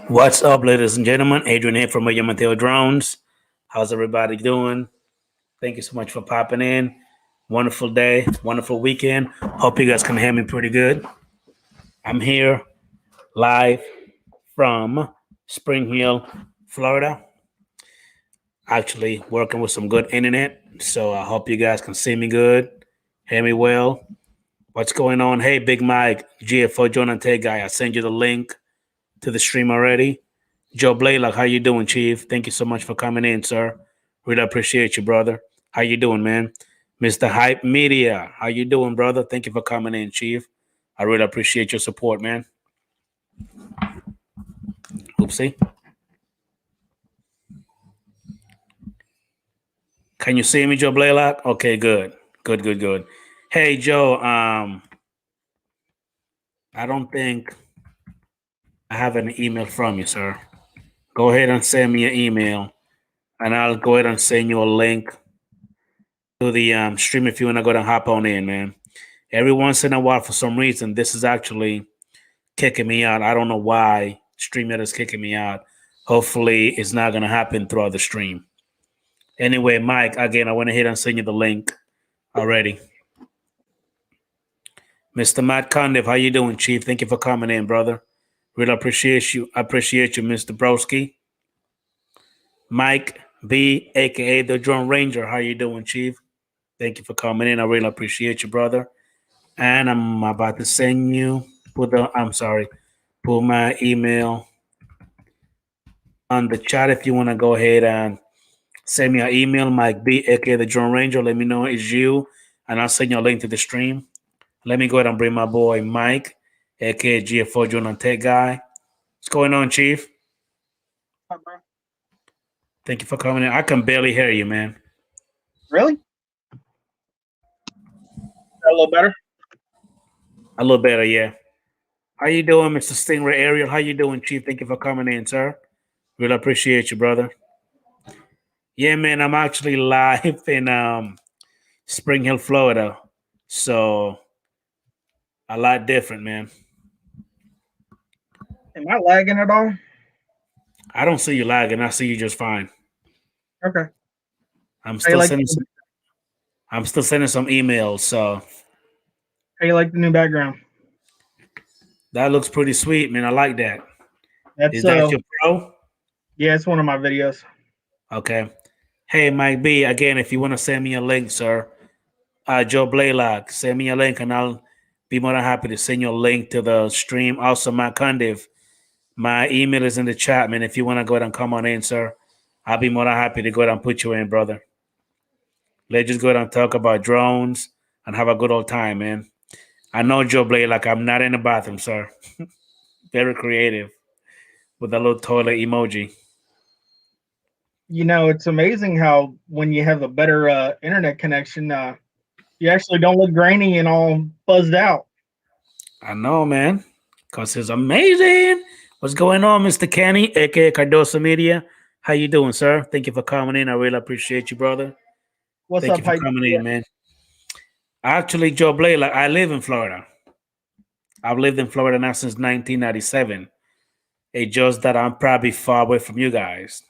What's up, ladies and gentlemen? Adrian here from William Mateo Drones. How's everybody doing? Thank you so much for popping in. Wonderful day, wonderful weekend. Hope you guys can hear me pretty good. I'm here live from Spring Hill, Florida. Actually, working with some good internet. So I hope you guys can see me good, hear me well. What's going on? Hey, Big Mike, GFO Jonathan Tay guy. I sent you the link to the stream already. Joe Blaylock, how you doing, Chief? Thank you so much for coming in, sir. Really appreciate you, brother. How you doing, man? Mr. Hype Media, how you doing, brother? Thank you for coming in, Chief. I really appreciate your support, man. Oopsie. Can you see me, Joe Blaylock? Okay, good. Good. Hey, Joe, I don't think I have an email from you, sir. Go ahead and send me an email, and I'll go ahead and send you a link to the stream if you want to go and hop on in, man. Every once in a while, for some reason, this is actually kicking me out. I don't know why StreamYard is kicking me out. Hopefully, it's not going to happen throughout the stream. Anyway, Mike, again, I went ahead and send you the link already. Mr. Matt Condiff, how you doing, Chief? Thank you for coming in, brother. Really appreciate you. Mr. Broski. Mike B, aka the Drone Ranger, how you doing, Chief? Thank you for coming in. I really appreciate you, brother. And I'm about to send you put my email on the chat if you want to go ahead and send me an email, Mike B, aka the Drone Ranger. Let me know it's you, and I'll send you a link to the stream. Let me go ahead and bring my boy Mike, aka GFO Drone and Tech Guy. What's going on, Chief? Hi, bro. Thank you for coming in. I can barely hear you, man. Really? A little better? A little better, yeah. How you doing, Mr. Stingray Ariel? How you doing, Chief? Thank you for coming in, sir. Really appreciate you, brother. Yeah, man, I'm actually live in Spring Hill, Florida. So a lot different, man. Am I lagging at all? I don't see you lagging. I see you just fine. Okay. I'm How you still like sending some, I'm still sending some emails, so how you like the new background? that looks pretty sweet, man. I like that. That's Is that your pro? yeah, it's one of my videos. Okay. Hey, Mike B. Again, if you want to send me a link, sir, Joe Blaylock, send me a link, and I'll be more than happy to send you a link to the stream. Also, Matt Condiff, my email is in the chat, man. If you want to go ahead and come on in, sir, I'll be more than happy to go ahead and put you in, brother. Let's just go ahead and talk about drones and have a good old time, man. I know Joe Blaylock, I'm not in the bathroom, sir. Very creative with a little toilet emoji. You know, it's amazing how when you have a better internet connection, you actually don't look grainy and all buzzed out. I know, man, because it's amazing. What's going on, Mr. Kenny, aka Cardoso Media? How you doing, sir? Thank you for coming in. I really appreciate you, brother. What's Thank up, you for Hype? coming in, man. Actually, Joe Blaylock, I live in Florida. I've lived in Florida now since 1997. It's just that I'm probably far away from you guys.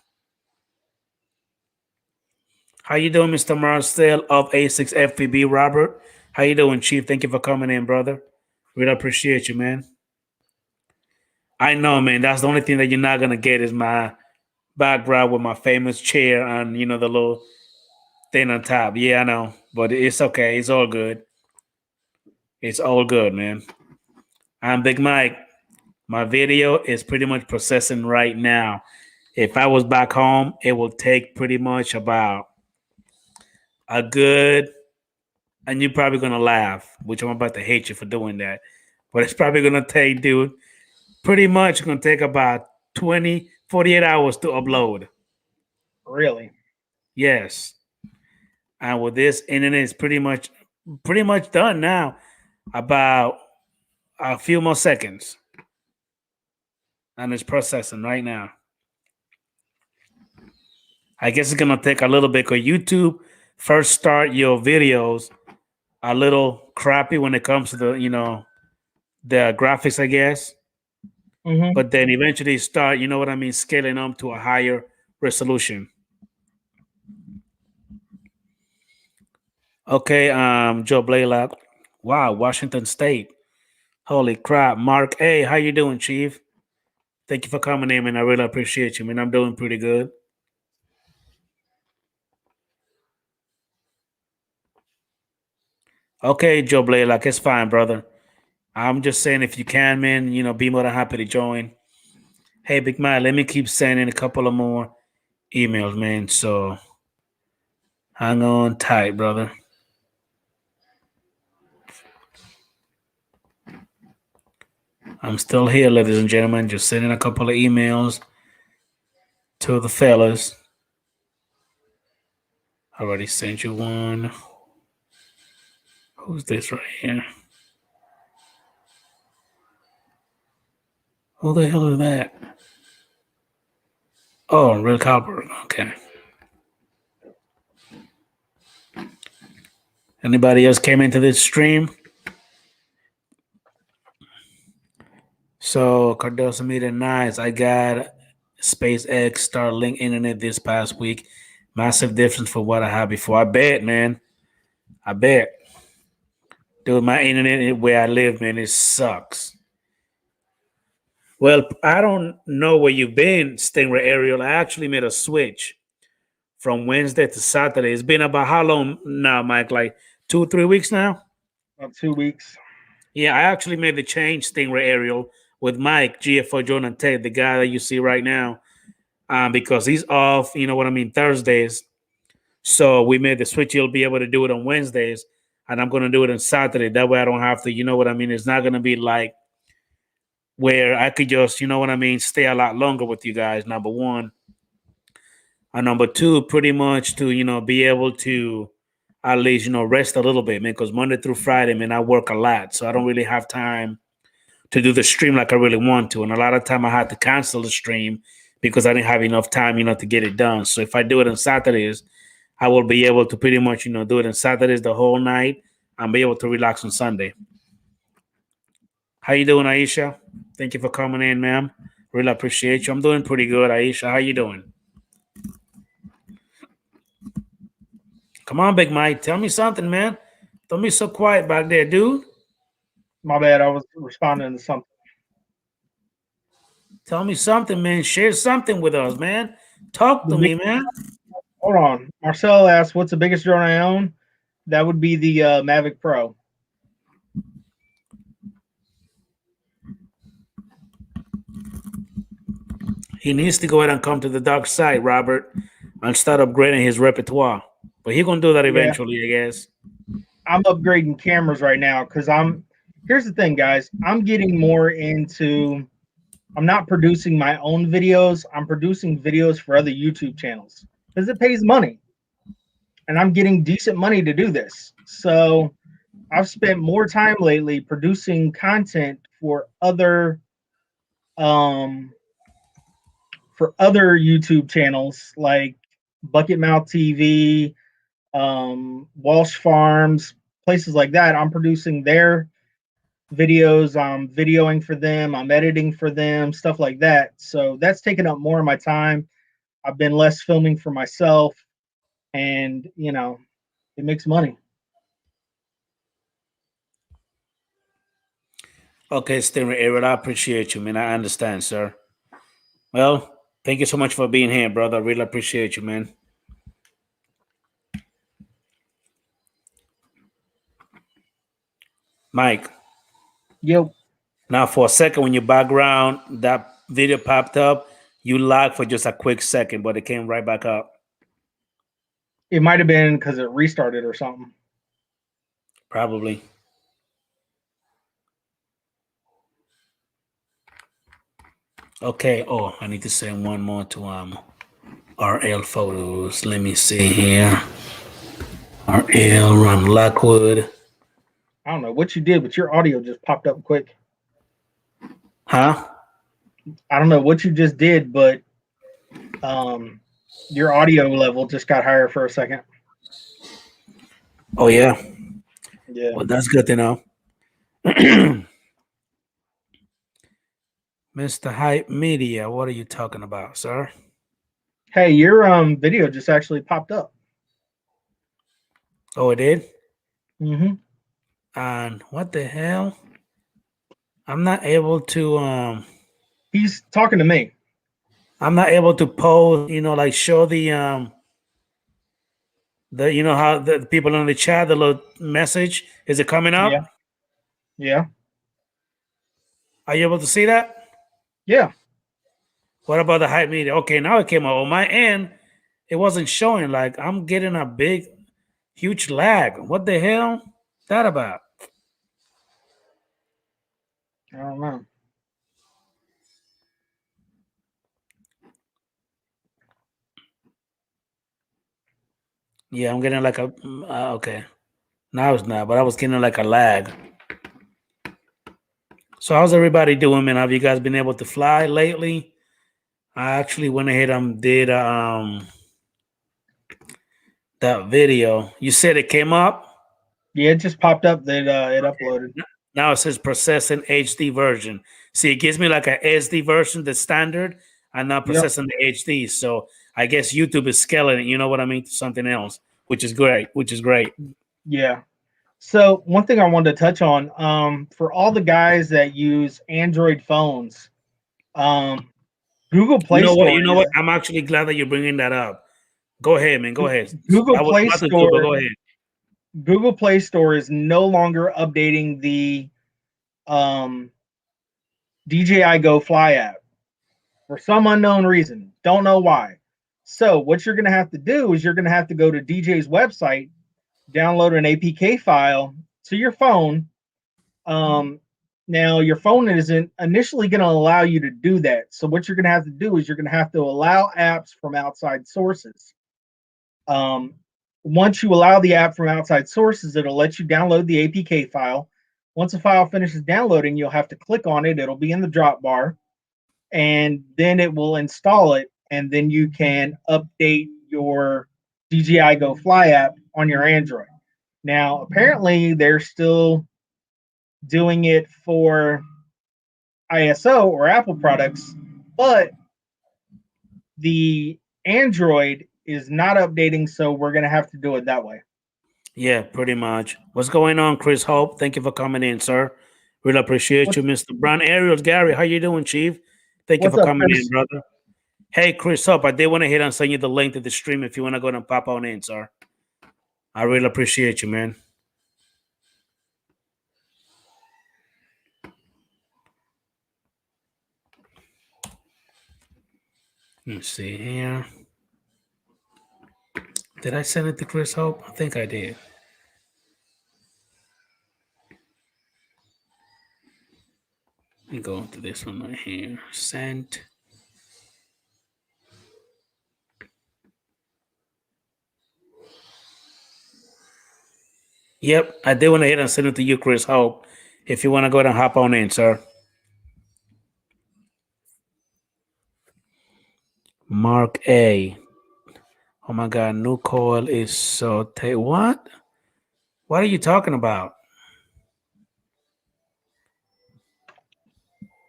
How you doing, Mr. Marcel of A6FPB, Robert? How you doing, Chief? Thank you for coming in, brother. Really appreciate you, man. I know, man. That's the only thing that you're not gonna get is my background with my famous chair and the little thing on top. Yeah, I know, but it's okay. It's all good. It's all good, man. I'm Big Mike. My video is pretty much processing right now. If I was back home, it will take pretty much about a good, and you're probably gonna laugh, which I'm about to hate you for doing that. But it's probably gonna take, dude, pretty much gonna take about 20, 48 hours to upload. Really? Yes. And with this internet is pretty much done now. About a few more seconds. And it's processing right now. I guess it's gonna take a little bit because YouTube first start your videos a little crappy when it comes to the graphics, I guess. Mhm. but then eventually start, you know what I mean, scaling them to a higher resolution. Okay, Joe Blaylock. Wow, Washington State. Holy crap. Mark A, how you doing, Chief? Thank you for coming in, man. I really appreciate you, man. I'm doing pretty good. Okay, Joe Blaylock, it's fine, brother. I'm just saying if you can, man, be more than happy to join. Hey, Big Man, let me keep sending a couple of more emails, man. So hang on tight, brother. I'm still here, ladies and gentlemen. Just sending a couple of emails to the fellas. I already sent you one. Who's this right here? Who the hell is that? Oh, Rick Halbert. Okay. Anybody else came into this stream? So Cardoso Media Nice. I got SpaceX Starlink internet this past week. Massive difference from what I had before. I bet, man. I bet. Dude, my internet where I live, man, it sucks. Well, I don't know where you've been, Stingray Ariel. I actually made a switch from Wednesday to Saturday. It's been about how long now, Mike? Like 2 or 3 weeks now? About 2 weeks. Yeah, I actually made the change, Stingray Ariel, with Mike, GFO Jordan Ted, the guy that you see right now, because he's off, you know what I mean, Thursdays. So we made the switch. He'll be able to do it on Wednesdays, and I'm going to do it on Saturday. That way I don't have to, you know what I mean? It's not going to be like where I could just, you know what I mean, stay a lot longer with you guys, number one. And number two, pretty much to, be able to at least, rest a little bit, man, because Monday through Friday, man, I work a lot. So I don't really have time to do the stream like I really want to. And a lot of time I had to cancel the stream because I didn't have enough time, to get it done. So if I do it on Saturdays, I will be able to pretty much, do it on Saturdays the whole night and be able to relax on Sunday. How you doing, Aisha? Thank you for coming in, ma'am. Really appreciate you. I'm doing pretty good, Aisha. How you doing? Come on, Big Mike. Tell me something, man. Don't be so quiet back there, dude. My bad. I was responding to something. Tell me something, man. Share something with us, man. Talk to me, man. Hold on. Marcel asked, "What's the biggest drone I own?" That would be the Mavic Pro. He needs to go ahead and come to the dark side, Robert, and start upgrading his repertoire. But he's gonna do that eventually, I guess. I'm upgrading cameras right now because here's the thing, guys. I'm getting more into. I'm not producing my own videos. I'm producing videos for other YouTube channels because it pays money, and I'm getting decent money to do this. So I've spent more time lately producing content um for other YouTube channels like Bucket Mouth TV, Walsh Farms, places like that. I'm producing their videos, I'm videoing for them, I'm editing for them, stuff like that. So that's taken up more of my time. I've been less filming for myself, and it makes money. Okay, Stingray Aaron, I appreciate you, man. I understand, sir. Well, thank you so much for being here, brother. I really appreciate you, man. Mike, Yep. now for a second, when your background, that video popped up, you lagged for just a quick second, but it came right back up. It might have been because it restarted or something. Probably. Okay. Oh, I need to send one more to RL Photos. Let me see here. RL Ron Lockwood. I don't know what you did, but your audio just popped up quick. Huh? I don't know what you just did, but your audio level just got higher for a second. Oh yeah. Yeah. Well, that's good to know. Man, Mr. Hype Media, what are you talking about, sir? Hey, your video just actually popped up. Oh, it did? Mm-hmm. And what the hell? I'm not able to He's talking to me. I'm not able to post, like show the how the people in the chat, the little message. Is it coming Yeah, up? yeah, Are you able to see that? yeah. What about the Hype Media? Okay, now it came up. On my end, it wasn't showing. Like I'm getting a big, huge lag. What the hell? That about? I don't know. Yeah, I'm getting like a okay. Now it's not, but I was getting like a lag. So how's everybody doing, man? Have you guys been able to fly lately? I actually went ahead and did that video. You said it came up. Yeah, it just popped up that it uploaded. Now it says processing HD version. See, it gives me like a SD version, the standard, and not Yep. processing the HD. So I guess YouTube is scaling it. You know what I mean? To something else, which is great. Which is great. Yeah. So one thing I wanted to touch on, for all the guys that use Android phones, um, Google You Play know what? Store You know is what? I'm actually glad that you're bringing that up. Go ahead, man. Go ahead. Google I was Play about to do it, but Store. go ahead. Google Play Store is no longer updating the um, DJI Go Fly app for some unknown reason. Don't know why. So what you're going to have to do is you're going to have to go to DJ's website, download an APK file to your phone. Um, Now your phone isn't initially going to allow you to do that. So what you're going to have to do is you're going to have to allow apps from outside sources. Um, Once you allow the app from outside sources, it'll let you download the APK file. Once the file finishes downloading, you'll have to click on it. It'll be in the drop bar, and then it will install it. And then you can update your DJI Go Fly app on your Android. Now, apparently, they're still doing it for ISO or Apple products, but the Android is not updating, so we're going to have to do it that way. Yeah, pretty much. What's going on, Chris Hope? Thank you for coming in, sir. Really appreciate you, What's Mr. Brown. Ariels, Gary, how you doing, Chief? Thank you what's for up, coming in, Chris? brother. Hey, Chris Hope, I did want to hit and send you the link to the stream if you want to go and pop on in, sir. I really appreciate you, man. Let's see here. Did I send it to Chris Hope? I think I did. Let me go into this one right here. Sent. Yep, I did want to hit and send it to you, Chris Hope. If you want to go ahead and hop on in, sir. Mark A. Oh my God, new coil is so what? What are you talking about?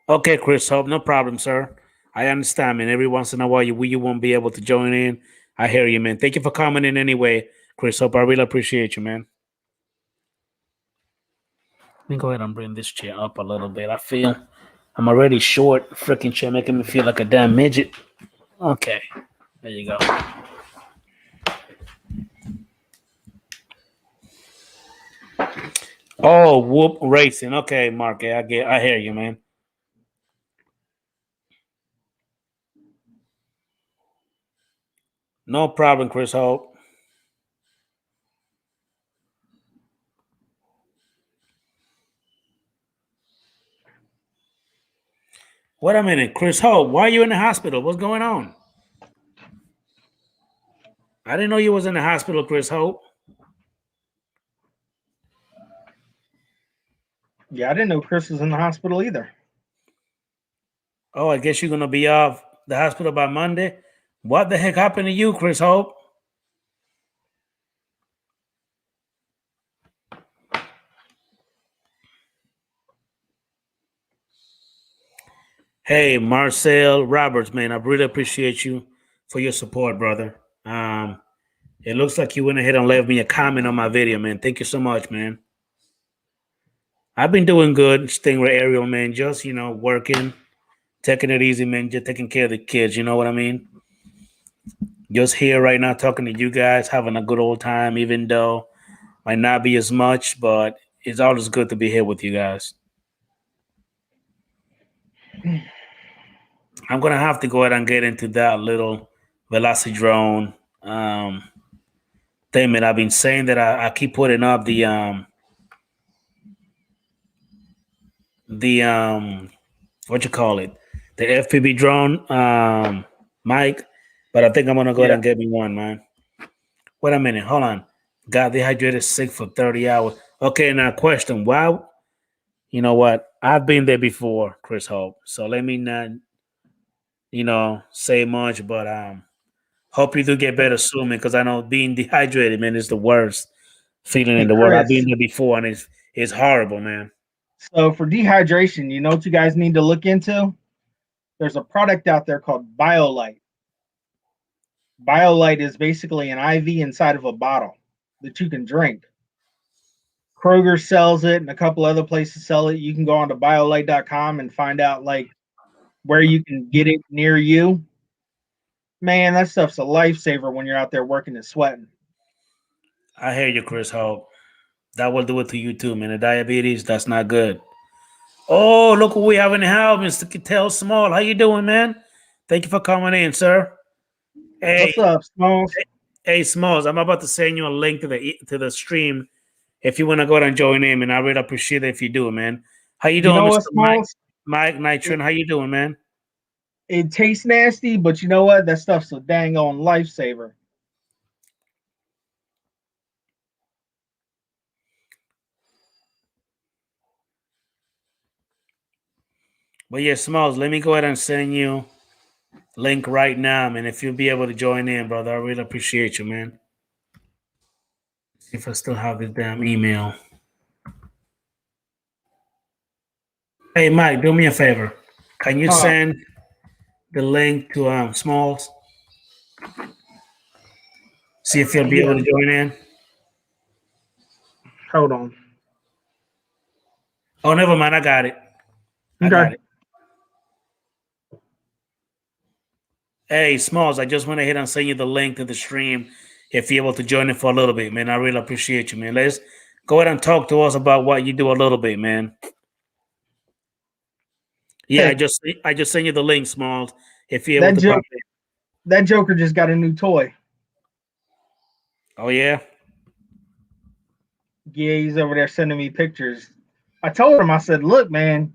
Okay, Chris Hope, no problem, sir. I understand, man. Every once in a while, you won't be able to join in. I hear you, man. Thank you for coming in anyway, Chris Hope. I really appreciate you, man. Let me go ahead and bring this chair up a little bit. I feel I'm already short. Freaking chair making me feel like a damn midget. Okay, there you go. Oh, whoop racing. Okay, Mark. I hear you, man. No problem, Chris Hope. Wait a minute, Chris Hope. Why are you in the hospital? What's going on? I didn't know you was in the hospital, Chris Hope. Yeah, I didn't know Chris was in the hospital either. Oh, I guess you're gonna be off the hospital by Monday. What the heck happened to you, Chris Hope? Hey, Marcel Roberts, man, I really appreciate you for your support, brother. It looks like you went ahead and left me a comment on my video, man. Thank you so much, man. I've been doing good, staying with Ariel, man. Just working, taking it easy, man. Just taking care of the kids. You know what I mean? Just here right now, talking to you guys, having a good old time. Even though might not be as much, but it's always good to be here with you guys. I'm gonna have to go ahead and get into that little Velocidrone thing, man. I've been saying that I keep putting up the what you call it, the FPV drone mic, but I think I'm gonna go ahead Yeah. and get me one, man. Wait a minute, hold on. Got dehydrated sick for 30 hours. Okay, now question: why? You know what? I've been there before, Chris Hope. So let me not, say much, but hope you do get better soon, man. Because I know being dehydrated, man, is the worst feeling Hey, in the world. I've been Chris. there before, and it's horrible, man. So for dehydration, you know what you guys need to look into? There's a product out there called BioLite. BioLite is basically an IV inside of a bottle that you can drink. Kroger sells it and a couple other places sell it. You can go on to biolite.com and find out like where you can get it near you. Man, that stuff's a lifesaver when you're out there working and sweating. I hear you, Chris Hope. That will do it to you too, man. The diabetes, that's not good. Oh, look what we have in the house, Mr. Cattell Small. How you doing, man? Thank you for coming in, sir. Hey, What's up, Smalls? hey, Smalls. I'm about to send you a link to the stream if you want to go ahead and join in, and I really appreciate it if you do, man. How you You doing, know Mr. what, Smalls? Mike Nitron? How you doing, man? It tastes nasty, but you know what? That stuff's a dang on lifesaver. But yeah, Smalls, let me go ahead and send you link right now, man. If you'll be able to join in, brother, I really appreciate you, man. See if I still have this damn email. Hey, Mike, do me a favor. Can you Huh. send the link to Smalls? See if you'll be able Yeah. to join in. Hold on. Oh, never mind. I got it. I Okay. got it. Hey, Smalls, I just went ahead and sent you the link to the stream. If you're able to join it for a little bit, man, I really appreciate you, man. Let's go ahead and talk to us about what you do a little bit, man. Yeah, Hey, I just sent you the link, Smalls. If you're able that to pop joke in. that Joker just got a new toy. Oh yeah. Yeah, he's over there sending me pictures. I told him, I said, look, man,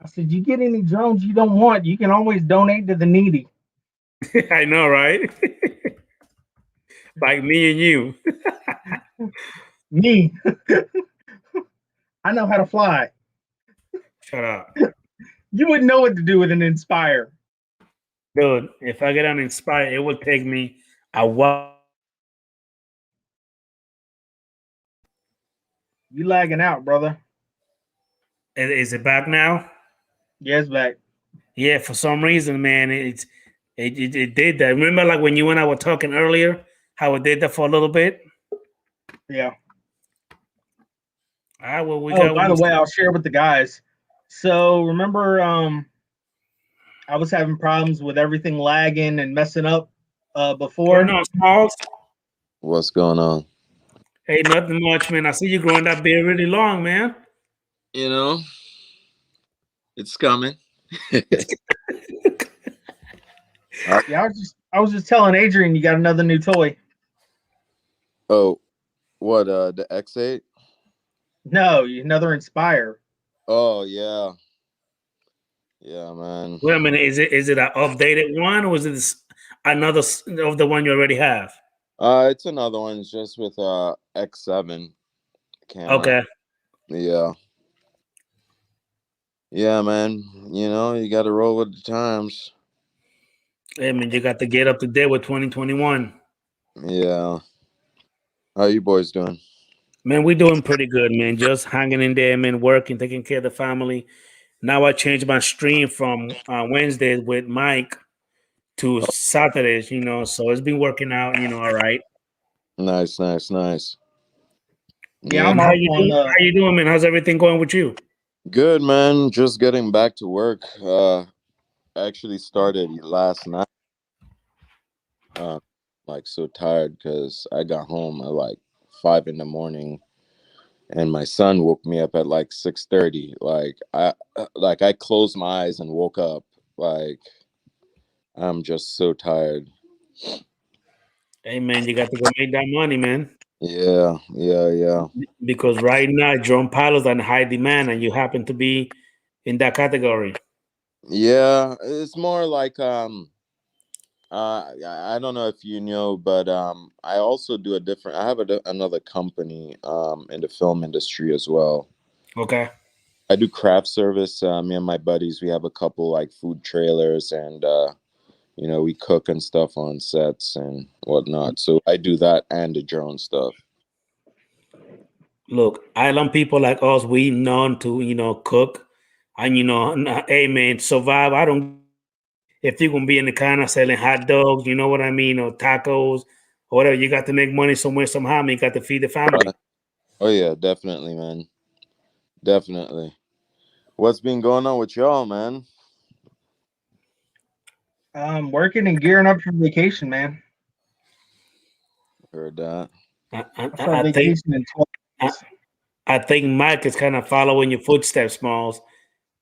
I said, you get any drones you don't want, you can always donate to the needy. I know, right? Like me and you. Me, I know how to fly. Shut up. You wouldn't know what to do with an Inspire. Dude, if I get uninspired, it will take me a while. You lagging out, brother. Is it back now? Yes, back. Yeah, for some reason, man, it did that. Remember, like when you and I were talking earlier, how it did that for a little bit. Yeah. All right, well, we Oh, got by one. the way, I'll share with the guys. So remember, I was having problems with everything lagging and messing up Going before. on, Smalls? What's going on? Hey, nothing much, man. I see you growing that beard really long, man. You know, it's coming. Yeah, I was just telling Adrian you got another new toy. Oh, what? The X8? No, another Inspire. Oh yeah, yeah, man. Wait a minute, is it an updated one, or is it another of the one you already have? It's another one, it's just with X7 camera. Okay. Yeah, yeah, man. You know, you got to roll with the times. I mean, you got to get up to date with 2021. Yeah. How you boys doing? Man, we're doing pretty good, man. Just hanging in there, man, working, taking care of the family. Now I changed my stream from Wednesdays with Mike to Saturdays, so it's been working out, all right. Nice, nice, nice. Yeah, Yeah, I'm And how off you on doing? the. How you doing, man? How's everything going with you? good, man. Just getting back to work. I actually started last night. Uh, like so tired because I got home at like 5 in the morning, and my son woke me up at like 6:30. I closed my eyes and woke up. Like I'm just so tired. Hey, man, you got to go make that money, man. Yeah, yeah, yeah. Because right now, drone pilots are in high demand, and you happen to be in that category. Yeah, it's more like I don't know if you know, but I also do a different. I have another company in the film industry as well. Okay. I do craft service. Me and my buddies, we have a couple like food trailers, and we cook and stuff on sets and whatnot. So I do that and the drone stuff. Look, island people like us, we known to, cook and, hey, man, survive. I don't, if you're going to be in the kind of selling hot dogs, you know what I mean, or tacos, or whatever, you got to make money somewhere, somehow, man. You got to feed the family. Oh yeah, definitely, man. Definitely. What's been going on with y'all, man? Working and gearing up for vacation, man. Heard that. I, I, I start I think vacation in 12 I, days. I think Mike is kind of following your footsteps, Smalls,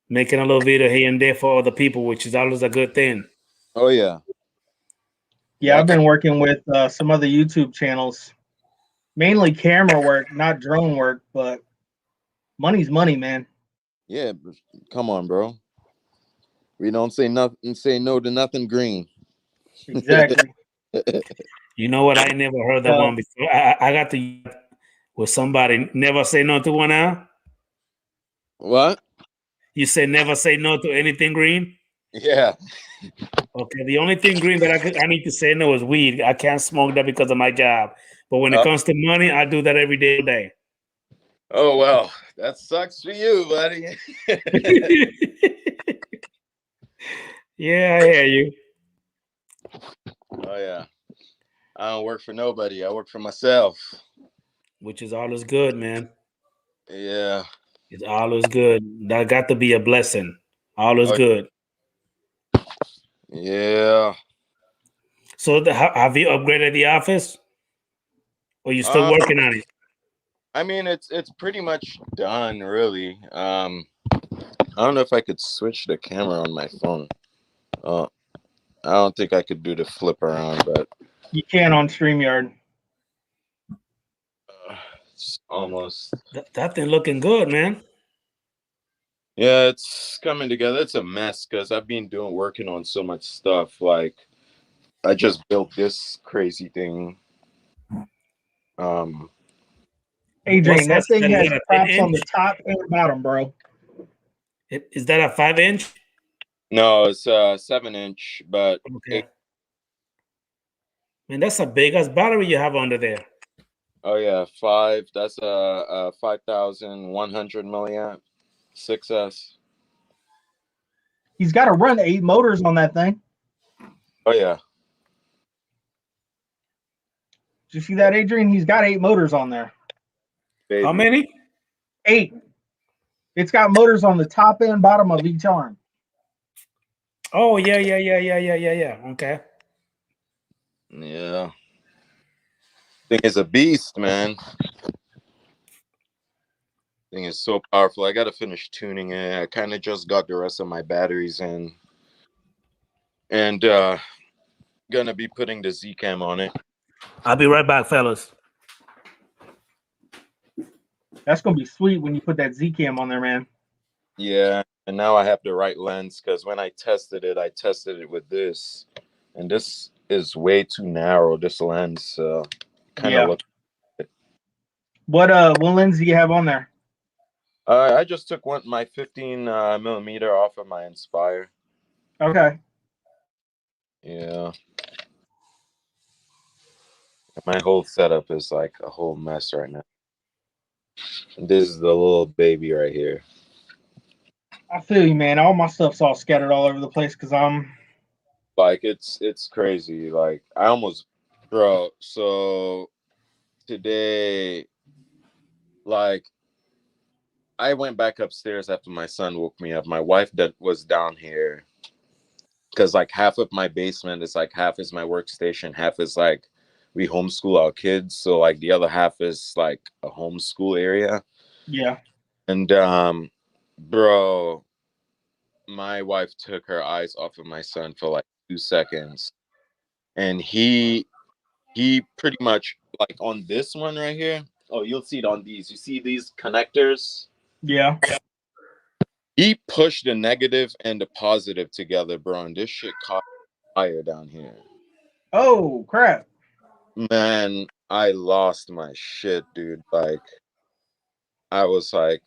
making a little video here and there for other people, which is always a good thing. Oh yeah, Yeah, I've that's been working with some other YouTube channels, mainly camera work, not drone work, but money's money, man. yeah. Come on, bro. We don't say nothing. Say no to nothing green. Exactly. You know what? I never heard that Uh, one before. I got to with somebody never say no to one now. What? You say never say no to anything green. Yeah. Okay, the only thing green that I need to say no is weed. I can't smoke that because of my job. But when it Uh, comes to money, I do that every day. oh well, that sucks for you, buddy. Yeah, I hear you. Oh yeah. I don't work for nobody. I work for myself. Which is always good, man. Yeah. It's always good. That got to be a blessing. Always Oh good. yeah. So, have you upgraded the office, or you still Um, working on it? I mean it's pretty much done, really. I don't know if I could switch the camera on my phone. Uh, I don't think I could do the flip around, but you can on StreamYard. it's almost. That thing looking good, man. Yeah, it's coming together. It's a mess because I've been working on so much stuff. Like I just built this crazy thing. Um, What Adrian, size that is thing that? Is has that a 10 props on the inch? top and bottom, bro. Is that a 5 inch? no, it's a 7 inch, but it. Okay. Man, that's a big ass battery you have under there. Oh yeah, five. That's a 5,100 milliamp 6S. He's got to run 8 motors on that thing. Oh yeah, Did you see that, Adrian? He's got 8 motors on there. How baby. many? 8. It's got motors on the top and bottom of each arm. Oh yeah. Okay. Yeah, thing is a beast, man. Thing is so powerful. I gotta finish tuning it. I kind of just got the rest of my batteries in, and gonna be putting the Z cam on it. I'll be right back, fellas. That's gonna be sweet when you put that Z cam on there, man. Yeah, and now I have the right lens because when I tested it with this, and this is way too narrow. This lens kind of Yeah. looks. What lens do you have on there? I just took my 15 millimeter off of my Inspire. Okay. Yeah, my whole setup is like a whole mess right now. And this is the little baby right here. I feel you, man. All my stuff's all scattered all over the place because I'm. Like it's crazy. Like I almost, bro. So today, like I went back upstairs after my son woke me up. My wife that was down here because like half of my basement is like half is my workstation, half is like we homeschool our kids. So like the other half is like a homeschool area. Yeah. And bro, my wife took her eyes off of my son for like 2 seconds. And he pretty much like on this one right here. Oh, you'll see it on these. You see these connectors? Yeah. He pushed the negative and the positive together, bro. And this shit caught fire down here. Oh crap. Man, I lost my shit, dude. Like, I was like,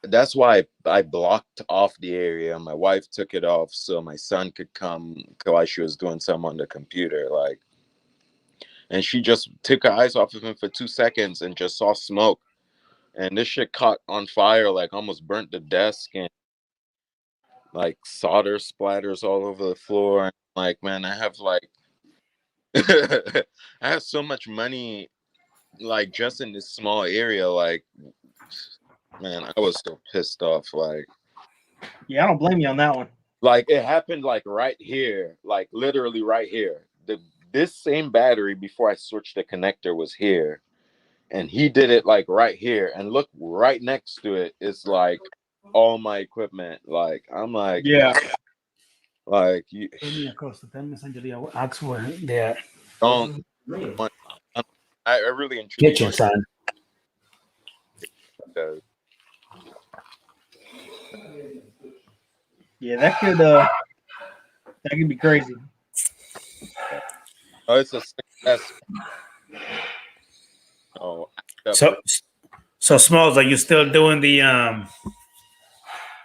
that's why I blocked off the area. My wife took it off so my son could come while she was doing something on the computer. Like, and she just took her eyes off of him for 2 seconds and just saw smoke. And this shit caught on fire, like almost burnt the desk and like solder splatters all over the floor. And like, man, I have like, I have so much money, like just in this small area. Like, man, I was so pissed off. Yeah, I don't blame you on that one. Like it happened like right here, like literally right here. This same battery before I switched the connector was here, and he did it like right here. And look, right next to it is like all my equipment. Like I'm like, Yeah. like you Ask for their don't. Want, I really and truly kitchen, want son. to. Yeah, that could be crazy. Oh, it's a success. Oh, So Smalls, are you still doing the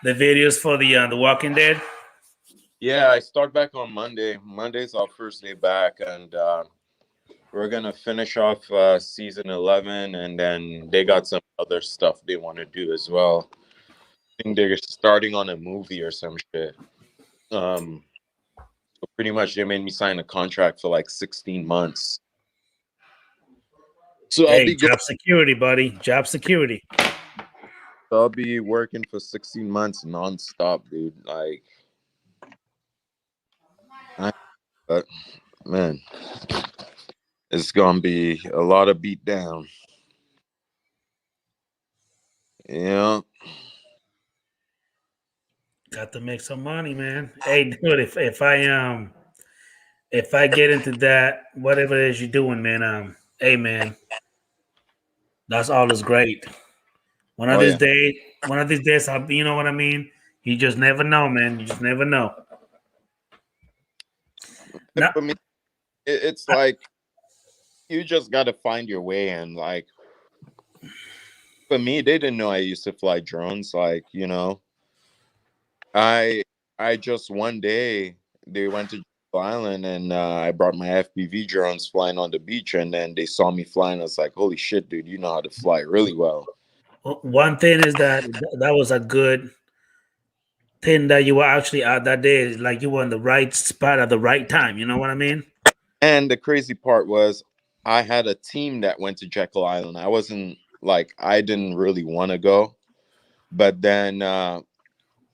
videos for the Walking Dead? yeah. I start back on Monday. Monday's our first day back, and we're gonna finish off season 11, and then they got some other stuff they want to do as well. I think they're starting on a movie or some shit. So pretty much they made me sign a contract for like 16 months. So Hey, job security, buddy. Job security. I'll be working for 16 months nonstop, dude. Like, but man, it's gonna be a lot of beat down. Yeah. Got to make some money, man. Hey, dude, if I get into that, whatever it is you're doing, man, hey man, that's all is great. Oh yeah. One of these days, you know what I mean? You just never know, man. You just never know. Now, For me, it's like you just gotta find your way, and like for me, they didn't know I used to fly drones. Like, you know, I just one day they went to Jekyll Island, and I brought my FPV drones flying on the beach, and then they saw me flying. I was like, holy shit, dude, you know how to fly really well. one thing is that that was a good thing that you were actually out that day. Like you were in the right spot at the right time. You know what I mean? And the crazy part was I had a team that went to Jekyll Island. I wasn't like I didn't really want to go, but then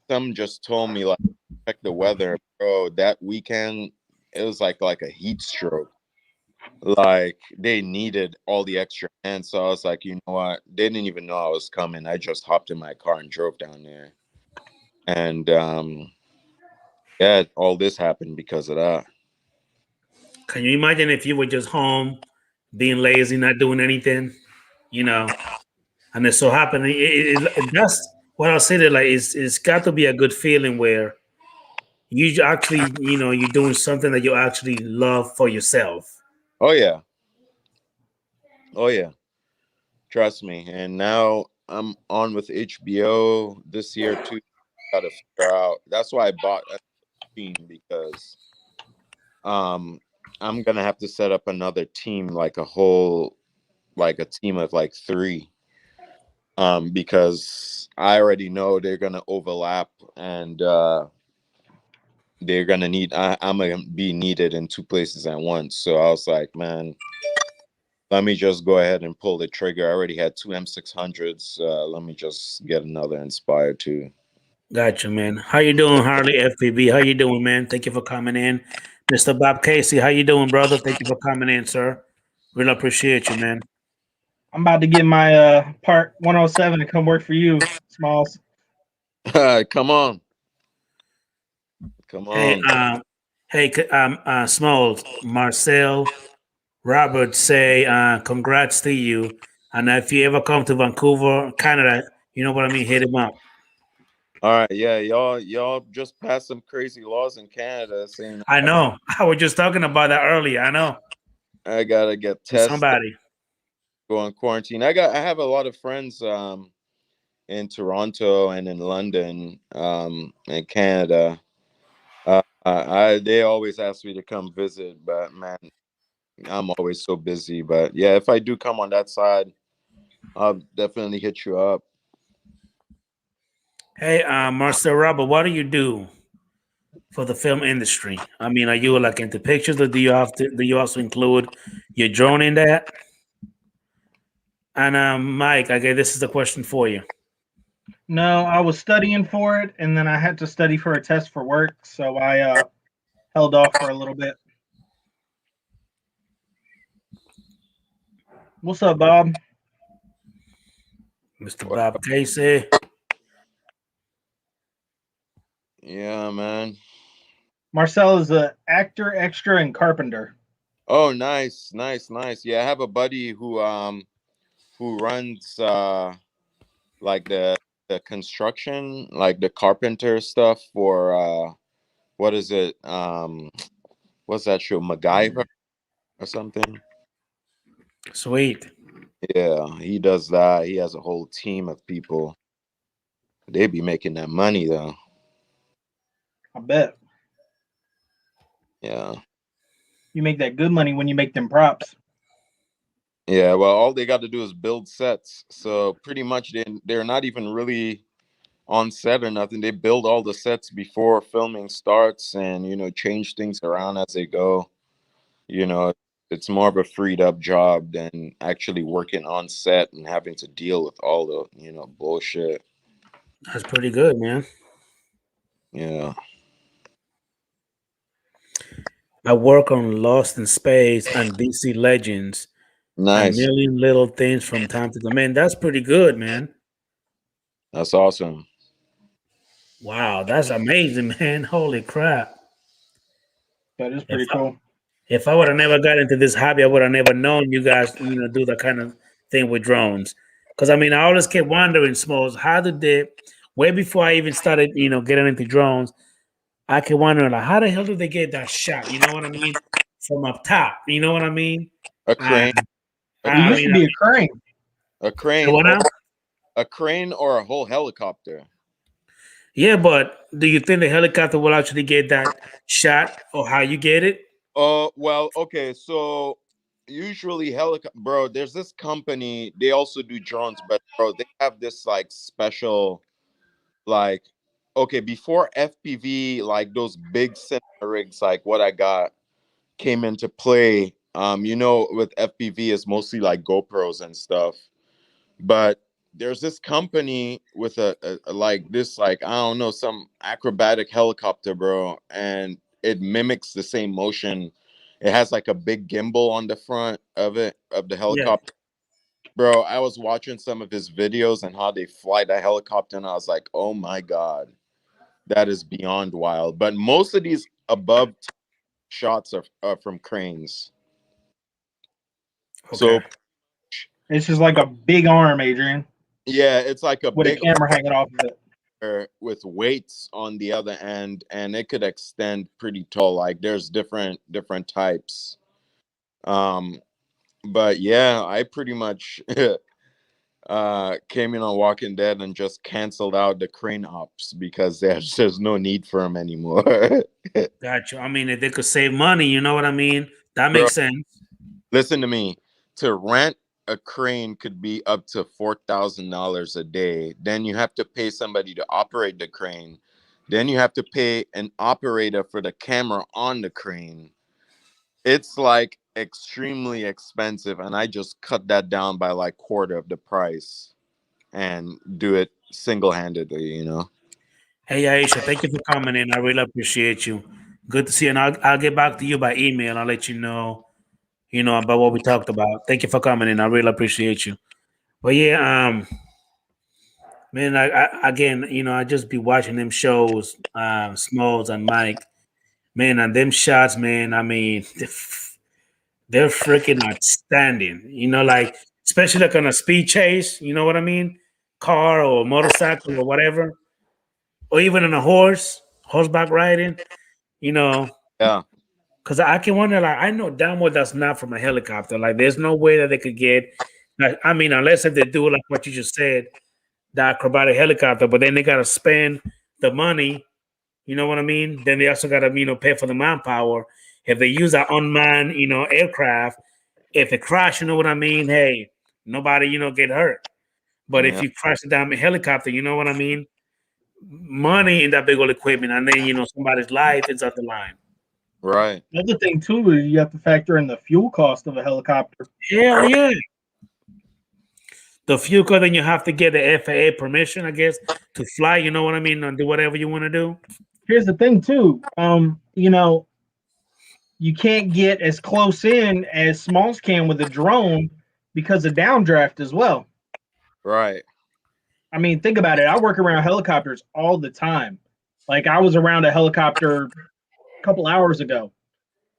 some just told me like check the weather, bro. That weekend it was like a heat stroke. Like they needed all the extra hands, so I was like, you know what? They didn't even know I was coming. I just hopped in my car and drove down there, and yeah, all this happened because of that. Can you imagine if you were just home, being lazy, not doing anything, you know, and it so happened? That's what I'll say. That like it's got to be a good feeling where you actually, you know, you're doing something that you actually love for yourself. Oh yeah, oh yeah. Trust me. And now I'm on with HBO this year too. Got to figure out. That's why I bought a team because I'm gonna have to set up another team, like a whole, like a team of like three. because I already know they're gonna overlap, and they're gonna need. I'm gonna be needed in two places at once. So I was like, man, let me just go ahead and pull the trigger. I already had two M600s. Let me just get another Inspire too. Gotcha, man. How you doing, Harley FPB? How you doing, man? Thank you for coming in. Mr. Bob Casey, how you doing, brother? Thank you for coming in, sir. Really appreciate you, man. I'm about to get my part 107 to come work for you, Smalls. Come on. Hey, Smalls, Marcel, Robert say, congrats to you. And if you ever come to Vancouver, Canada, you know what I mean, hit him up. All right, yeah, y'all just passed some crazy laws in Canada saying I know. I was just talking about that earlier. I know. I gotta get To tested, somebody. go on quarantine. I have a lot of friends in Toronto and in London, in Canada. They always ask me to come visit, but man, I'm always so busy. But yeah, if I do come on that side, I'll definitely hit you up. Hey, Marcel Robert, what do you do for the film industry? I mean, are you like into pictures, or do you also include your drone in that? And Mike, I guess this is the question for you. No, I was studying for it, and then I had to study for a test for work, so I held off for a little bit. What's up, Bob? Mr. Bob Casey. Yeah, man. Marcel is an actor, extra, and carpenter. Oh, nice. Yeah, I have a buddy who runs like the construction, like the carpenter stuff for what is it? What's that show? MacGyver or something? Sweet. Yeah, he does that. He has a whole team of people. They be making that money though. I bet Yeah. you make that good money when you make them props. Yeah, well, all they got to do is build sets. So pretty much they're not even really on set or nothing. They build all the sets before filming starts, and change things around as they go. You know, it's more of a freed up job than actually working on set and having to deal with all the bullshit. That's pretty good, man. Yeah. I work on Lost in Space and DC Legends and Nice. million little things from time to time. Man, that's pretty good, man. That's awesome. Wow, that's amazing, man. Holy crap. That is If pretty I, cool. if I would have never got into this hobby, I would have never known you guys, do that kind of thing with drones. Because I mean, I always kept wondering, Smalls, how did they, way before I even started, getting into drones, I kept wondering, like, how the hell did they get that shot? You know what I mean? From up top. You know what I mean? A And crane, a, It I used mean, to be a crane. a crane, what or now? a crane, or a whole helicopter. Yeah, but do you think the helicopter will actually get that shot or how you get it? Oh, well, okay. So usually helicopter, bro, there's this company, they also do drones, but bro, they have this like special, like, okay, before FPV, like those big cinema rigs, like what I got came into play. With FPV, it's mostly like GoPros and stuff. But there's this company with a like this, like, I don't know, some acrobatic helicopter, bro, and it mimics the same motion. It has like a big gimbal on the front of the Yeah, helicopter. Bro, I was watching some of his videos and how they fly that helicopter, and I was like, oh my god, that is beyond wild. But most of these above shots are from cranes. okay. So It's just like a big arm, Adrian, yeah, it's like a with a big camera hanging off of it. with weights on the other end, and it could extend pretty tall. Like there's different types. Um, but yeah, I pretty much came in on Walking Dead and just canceled out the crane ops because there's no need for them anymore. Gotcha. I mean, if they could save money, you know what I mean? That Bro, makes sense. listen to me. To rent a crane could be up to $4,000 a day. Then you have to pay somebody to operate the crane. Then you have to pay an operator for the camera on the crane. It's like extremely expensive, and I just cut that down by like quarter of the price and do it single-handedly, you know. Hey, Aisha, thank you for coming in. I really appreciate you. Good to see you. And I'll get back to you by email. I'll let you know, about what we talked about. Thank you for coming in. I really appreciate you. But yeah, man, I again, you know, I just be watching them shows, Smalls and Mike, man, and them shots, man. I mean, they're freaking outstanding. You know, like especially like on a speed chase. You know what I mean? Car or motorcycle or whatever, or even on a horseback riding. You know, Yeah, because I can wonder, like, I know damn well that's not from a helicopter. Like, there's no way that they could get, like, I mean, unless if they do like what you just said, the acrobatic helicopter, but then they got to spend the money. You know what I mean? Then they also got to, you know, pay for the manpower. If they use an unmanned, you know, aircraft, if it crash, you know what I mean? Hey, nobody, you know, get hurt. But if yeah, you crash a damn helicopter, you know what I mean? Money in that big old equipment, and then, you know, somebody's life is at the line. right. Another thing too is you have to factor in the fuel cost of a helicopter. Hell yeah. The fuel code, then you have to get the FAA permission, I guess, to fly. You know what I mean? And do whatever you want to do. Here's the thing too. You know, you can't get as close in as Smalls can with a drone because of downdraft as well. Right. I mean, think about it. I work around helicopters all the time. Like I was around a helicopter a couple hours ago,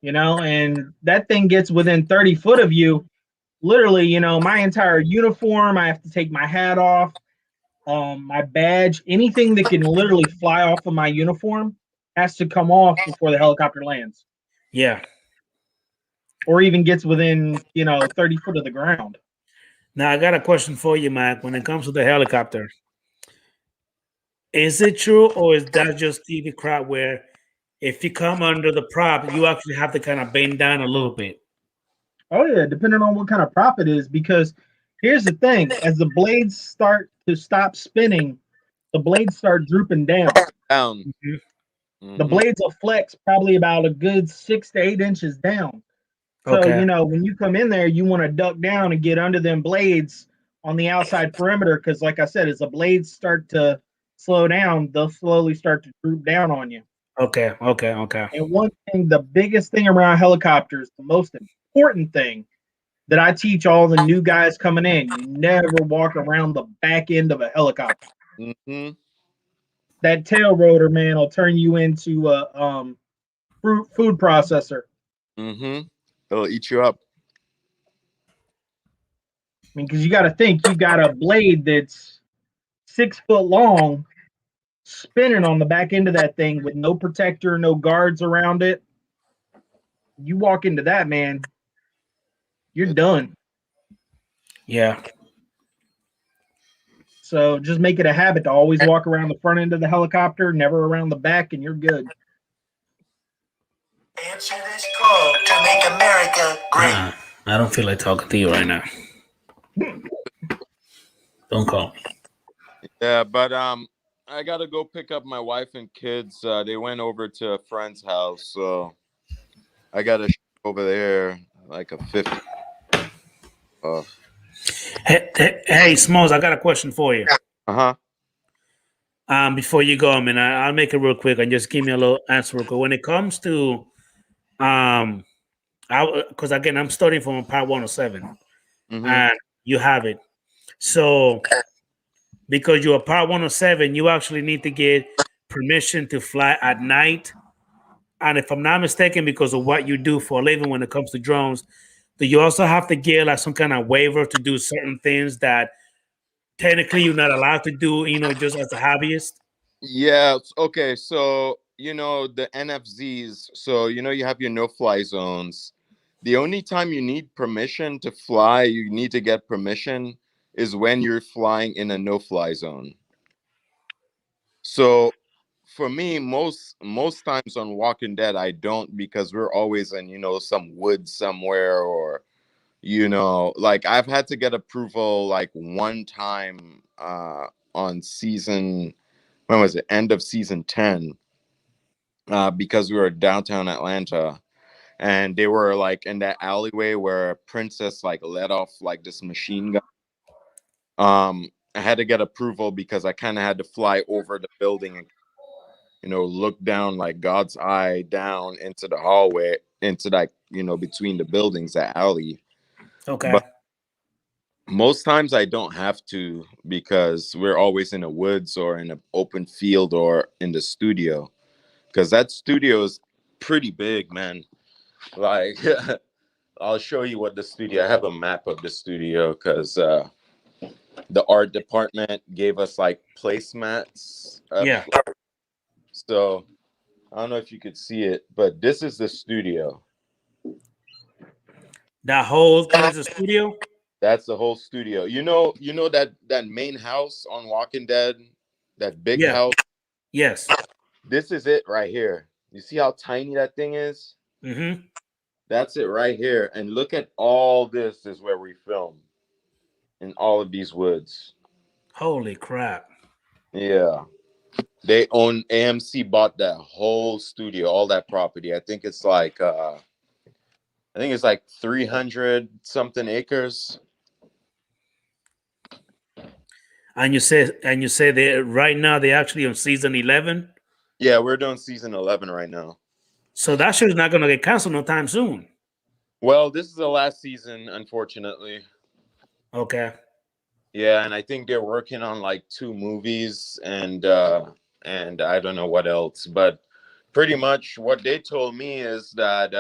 you know, and that thing gets within 30 foot of you. Literally, you know, my entire uniform, I have to take my hat off, my badge, anything that can literally fly off of my uniform has to come off before the helicopter lands Yeah. or even gets within, you know, 30 foot of the ground. Now, I got a question for you, Mac. When it comes to the helicopter, is it true or is that just TV crap where if you come under the prop, you actually have to kind of bend down a little bit? Oh yeah, depending on what kind of prop it is, because here's the thing: as the blades start to stop spinning, the blades start drooping down. Down. Mhm. The Mhm. blades will flex probably about a good 6 to 8 inches down. So Okay. you know when you come in there, you want to duck down and get under them blades on the outside perimeter, because like I said, as the blades start to slow down, they'll slowly start to droop down on you. Okay. Okay. Okay. And one thing, the biggest thing around helicopters, the most important thing that I teach all the new guys coming in. You never walk around the back end of a helicopter. Mhm. That tail rotor, man, will turn you into a food processor. Mhm. It'll eat you up. I mean, because you got to think you got a blade that's 6 foot long spinning on the back end of that thing with no protector, no guards around it. You walk into that, man, you're done. Yeah. So just make it a habit to always walk around the front end of the helicopter, never around the back, and you're good. Answer this call to make America great. I don't feel like talking to you right now. Don't call me. Yeah, but I gotta go pick up my wife and kids. They went over to a friend's house, so I gotta over there like a 50. Hey, Smalls, I got a question for you. Uh-huh. Before you go, I mean, I'll make it real quick and just give me a little answer real quick. When it comes to, I because again, I'm starting from part 107, Mhm. and you have it. So because you're a part 107, you actually need to get permission to fly at night. And if I'm not mistaken, because of what you do for a living when it comes to drones, do you also have to get like some kind of waiver to do certain things that technically you're not allowed to do, you know, just as a hobbyist? Yeah, okay. So, the NFZs, so you have your no-fly zones. The only time you need permission to fly, you need to get permission is when you're flying in a no-fly zone. So for me, most times on Walking Dead, I don't, because we're always in, some woods somewhere or You know, like I've had to get approval like one time on season, when was it? End of season 10, because we were downtown Atlanta, and they were like in that alleyway where Princess like let off like this machine gun. I had to get approval because I kind of had to fly over the building and, you know, look down like God's eye down into the hallway, into like, you know, between the buildings, that alley. Okay. But most times I don't have to, because we're always in the woods or in an open field or in the studio, because that studio is pretty big, man. Like, I'll show you what the studio, I have a map of the studio, because the art department gave us like placemats. Yeah. So I don't know if you could see it, but this is the studio. That whole thing is a studio? That's the whole studio. You know that main house on Walking Dead, that big Yeah. house? Yes. This is it right here. You see how tiny that thing is? Mm-hmm. That's it right here. And look at all this is where we film, in all of these woods. Holy crap. Yeah. They own, AMC bought that whole studio, all that property. I think it's like 300 something acres. And you say that right now they're actually on season 11. Yeah, we're doing season 11 right now. So that show's not gonna get canceled no time soon. Well, this is the last season, unfortunately. Okay. Yeah, and I think they're working on like 2 movies and I don't know what else, but pretty much what they told me is that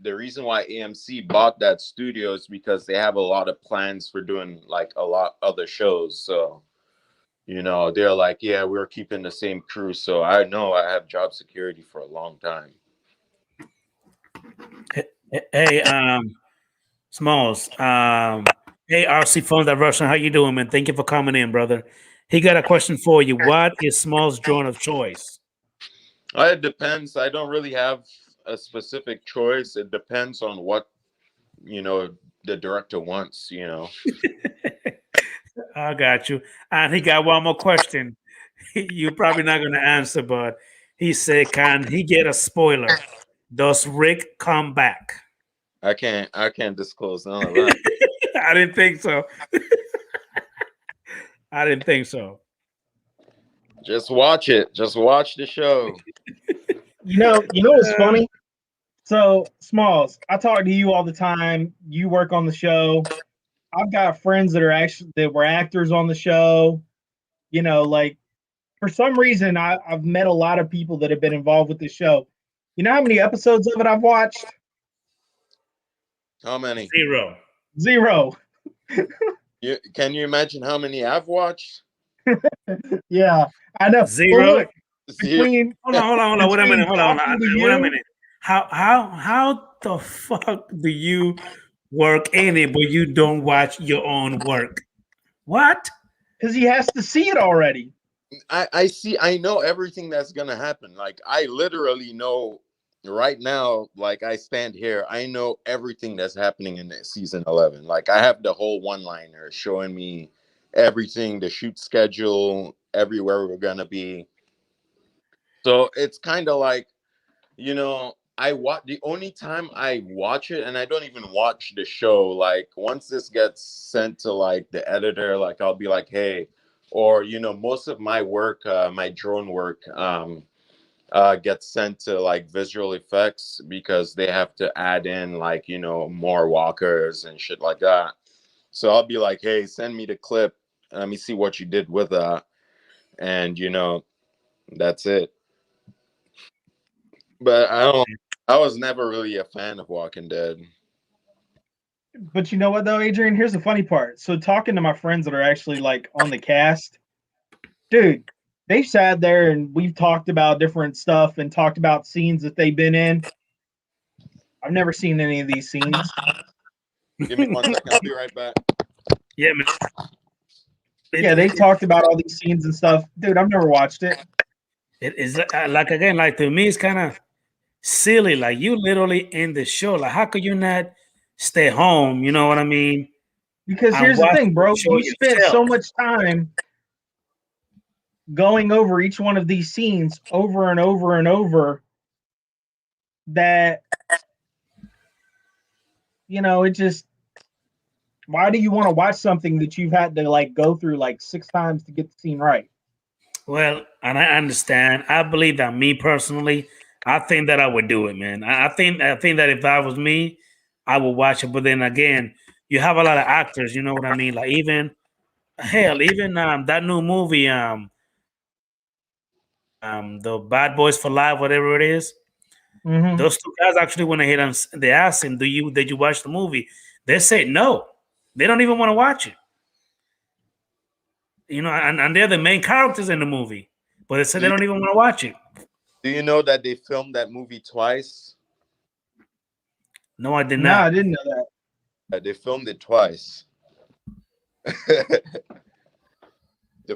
the reason why AMC bought that studio is because they have a lot of plans for doing like a lot other shows. So, you know, they're like, yeah, we're keeping the same crew. So I know I have job security for a long time. Hey, Smalls. Hey, RC Phones that Russian. How you doing, man? Thank you for coming in, brother. He got a question for you. What is Smalls' drone of choice? It depends. I don't really have a specific choice. It depends on what, you know, the director wants, you know. I got you. And he got one more question. You're probably not going to answer, but he said, can he get a spoiler? Does Rick come back? I can't disclose none of that. I didn't think so. I didn't think so. Just watch it. Just watch the show. You know what's funny? So, Smalls, I talk to you all the time. You work on the show. I've got friends that were actors on the show. You know, like for some reason, I've met a lot of people that have been involved with the show. You know how many episodes of it I've watched? How many? Zero. Can you imagine how many I've watched? Yeah, I know. Zero. Well, look, Zero. between, Hold on. Wait a minute. Hold on. talking to Wait a you- minute. How the fuck do you work in it, but you don't watch your own work? What? because he has to see it already. I know everything that's gonna happen. Like I literally know right now, like I stand here, I know everything that's happening in season 11. Like I have the whole one-liner showing me everything, the shoot schedule, everywhere we're gonna be. So it's kind of like, you know, the only time I watch it, and I don't even watch the show, like once this gets sent to like the editor, like I'll be like, hey, or you know, most of my work, my drone work, gets sent to like visual effects because they have to add in like, you know, more walkers and shit like that. So I'll be like, hey, send me the clip, let me see what you did with that, and you know, that's it. But I was never really a fan of Walking Dead. But you know what though, Adrian? Here's the funny part. So talking to my friends that are actually like on the cast, dude, they sat there and we've talked about different stuff and talked about scenes that they've been in. I've never seen any of these scenes. Give me 1 second, I'll be right back. Yeah, man. Yeah, they talked about all these scenes and stuff. Dude, I've never watched it. It is like, again, like to me, it's kind of silly. Like you literally in the show. Like, how could you not stay home. You know what I mean? Because And here's the watch thing, the bro. show You spent so yourself. much time going over each one of these scenes over and over and over that it just, why do you want to watch something that you've had to like go through like 6 times to get the scene right? Well, and I understand. I believe that me personally, I think that I would do it, man. I think that if that was me, I would watch it. But then again, you have a lot of actors. You know what I mean? Like even hell, even that new movie, the Bad Boys for Life, whatever it is. Mm-hmm. Those two guys actually went ahead and they asked him, did you watch the movie?" They said no. They don't even want to watch it. And they're the main characters in the movie, but they said they Do don't even want to watch it. you know that they filmed that movie twice? No, I did No, I not. didn't know that. They filmed it twice. The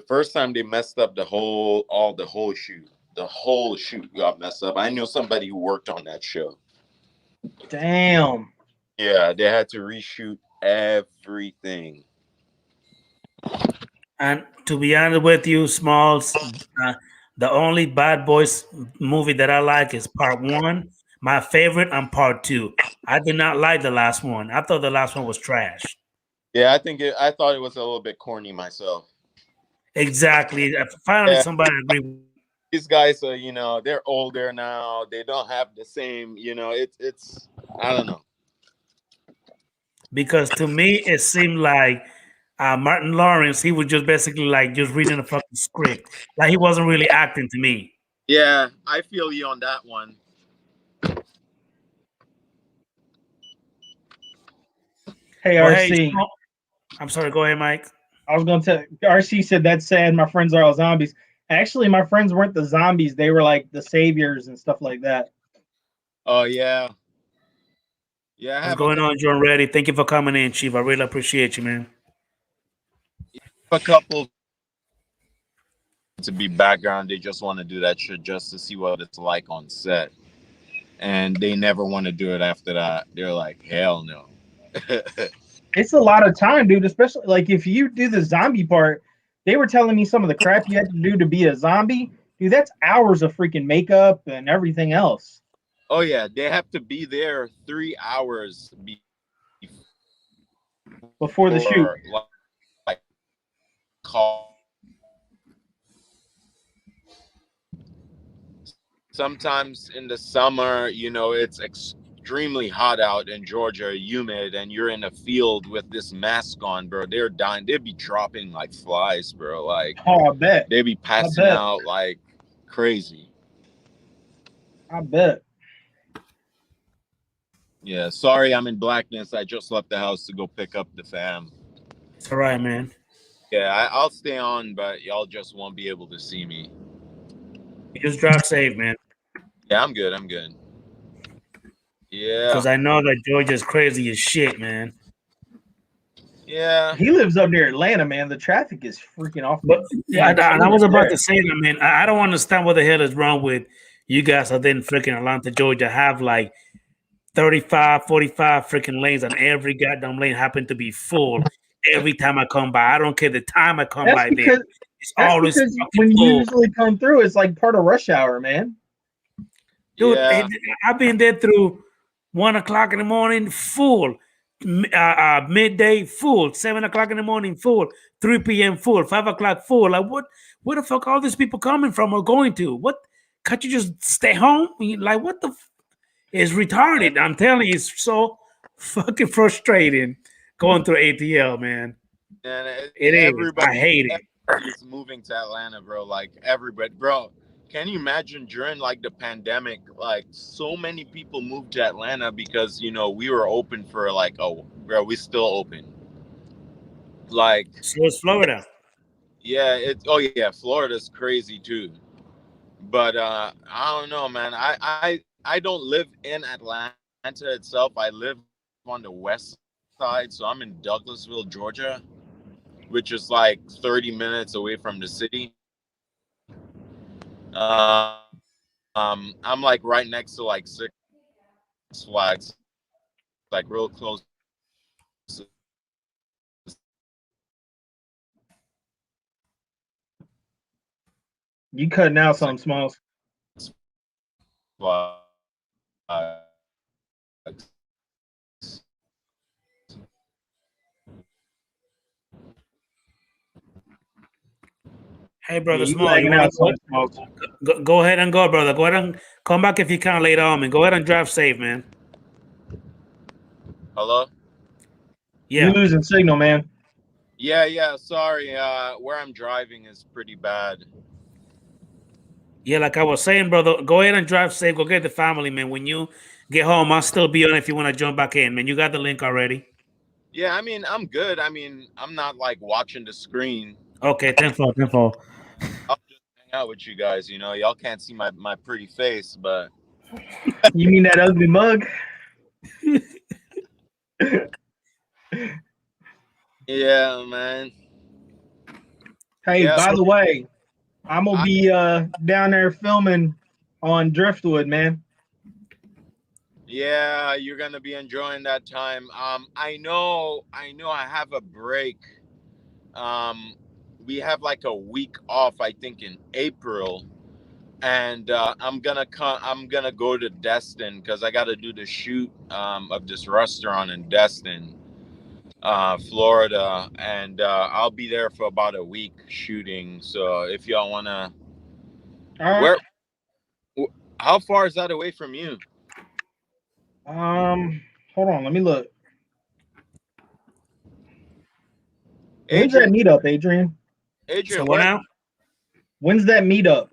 first time they messed up the whole shoot. The whole shoot got messed up. I know somebody who worked on that show. Damn. Yeah, they had to reshoot everything. And to be honest with you, Smalls, the only Bad Boys movie that I like is Part One, my favorite, and Part Two. I did not like the last one. I thought the last one was trash. Yeah, I thought it was a little bit corny myself. Exactly. Finally, Yeah, somebody agreed. these guys are, they're older now. They don't have the same, it's I don't know. Because to me, it seemed like Martin Lawrence, he was just basically like just reading a fucking script. Like he wasn't really acting to me. Yeah, I feel you on that one. Hey, Well, hey, RC. I'm sorry. Go ahead, Mike. I was going to RC said that's sad. My friends are all zombies. Actually, my friends weren't the zombies. They were like the saviors and stuff like that. Oh yeah. Yeah, I What's have going on, John Reddy? Thank you for coming in, Chief. I really appreciate you, man. a couple to be background. They just want to do that shit just to see what it's like on set. And they never want to do it after that. They're like, hell no. It's a lot of time, dude. Especially like if you do the zombie part, they were telling me some of the crap you had to do to be a zombie. Dude, that's hours of freaking makeup and everything else. Oh yeah, they have to be there 3 hours Before the shoot. like call. Sometimes in the summer, it's extremely hot out in Georgia, humid, and you're in a field with this mask on, bro. They're dying. They'd be dropping like flies, bro. Like, Oh, I bet. they'd be passing bet. out like crazy. I bet. Yeah, sorry, I'm in blackness. I just left the house to go pick up the fam. It's all right, man. Yeah, I'll stay on, but y'all just won't be able to see me. You just drive safe, man. Yeah, I'm good. Yeah. Because I know that Georgia's crazy as shit, man. Yeah. He lives up near Atlanta, man. The traffic is freaking off. But yeah, I was about to say that, man. I don't understand what the hell is wrong with you guys out there in freaking Atlanta, Georgia. Have like 35, 45 freaking lanes, and every goddamn lane happen to be full every time I come by. I don't care the time I come by there. It's always because when full. you usually come through, it's like part of rush hour, man. Dude, Yeah. I've been there through 1 o'clock in the morning, full. Midday, full. 7 o'clock in the morning, full. 3 p.m. full. 5 o'clock, full. Like, where the fuck are all these people coming from or going to? What? Can't you just stay home? Like, what the? It's retarded. I'm telling you, it's so fucking frustrating going through ATL, man. And It is. I hate it. Everybody's moving to Atlanta, bro. Like, everybody, bro. Can you imagine during like the pandemic, like so many people moved to Atlanta because we were open for like, oh, bro, we still open. Like, So is Florida. Yeah, Florida's crazy too. But I don't know, man. I don't live in Atlanta itself. I live on the west side, so I'm in Douglasville, Georgia, which is like 30 minutes away from the city. I'm like right next to like Six Flags. like real close. You cutting out some, Smalls. Hey, brother, You Small, you lagging want out to some, Smalls. go ahead and go, brother. Go ahead and come back if you can later on, man. Go ahead and drive safe, man. Hello? You're Yeah. losing signal, man. Yeah. Sorry. Where I'm driving is pretty bad. Yeah, like I was saying, brother, go ahead and drive safe. Go get the family, man. When you get home, I'll still be on if you want to jump back in, man. You got the link already. Yeah, I mean, I'm good. I mean, I'm not like watching the screen. Okay, 10-4, 10-4. I'll just hang out with you guys. You know, y'all can't see my pretty face, but You mean that ugly mug? yeah, man. Hey, Yeah, by the way, I'm gonna be down there filming on Driftwood, man. yeah, you're gonna be enjoying that time. I know I have a break. We have like a week off, I think, in April, and I'm gonna go to Destin because I got to do the shoot of this restaurant in Destin, Florida, and I'll be there for about a week shooting. So if y'all wanna, All where, right. how far is that away from you? Hold on, let me look. When's Adrian, that meetup, Adrian? So Adrian, what what? now? When's that meetup?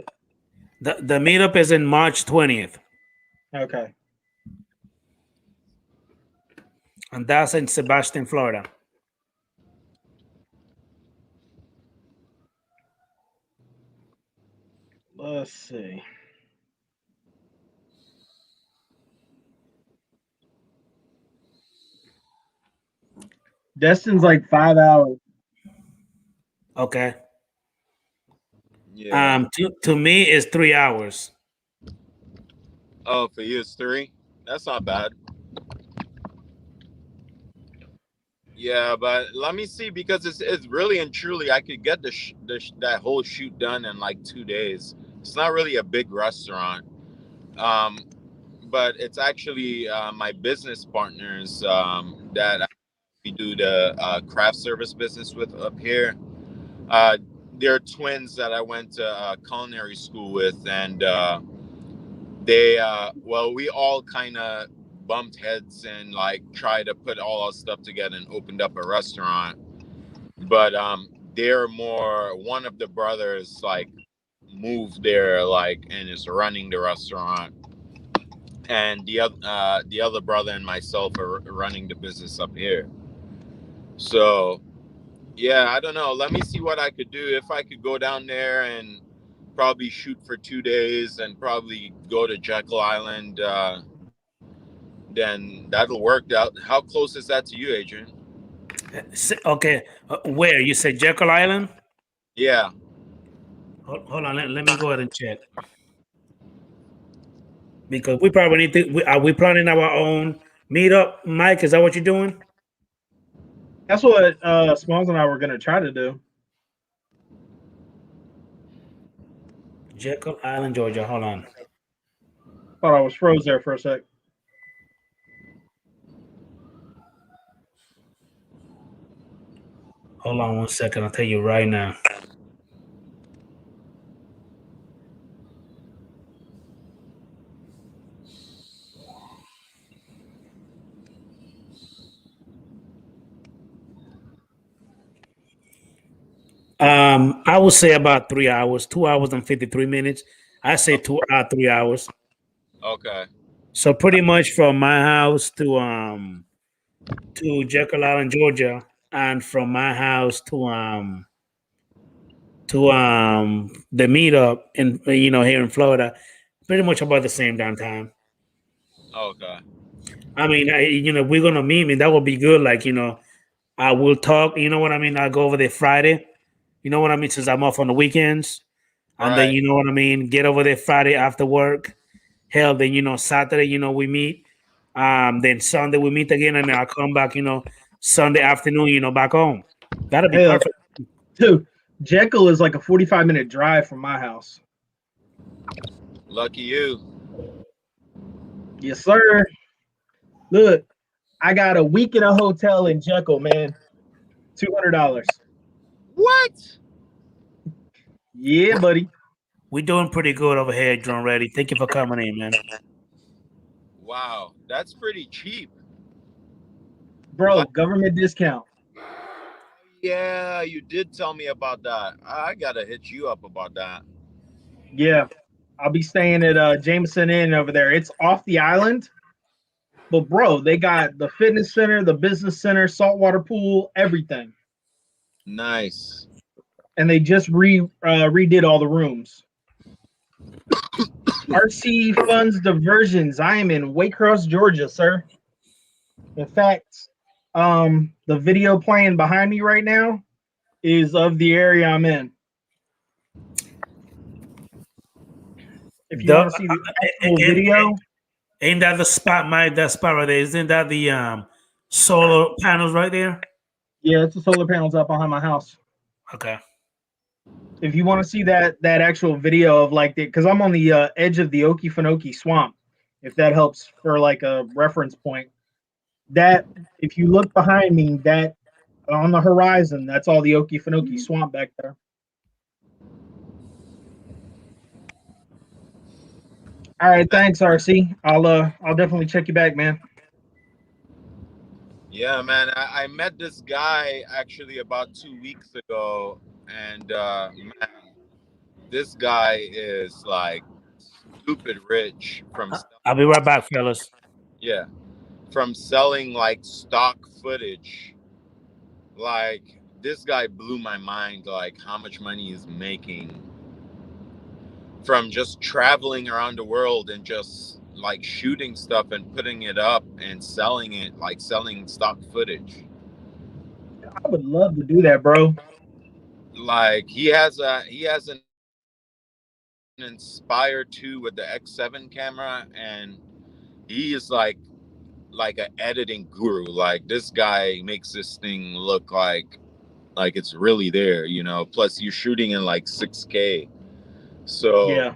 The meetup is in March 20th, Okay. and that's in Sebastian, Florida. Let's see. Destin's like 5 hours. Okay. Yeah. To me, it's 3 hours. Oh, for you it's 3. That's not bad. Yeah, but let me see because it's really and truly I could get that whole shoot done in like 2 days. It's not really a big restaurant, um, but it's actually my business partners that we do the craft service business with up here. Uh, they're twins that I went to culinary school with, and they well, we all kind of bumped heads and like tried to put all our stuff together and opened up a restaurant. But they're more, one of the brothers like moved there like and is running the restaurant, and the other brother and myself are running the business up here. So yeah, I don't know, let me see what I could do. If I could go down there and probably shoot for 2 days and probably go to Jekyll Island, then that'll work out. How close is that to you, Adrian? Okay, where you said Jekyll Island? Yeah. Hold on, let me go ahead and check, because we probably need to. Are we planning our own meetup, Mike? Is that what you're doing? That's what Smalls and I were gonna try to do. Jekyll Island, Georgia. Hold on. Thought I was froze there for a sec. Hold on 1 second. I'll tell you right now. I would say about 3 hours, 2 hours and 53 minutes. I say 3 hours. Okay. So pretty much from my house to Jekyll Island, Georgia, and from my house to the meetup in here in Florida, pretty much about the same downtime. Okay. I mean, we're gonna meet, and that would be good. Like, I will talk. You know what I mean? I go over there Friday. You know what I mean? Since I'm off on the weekends, and then Right. you know what I mean. Get over there Friday after work. Hell, then Saturday, we meet. Then Sunday we meet again, and I'll come back, Sunday afternoon, back home. That'll be Hell, perfect. dude, Jekyll is like a 45-minute drive from my house. Lucky you. Yes, sir. Look, I got a week in a hotel in Jekyll, man. $200. What? Yeah, buddy. We're doing pretty good over here, Drone Ready. Thank you for coming in, man. Wow, that's pretty cheap. Bro, What? government discount. Yeah, you did tell me about that. I gotta hit you up about that. Yeah. I'll be staying at Jameson Inn over there. It's off the island. But bro, they got the fitness center, the business center, saltwater pool, everything. Nice. And they just redid all the rooms. RC Funds Diversions. I am in Waycross, Georgia, sir. In fact, the video playing behind me right now is of the area I'm in. If you want to see the actual video, ain't that the spot, Mike? That spot right there, isn't that the solar panels right there? Yeah, it's the solar panels up behind my house. Okay. If you want to see that actual video of like because I'm on the edge of the Okefenokee Swamp, if that helps for like a reference point. That if you look behind me, that on the horizon, that's all the Okefenokee Swamp back there. All right, thanks, RC. I'll definitely check you back, man. Yeah, man. I met this guy actually about 2 weeks ago, and man, this guy is like stupid rich from I'll be right back, fellas. yeah, from selling like stock footage. Like this guy blew my mind, like how much money he's making from just traveling around the world and just like shooting stuff and putting it up and selling it, like selling stock footage. I would love to do that, bro. Like he has an Inspire 2 with the X7 camera, and he is like an editing guru. Like this guy makes this thing look like it's really there, plus you're shooting in like 6K. So Yeah.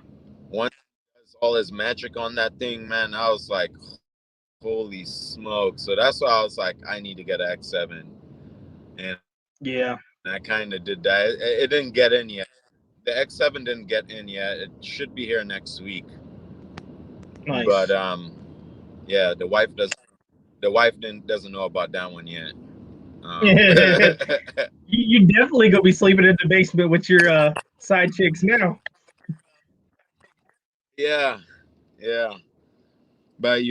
once he does all his magic on that thing, man, I was like, holy smoke. So that's why I was like, I need to get an X7. And yeah, I kind of did that. It didn't get in yet. The X7 didn't get in yet. It should be here next week. Nice. But yeah, the wife doesn't know about that one yet. You definitely gonna be sleeping in the basement with your side chicks now. Yeah. But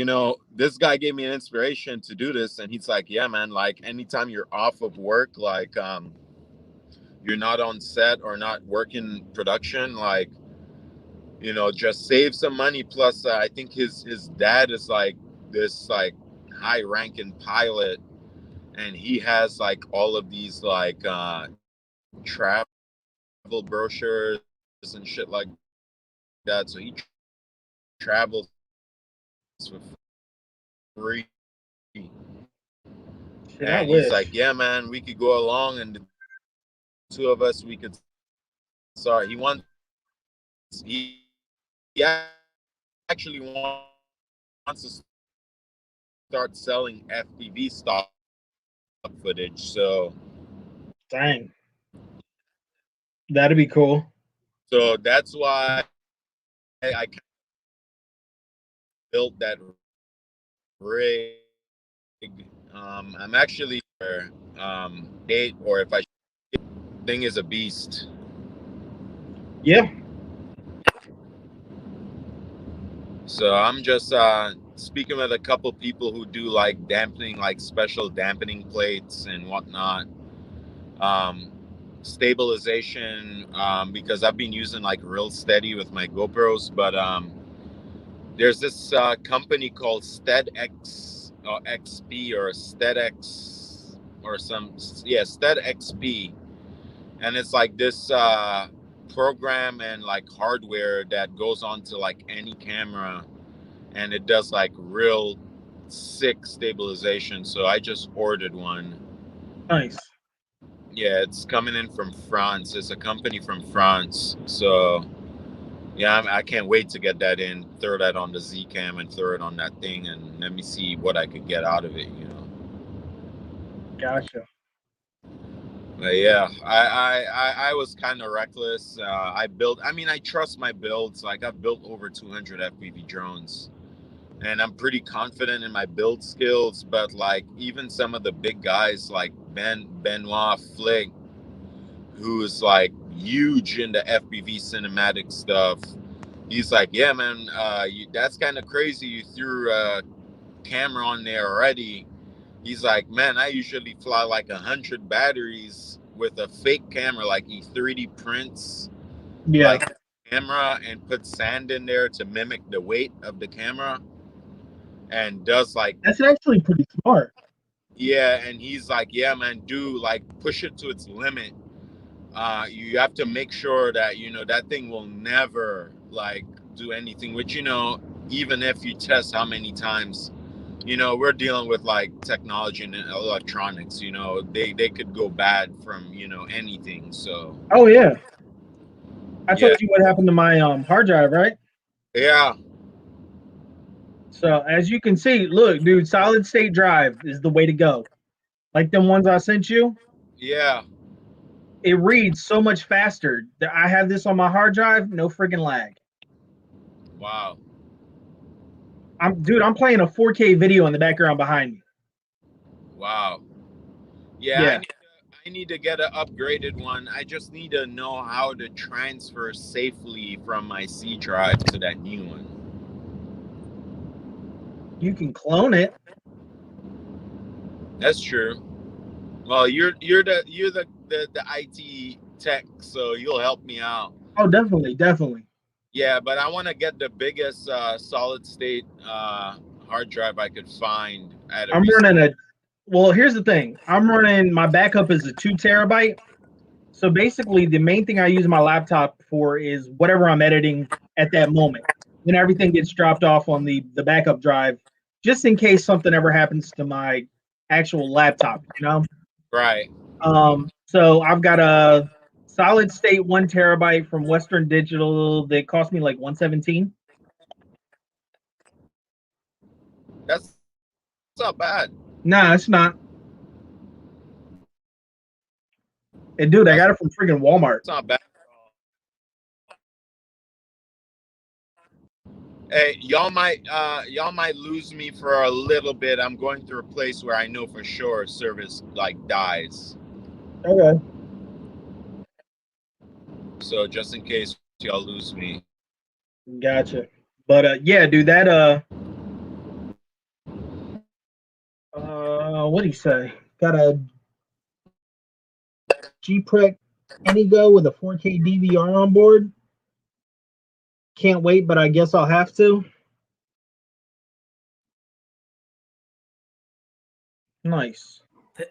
this guy gave me an inspiration to do this, and he's like, yeah, man, like anytime you're off of work, like you're not on set or not working production, like just save some money. Plus I think his dad is like this like high ranking pilot, and he has like all of these like travel brochures and shit like that, so he travels for free. And he's like, yeah, man, we could go along, and the two of us, we could start. He actually wants to start selling FPV stock footage. So dang, that'd be cool. So that's why I built that rig. I'm actually 8, or if I thing is a beast. Yeah. So I'm just speaking with a couple people who do like dampening, like special dampening plates and whatnot. Stabilization, because I've been using like Real Steady with my GoPros, but there's this company called SteadX XP or SteadX or SteadXP, and it's like this program and like hardware that goes onto like any camera, and it does like real sick stabilization, so I just ordered one. Nice. Yeah, it's coming in from France. It's a company from France. So yeah, I can't wait to get that in, throw that on the Zcam and throw it on that thing, and let me see what I could get out of it, you know. Gotcha. But yeah, I was kind of reckless. I trust my builds. Like, I've built over 200 FPV drones, and I'm pretty confident in my build skills. But like, even some of the big guys like Benoit Flick, who's like huge in the FPV cinematic stuff, he's like, yeah, man, that's kind of crazy. You threw a camera on there already. He's like, man, I usually fly like 100 batteries with a fake camera. Like, he 3D prints like the camera and puts sand in there to mimic the weight of the camera, and does like, that's actually pretty smart. yeah. And he's like, yeah, man, push it to its limit. You have to make sure that, you know, that thing will never like do anything, which, you know, even if you test how many times, you know, we're dealing with like technology and electronics, you know, they could go bad from, you know, anything. So Oh yeah. I told you what happened to my hard drive, right? Yeah. So as you can see, look, dude, solid state drive is the way to go. Like them ones I sent you. Yeah. It reads so much faster. I have this on my hard drive, no friggin' lag. Wow. I'm playing a 4K video in the background behind me. Wow. Yeah. I need to get an upgraded one. I just need to know how to transfer safely from my C drive to that new one. You can clone it. That's true. Well, you're the IT tech, so you'll help me out. Oh, definitely. Yeah, but I want to get the biggest solid state hard drive I could find at well, here's the thing. My backup is a 2 terabyte. So basically, the main thing I use my laptop for is whatever I'm editing at that moment. Then everything gets dropped off on the backup drive, just in case something ever happens to my actual laptop, you know? Right. So I've got a solid state 1 terabyte from Western Digital that cost me like $117. That's not bad. Nah, it's not. And dude, I got it from friggin' Walmart. It's not bad. Hey, y'all might lose me for a little bit. I'm going through a place where I know for sure service like dies. Okay. So just in case y'all lose me. Gotcha. But yeah, dude, that what do you say? Got a G-Prec Inigo with a 4K DVR on board. Can't wait, but I guess I'll have to. Nice.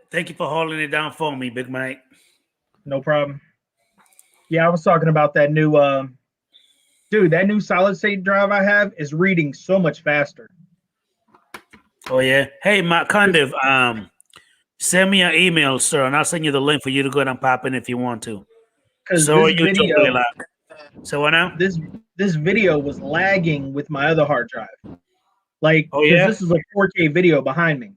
Thank you for holding it down for me, Big Mike. No problem. Yeah, I was talking about that new dude, that new solid state drive I have is reading so much faster. Oh yeah. Hey, Condiv, send me an email, sir, and I'll send you the link for you to go ahead and pop in if you want to. So this video, really so what now? This video was lagging with my other hard drive. Like, oh yeah, this is a 4K video behind me.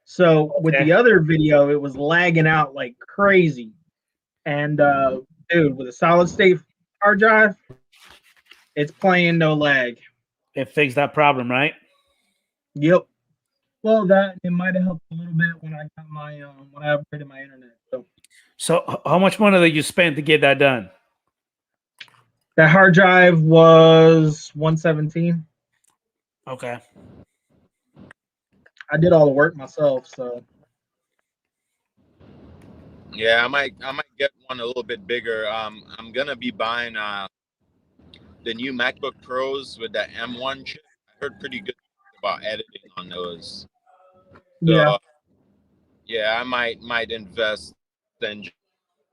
So with the other video, it was lagging out like crazy. And dude, with a solid state hard drive, it's playing no lag. It fixed that problem, right? Yep. Well, that it might have helped a little bit when I got my when I upgraded my internet. So how much money did you spend to get that done? That hard drive was $117. Okay. I did all the work myself, so. Yeah, I might get one a little bit bigger. I'm gonna be buying the new MacBook Pros with that M1 chip. I heard pretty good about editing on those. So, yeah, I might invest and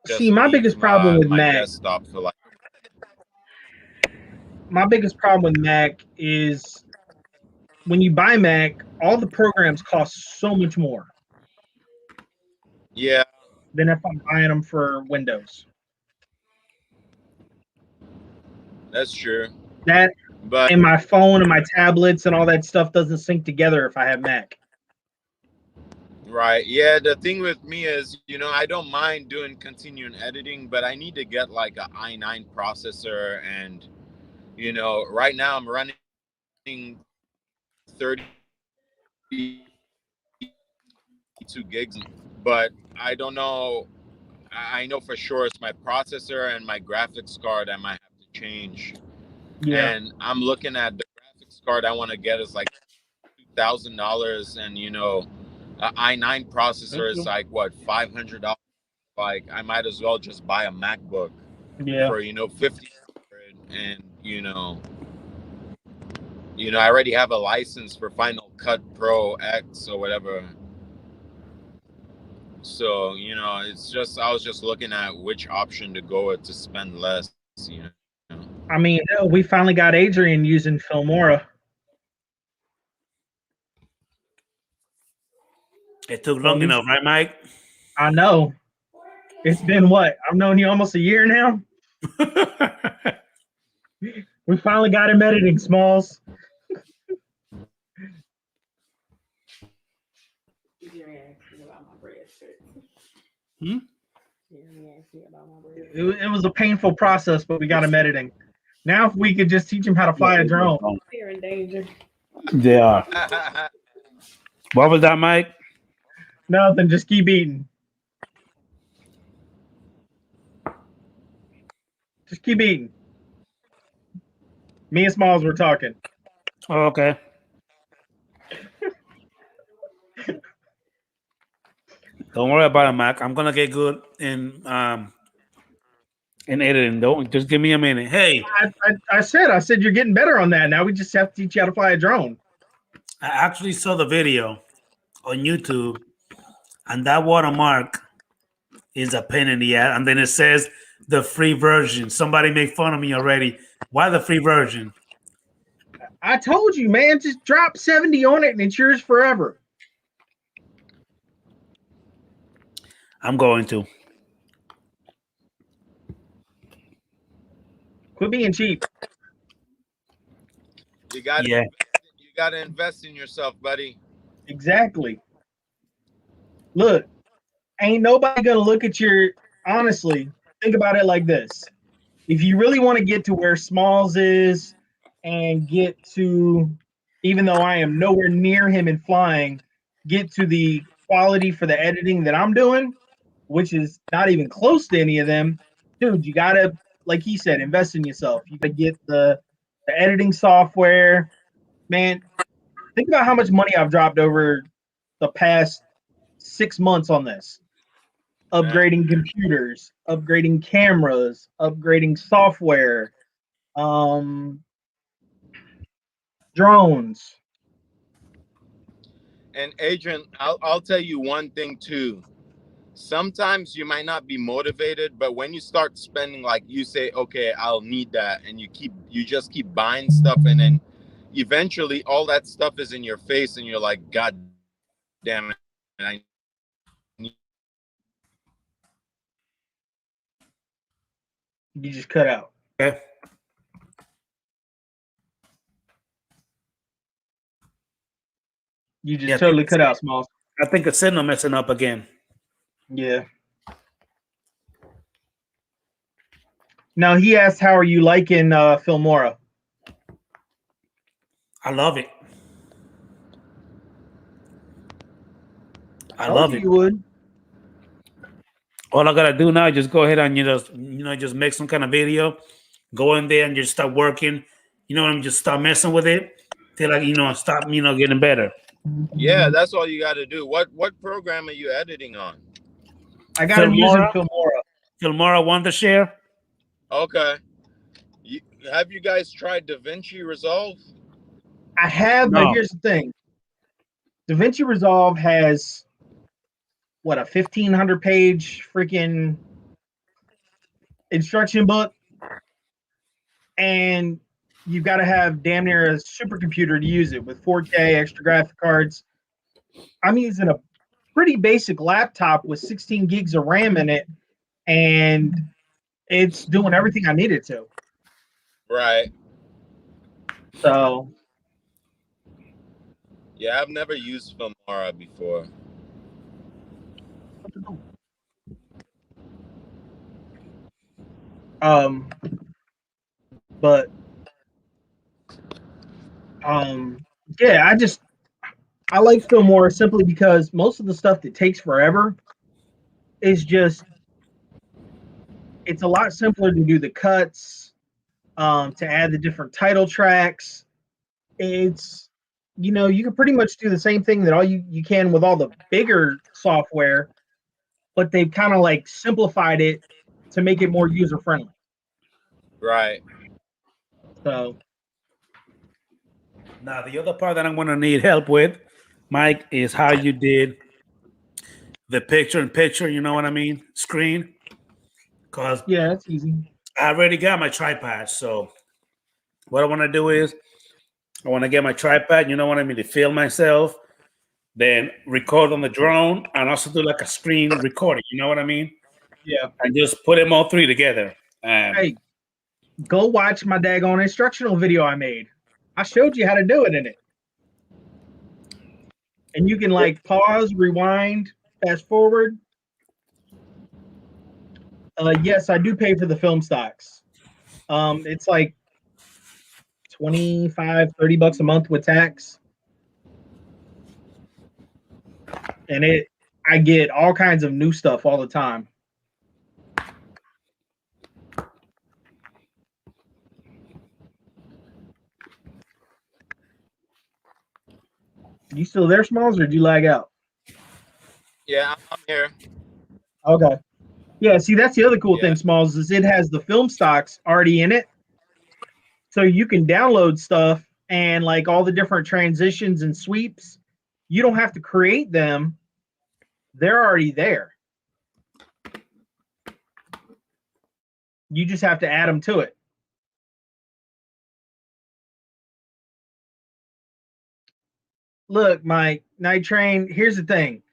see, my biggest problem with Mac. Desktop for like. My biggest problem with Mac is when you buy Mac, all the programs cost so much more Yeah, than if I'm buying them for Windows. that's true. That But and my phone and my tablets and all that stuff doesn't sync together if I have Mac. right, yeah. The thing with me is, I don't mind doing continuing editing, but I need to get like a i9 processor, and right now I'm running 32 gigs, but I don't know. I know for sure it's my processor and my graphics card I might have to change. Yeah, And I'm looking at the graphics card I want to get is like $2,000, and a i9 processor is like what, $500. Like I might as well just buy a MacBook yeah. for $500, and I already have a license for Final Cut Pro X or whatever. So, it's just, I was just looking at which option to go with to spend less, I mean, we finally got Adrian using Filmora. It took long enough, right, Mike? I know. It's been what? I've known you almost a year now. We finally got him editing, Smalls. Hmm? It was a painful process, but we got him editing. Now, if we could just teach him how to fly a drone. They're in danger. They are. What was that, Mike? Nothing, just keep eating. Just keep eating. Me and Smalls were talking. Oh, okay. Don't worry about it, Mac. I'm gonna get good in editing. Don't just give me a minute. Hey, I said you're getting better on that. Now we just have to teach you how to fly a drone. I actually saw the video on YouTube, and that watermark is a pain in the ass. And then it says the free version. Somebody made fun of me already. Why the free version? I told you, man, just drop 70 on it and it's yours forever. I'm going to. Quit being cheap. You gotta invest in yourself, buddy. Exactly. Look, ain't nobody gonna look at your, honestly, think about it like this. If you really want to get to where Smalls is and get to, even though I am nowhere near him in flying, get to the quality for the editing that I'm doing, which is not even close to any of them, dude, you gotta, like he said, invest in yourself. You gotta get the editing software. Man, think about how much money I've dropped over the past 6 months on this. Upgrading computers, upgrading cameras, upgrading software, drones. And Adrian, I'll tell you one thing too. Sometimes you might not be motivated, but when you start spending, like you say, okay, I'll need that, and you just keep buying stuff, and then eventually all that stuff is in your face, and you're like, God damn it, I need. You just cut out. Okay. You just totally cut out, Smalls. I think the signal messing up again. Yeah. Now he asked, "How are you liking Filmora?" I love it. I Told love you it. You would. All I gotta do now is just go ahead and just make some kind of video, go in there and just start working. And just start messing with it till stop getting better. Yeah, that's all you got to do. What program are you editing on? I got him using Filmora. Filmora Wondershare. Okay. Have you guys tried DaVinci Resolve? I have, but here's the thing. DaVinci Resolve has what, a 1,500-page freaking instruction book, and you've got to have damn near a supercomputer to use it with 4K extra graphic cards. I'm using a pretty basic laptop with 16 gigs of RAM in it, and it's doing everything I need it to. Right. So Yeah, I've never used Filmora before. But yeah, I like Filmora simply because most of the stuff that takes forever is just, it's a lot simpler to do the cuts, to add the different title tracks. It's, you can pretty much do the same thing that all you can with all the bigger software, but they've kind of like simplified it to make it more user friendly. Right. So Now, the other part that I'm going to need help with, Mike, is how you did the picture-in-picture, you know what I mean, screen. Because yeah, that's easy. I already got my tripod. So what I want to do is I want to get my tripod, you know what I mean, to film myself, then record on the drone, and also do like a screen recording, you know what I mean? Yeah. And just put them all three together. Hey, go watch my daggone instructional video I made. I showed you how to do it in it. And you can like pause, rewind, fast forward. Yes, I do pay for the film stocks. It's like 25, 30 bucks a month with tax. And I get all kinds of new stuff all the time. You still there, Smalls, or did you lag out? Yeah, I'm here. Okay. Yeah, see, that's the other cool Yeah. thing, Smalls, is it has the film stocks already in it. So you can download stuff and like all the different transitions and sweeps. You don't have to create them. They're already there. You just have to add them to it. Look, Mike, Night Train, here's the thing.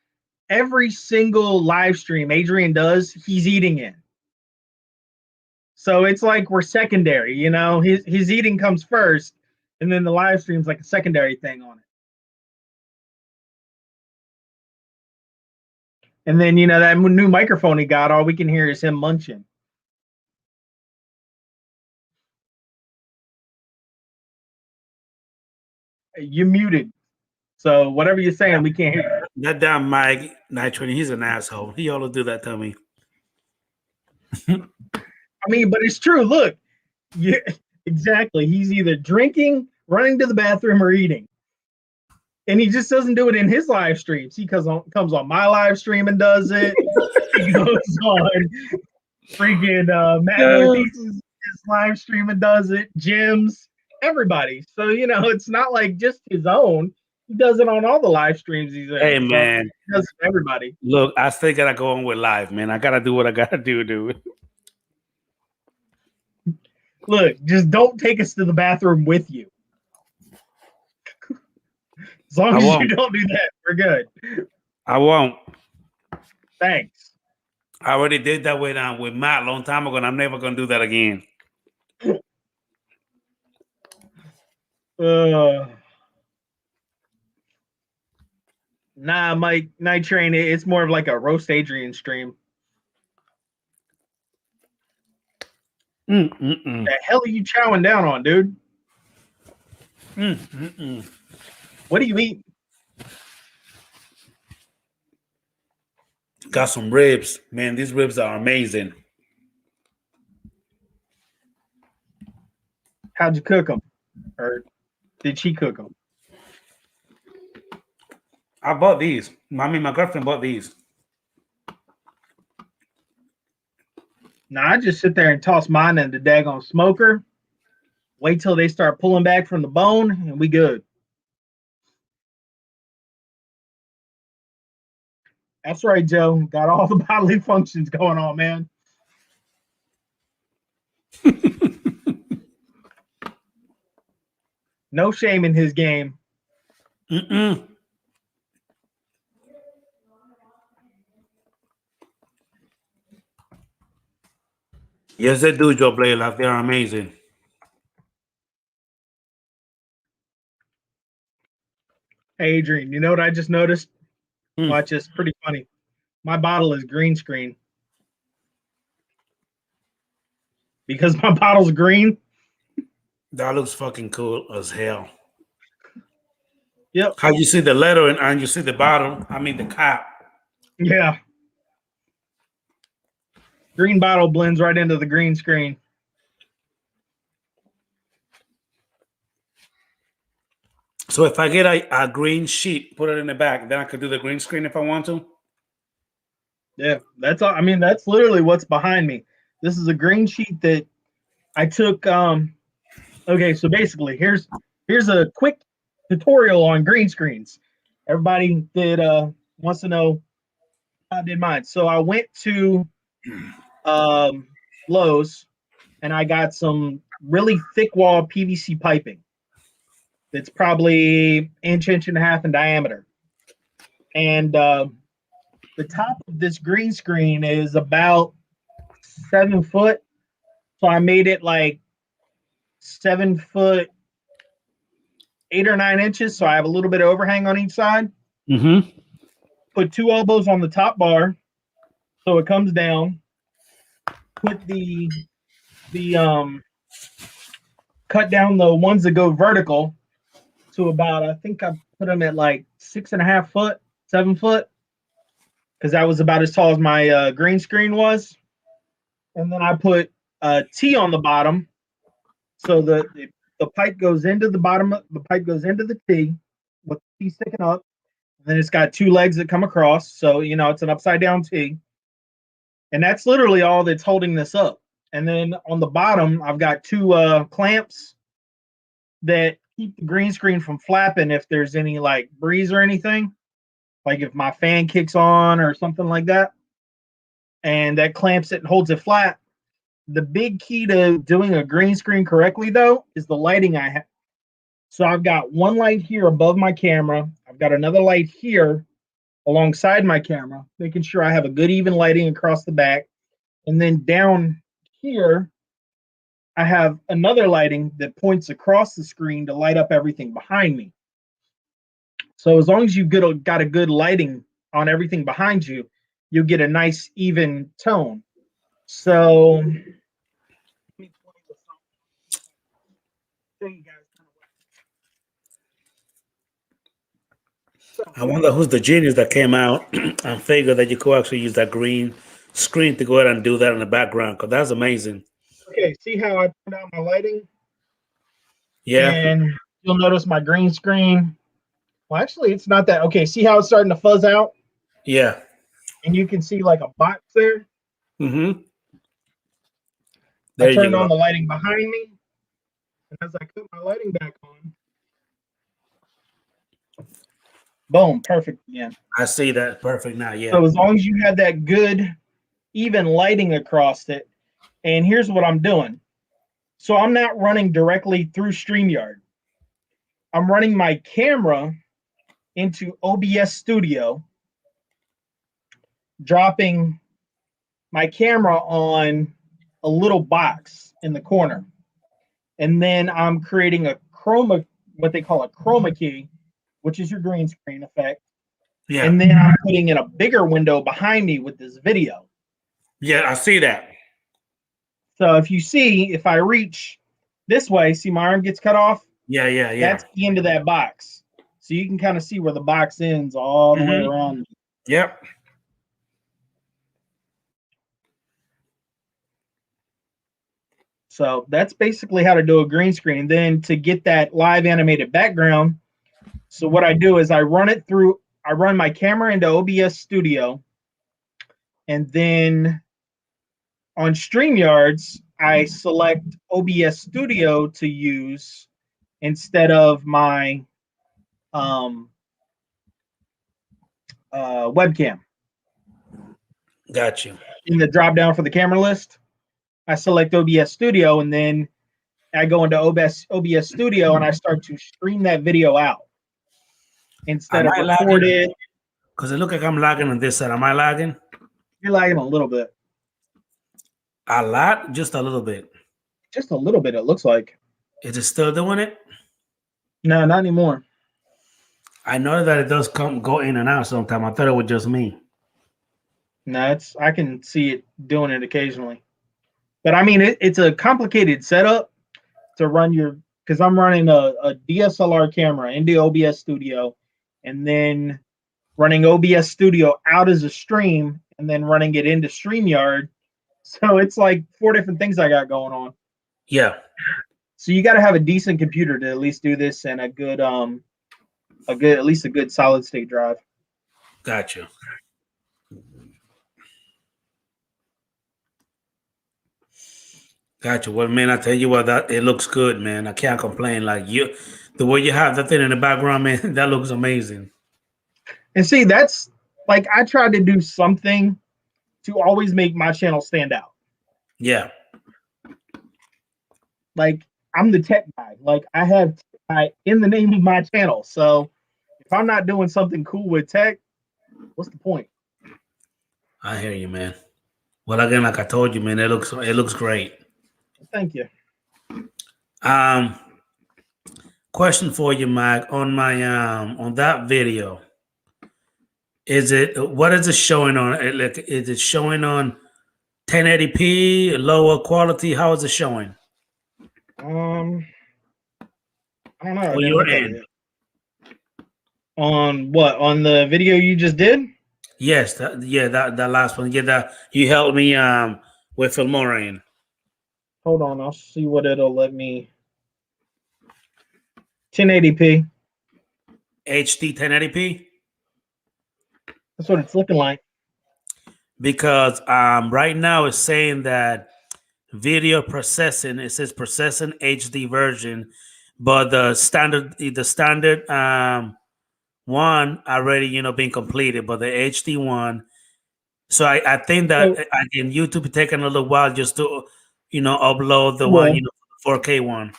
Every single live stream Adrian does, he's eating in. So it's like we're secondary, his eating comes first, and then the live stream's like a secondary thing on it. And then, that new microphone he got, all we can hear is him munching. You muted. So whatever you're saying, we can't hear. That damn Mike Nitrogen, he's an asshole. He always do that to me. I mean, but it's true. Look, yeah, exactly. He's either drinking, running to the bathroom, or eating. And he just doesn't do it in his live streams. He comes on my live stream and does it. He goes on freaking Matt Pieces' live stream and does it. Jim's, everybody. So, it's not like just his own. He does it on all the live streams he's in. Hey, man. He does it for everybody. Look, I still got to go on with live, man. I got to do what I got to do, dude. Look, just don't take us to the bathroom with you. As long as you don't do that, we're good. I won't. Thanks. I already did that with Matt a long time ago, and I'm never going to do that again. Nah, Mike, Night Train, it's more of like a roast Adrian stream. The hell are you chowing down on, dude? What do you eat? Got some ribs. Man, these ribs are amazing. How'd you cook them? Or did she cook them? I bought these. My girlfriend bought these. Nah, I just sit there and toss mine in the daggone smoker. Wait till they start pulling back from the bone, and we good. That's right, Joe. Got all the bodily functions going on, man. No shame in his game. Mm-mm. Yes, they do, Joe Blaylock. They are amazing. Hey, Adrian, you know what I just noticed? Hmm. Watch this. Pretty funny. My bottle is green screen. Because my bottle's green. That looks fucking cool as hell. Yep. How you see the letter and you see the bottom? I mean the cap. Yeah. Green bottle blends right into the green screen. So if I get a green sheet, put it in the back, then I could do the green screen if I want to. Yeah, that's all. I mean, that's literally what's behind me. This is a green sheet that I took. Okay, so basically, here's a quick tutorial on green screens. Everybody that wants to know how I did mine. So I went to Lowe's and I got some really thick wall PVC piping. That's probably inch and a half in diameter, and the top of this green screen is about 7 foot. So I made it like 7 foot 8 or 9 inches. So I have a little bit of overhang on each side. Mm-hmm. Put 2 elbows on the top bar, so it comes down. Put the cut down the ones that go vertical to about, I think I put them at like 6.5 foot, 7 foot, because that was about as tall as my green screen was. And then I put a T on the bottom, so the pipe goes into the bottom. The pipe goes into the T with the T sticking up. And then it's got 2 legs that come across, so it's an upside down T. And that's literally all that's holding this up. And then on the bottom, I've got 2 clamps that keep the green screen from flapping if there's any like breeze or anything, like if my fan kicks on or something like that. And that clamps it and holds it flat. The big key to doing a green screen correctly, though, is the lighting I have. So I've got one light here above my camera. I've got another light here alongside my camera, making sure I have a good even lighting across the back. And then down here, I have another lighting that points across the screen to light up everything behind me. So as long as you've got a good lighting on everything behind you, you'll get a nice even tone. So I wonder who's the genius that came out and figured that you could actually use that green screen to go ahead and do that in the background, because that's amazing. Okay, see how I turned out my lighting? Yeah. And you'll notice my green screen. Well, actually, it's not that. Okay, see how it's starting to fuzz out? Yeah. And you can see like a box there. Mm-hmm. There I turned you on go. the lighting behind me. And as I put my lighting back on, boom, perfect again. I see that perfect now. Yeah. So as long as you have that good, even lighting across it, and here's what I'm doing. So I'm not running directly through StreamYard. I'm running my camera into OBS Studio, dropping my camera on a little box in the corner. And then I'm creating what they call a chroma key, which is your green screen effect. Yeah. And then I'm putting in a bigger window behind me with this video. Yeah, I see that. So if I reach this way, see my arm gets cut off? Yeah. That's the end of that box. So you can kind of see where the box ends all the way around. Yep. So that's basically how to do a green screen. And then to get that live animated background, so what I do is I run my camera into OBS Studio, and then on StreamYards, I select OBS Studio to use instead of my webcam. Got you. In the drop down for the camera list, I select OBS Studio, and then I go into OBS Studio and I start to stream that video out instead of Am I record lagging? it. Because it look like I'm lagging on this side. Am I lagging? You're lagging a little bit, A lot? Just a little bit. just a little bit. It looks like. Is it still doing it? No, not anymore. I know that it does go in and out sometimes. I thought it was just me. No, I can see it doing it occasionally. But I mean, it's a complicated setup to run because I'm running a DSLR camera into OBS Studio, and then running OBS Studio out as a stream, and then running it into StreamYard. So it's like 4 different things I got going on. Yeah. So you got to have a decent computer to at least do this, and at least a good solid state drive. Gotcha. Gotcha. Well, man, I tell you what, that it looks good, man. I can't complain. Like the way you have that thing in the background, man, that looks amazing. And see, that's like I tried to do something to always make my channel stand out. Yeah. Like I'm the tech guy. Like I have tech guy in the name of my channel. So if I'm not doing something cool with tech, what's the point? I hear you, man. Well, again, like I told you, man, it looks great. Thank you. Question for you, Mike. On my on that video, what is it showing on? Like, is it showing on 1080p, lower quality? How is it showing? I don't know. I On didn't your look at end. it. On what? On the video you just did? Yes, that last one. Yeah, that you helped me with Filmora in. Hold on, I'll see what it'll let me. 1080p. HD 1080p. That's what it's looking like. Because right now it's saying that video processing, it says processing HD version, but the standard one already being completed, but the HD one. So I think that again YouTube taking a little while just to upload the one 4K one.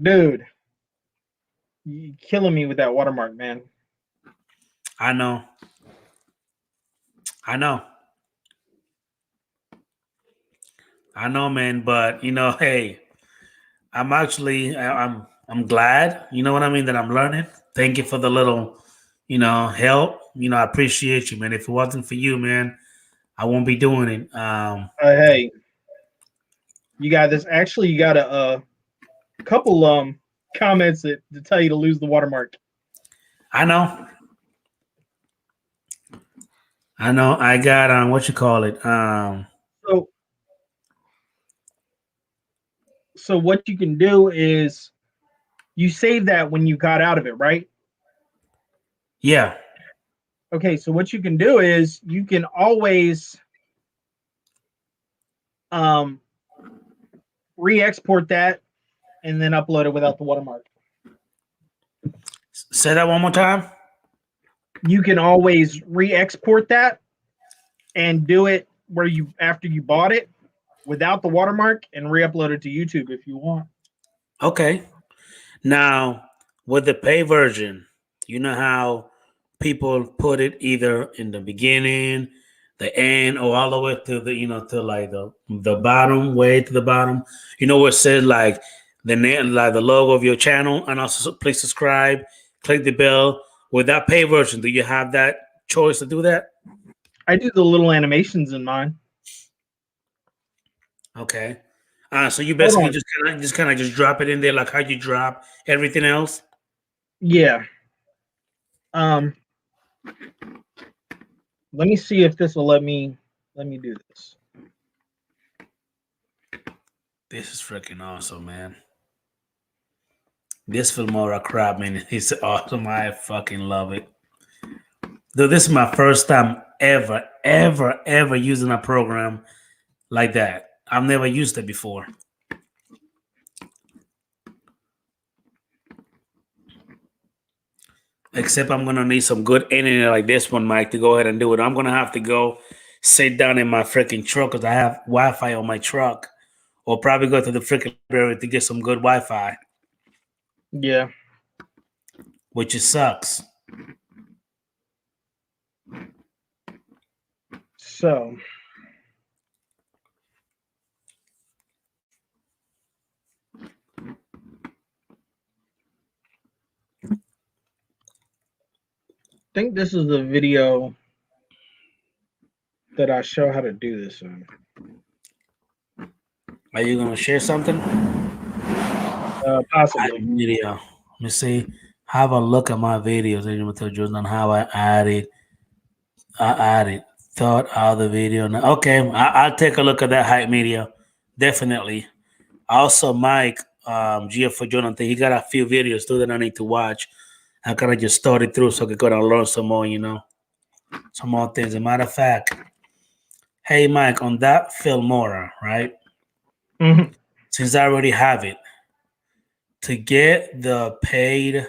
Dude, you're killing me with that watermark, man. I know, man. But hey, I'm glad. You know what I mean? That I'm learning. Thank you for the little, help. I appreciate you, man. If it wasn't for you, man, I won't be doing it. Hey, you got this. Actually, you got a couple comments to tell you to lose the watermark. I know. I got what you call it. So what you can do is you save that when you got out of it, right? Yeah. Okay, so what you can do is you can always re-export that and then upload it without the watermark. Say that one more time. You can always re-export that and do it where after you bought it without the watermark and re-upload it to YouTube if you want. Okay. Now, with the pay version, you know how people put it either in the beginning, the end, or all the way to the to like the bottom, way to the bottom. Where it says like the name, like the logo of your channel, and also please subscribe, click the bell. With that pay version, do you have that choice to do that? I do the little animations in mine. Okay. So you basically just kind of drop it in there like how you drop everything else? Yeah. Let me see if this will let me do this. This is freaking awesome, man. This Filmora crap, man, it's awesome. I fucking love it. Though this is my first time ever using a program like that. I've never used it before. Except I'm going to need some good internet like this one, Mike, to go ahead and do it. I'm going to have to go sit down in my freaking truck because I have Wi-Fi on my truck or probably go to the freaking library to get some good Wi-Fi, Yeah. which it sucks. So I think this is the video that I show how to do this in. Are you gonna share something? Possibly. Video. Let me see. Have a look at my videos. I'm gonna tell you on how I added. Thought out the video. Okay, I'll take a look at that hype media. Definitely. Also, Mike, Gia for Jonathan, he got a few videos too that I need to watch. I kind of just started through so I could go and learn some more, some more things. As a matter of fact, hey, Mike, on that Filmora, right? Mhm. Since I already have it, to get the paid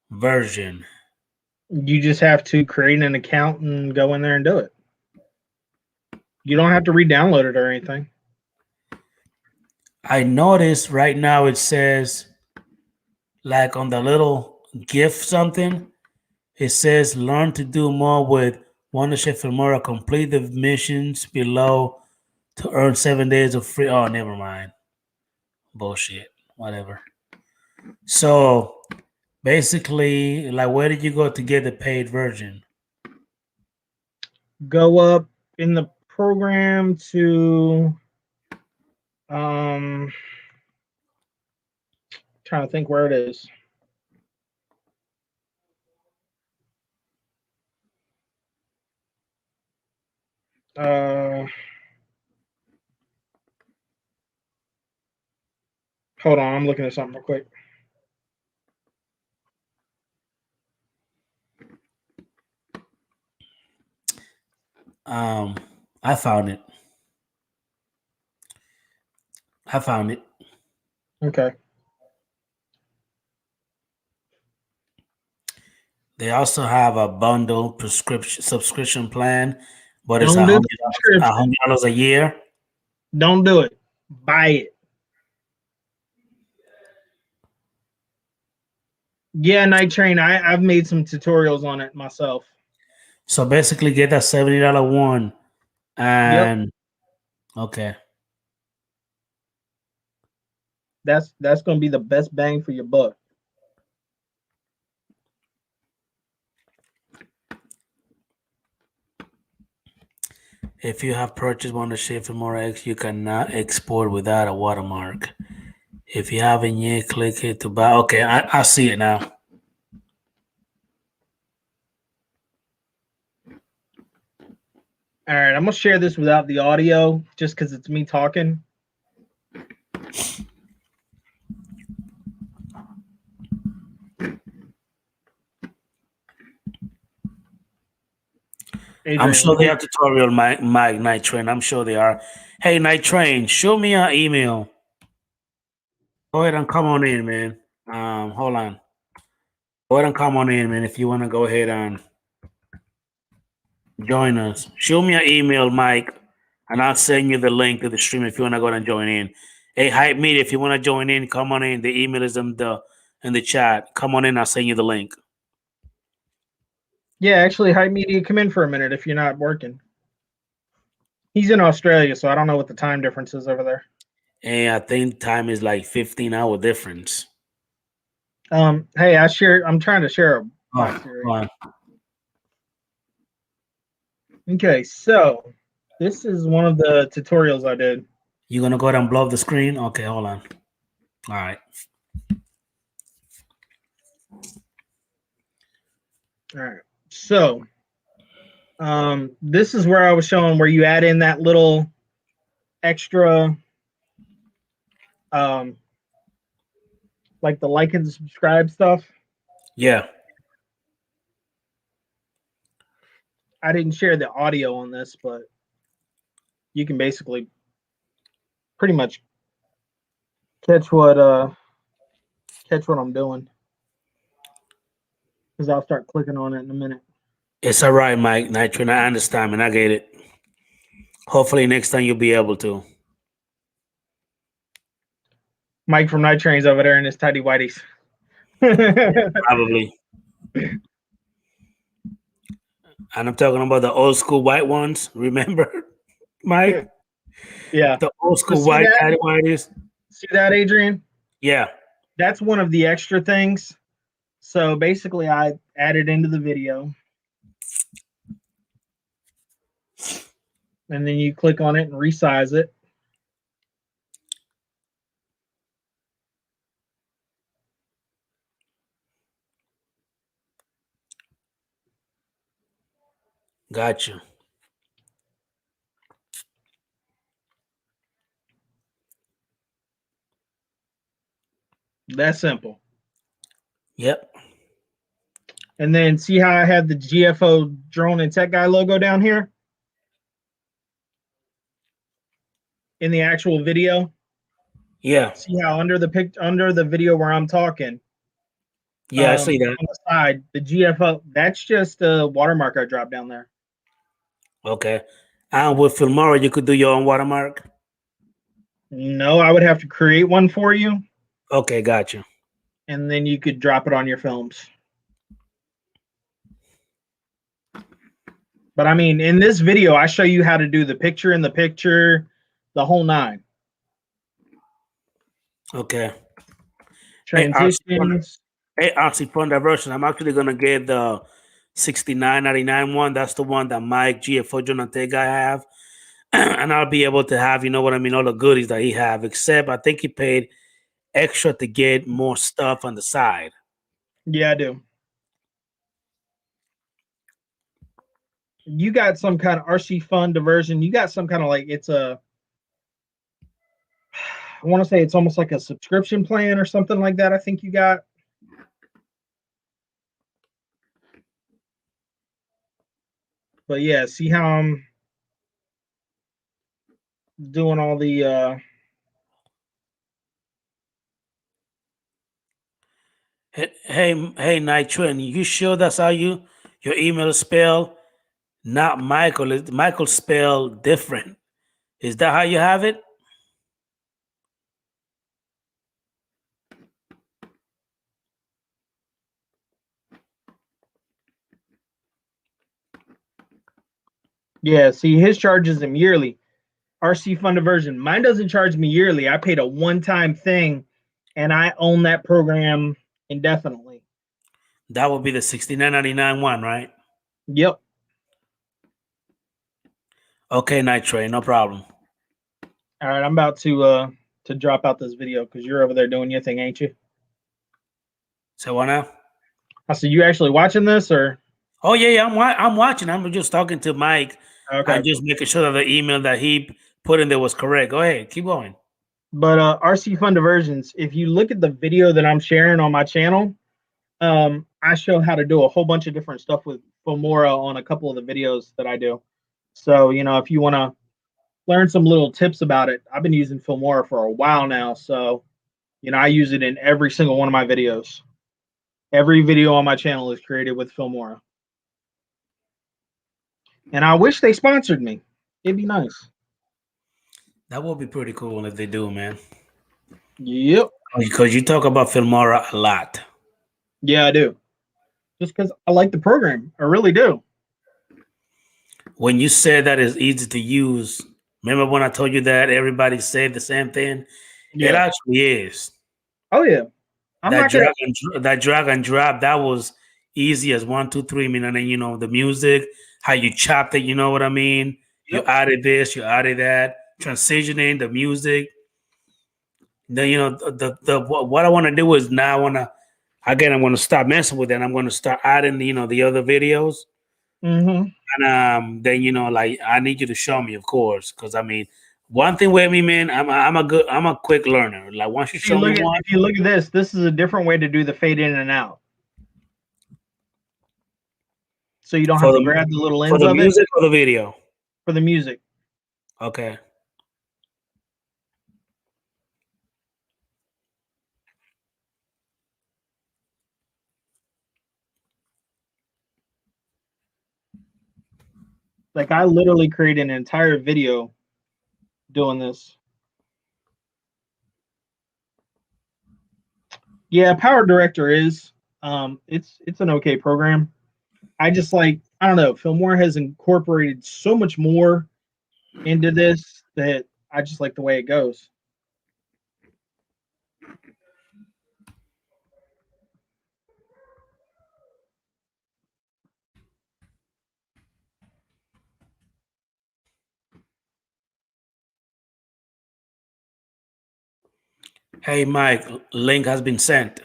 version, You just have to create an account and go in there and do it. You don't have to re-download it or anything. I noticed right now it says, like on the little GIF something, it says learn to do more with Wondership Filmora. Complete the missions below to earn 7 days of free. Oh, never mind. Bullshit. Whatever. So basically, like, where did you go to get the paid version? Go up in the program to trying to think where it is. Hold on, I'm looking at something real quick. I found it. Okay. They also have a bundle subscription plan, but it's Don't do the $100 a year. Don't do it. Buy it. Yeah, Night Train. I've made some tutorials on it myself. So basically, get that $70 one, and okay, That's going to be the best bang for your buck. if you have purchased Wondership Filmora X, you cannot export without a watermark. If you haven't yet, click it to buy. Okay, I see it now. All right, I'm gonna share this without the audio, just because it's me talking. Adrian, I'm sure they have tutorial, Mike Night Train. I'm sure they are. Hey, Night Train, show me your email. Go ahead and come on in, man. Hold on. Go ahead and come on in, man. If you want to go ahead and join us, show me your email, Mike, and I'll send you the link to the stream if you want to go ahead and join in. Hey, Hype Media, if you want to join in, come on in. The email is in the chat. Come on in. I'll send you the link. Yeah, actually, Hype Media, come in for a minute if you're not working. He's in Australia, so I don't know what the time difference is over there. And I think time is like 15-hour difference. Hey, I'm trying to share a box Oh, here. go on. Okay, so this is one of the tutorials I did. You gonna go ahead and blow up the screen? Okay, hold on. All right. All right. So this is where I was showing where you add in that little extra like the like and subscribe stuff. Yeah. I didn't share the audio on this, but you can basically pretty much catch what I'm doing. Because I'll start clicking on it in a minute. It's all right, Mike Nitro. I understand, and I get it. Hopefully next time you'll be able to. Mike from Night Train's over there in his tidy whities. Probably. And I'm talking about the old school white ones. Remember, Mike? Yeah. The old So school see white that? tidy whities. See that, Adrian? Yeah. That's one of the extra things. So basically, I added into the video. And then you click on it and resize it. Gotcha. That's simple. Yep. And then see how I have the GFO drone and tech guy logo down here in the actual video. Yeah. See how under the video where I'm talking, Yeah, I see that. on the side, the GFO, that's just a watermark I dropped down there. Okay. And with Filmora, you could do your own watermark. No, I would have to create one for you, Okay, gotcha. and then you could drop it on your films. But I mean, in this video, I show you how to do the picture in the picture, the whole nine. Okay. Transitions. Hey, actually, fun diversion. I'm actually gonna get the $69.99 one. That's the one that Mike GFO Jonathan guy have, and I'll be able to have, you know what I mean, all the goodies that he have. Except I think he paid extra to get more stuff on the side. Yeah, I do. You got some kind of RC Fun diversion. You got some kind of like it's a. I want to say it's almost like a subscription plan or something like that. I think you got. But yeah, see how I'm doing all the. Hey, Nitrin, you sure that's how your email is spelled? Not Michael. Michael spelled different. Is that how you have it? Yeah, see, his charges him yearly. RC Fun diversion. Mine doesn't charge me yearly. I paid a one-time thing, and I own that program indefinitely. That would be the $69.99 one, right? Yep. Okay, Nitrate, no problem. All right, I'm about to drop out this video because you're over there doing your thing, ain't you? So what now? I said, you actually watching this or? Oh yeah, I'm watching. I'm just talking to Mike. Okay. I'm just making sure that the email that he put in there was correct. Go ahead, keep going. But RC Fun Diversions, if you look at the video that I'm sharing on my channel, I show how to do a whole bunch of different stuff with Filmora on a couple of the videos that I do. So, you know, if you want to learn some little tips about it, I've been using Filmora for a while now. So, you know, I use it in every single one of my videos. Every video on my channel is created with Filmora. And I wish they sponsored me. It'd be nice. That would be pretty cool if they do, man. Yep. Because you talk about Filmora a lot. Yeah, I do. Just because I like the program. I really do. When you said that it's easy to use, remember when I told you that everybody said the same thing? Yeah. It actually is. Oh, yeah. That drag and drop, that was easy as 1, 2, 3. I mean, and then, you know, the music, how you chopped it, you know what I mean? Yep. You added this, you added that, transitioning the music. Then, you know, what I want to do is now I'm going to stop messing with it. I'm going to start adding, you know, the other videos. Mm-hmm. And then, you know, like I need you to show me, of course, because I mean, one thing with me, man, I'm a quick learner. Like once you show me one, if you look at this is a different way to do the fade in and out. So you don't have to grab the little ends for the of music it or the video. for the music. Okay. Like I literally created an entire video doing this. Yeah, Power Director is. It's an okay program. I just like, I don't know, Filmora has incorporated so much more into this that I just like the way it goes. Hey, Mike, link has been sent.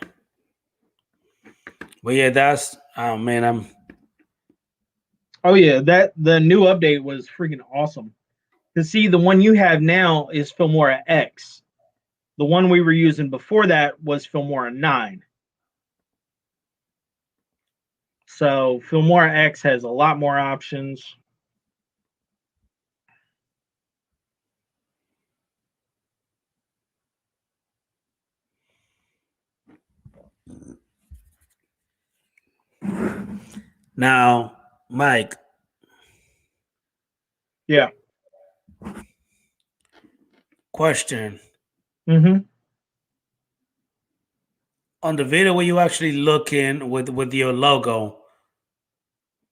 But yeah, that's oh man, Oh yeah, that the new update was freaking awesome. To see the one you have now is Filmora X. The one we were using before that was Filmora 9. So Filmora X has a lot more options. now, Mike. Yeah. Question. Mm-hmm. On the video where you actually looking with your logo,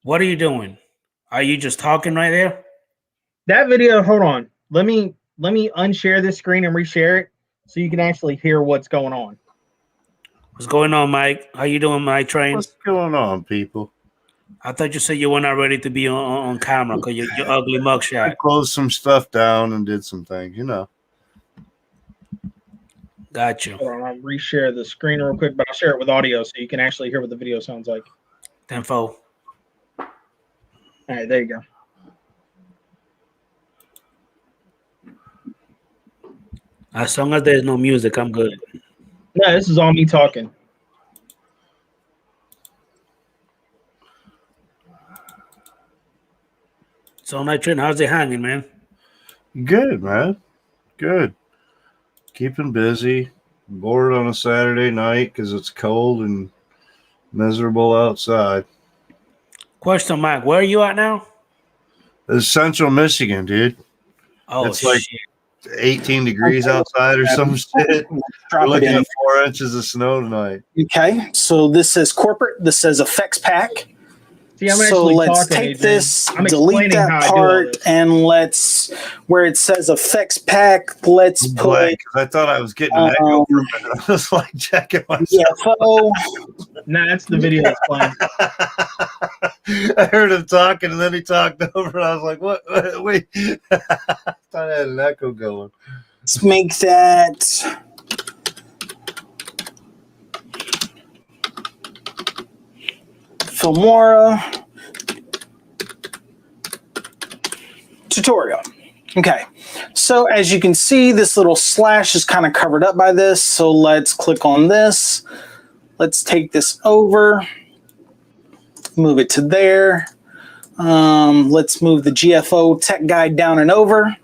what are you doing? Are you just talking right there? That video, hold on. Let me unshare this screen and reshare it so you can actually hear what's going on. What's going on, Mike? How you doing, Mike Train? What's going on, people? I thought you said you were not ready to be on camera because your ugly I mugshot. closed some stuff down and did some things, you know. Got you. Hold on, I'll reshare the screen real quick, but I'll share it with audio so you can actually hear what the video sounds like. Tenfold. All right, there you go. As long as there's no music, I'm good. No, this is all me talking. So, Night Train, how's it hanging, man? Good, man. Good. Keeping busy. Bored on a Saturday night because it's cold and miserable outside. Question, Mike, where are you at now? It's Central Michigan, dude. Oh, It's like shit. 18 degrees outside or some shit. We're Drop it looking in. at 4 inches of snow tonight. Okay, so this says corporate. This says effects pack. See, I'm So actually let's talking, take Adrian. this, I'm delete explaining how that I do all part, this. and let's where it says effects pack. Let's put Blank. I thought I was getting an echo for a minute. I was like checking myself. CFO. Nah, that's the video that's playing. I heard him talking, and then he talked over, and I was like, "What? Wait!" I thought I had an echo going. Let's make that Filmora tutorial. Okay, so as you can see, this little slash is kind of covered up by this. So let's click on this. Let's take this over, move it to there. Let's move the GFO tech guide down and over.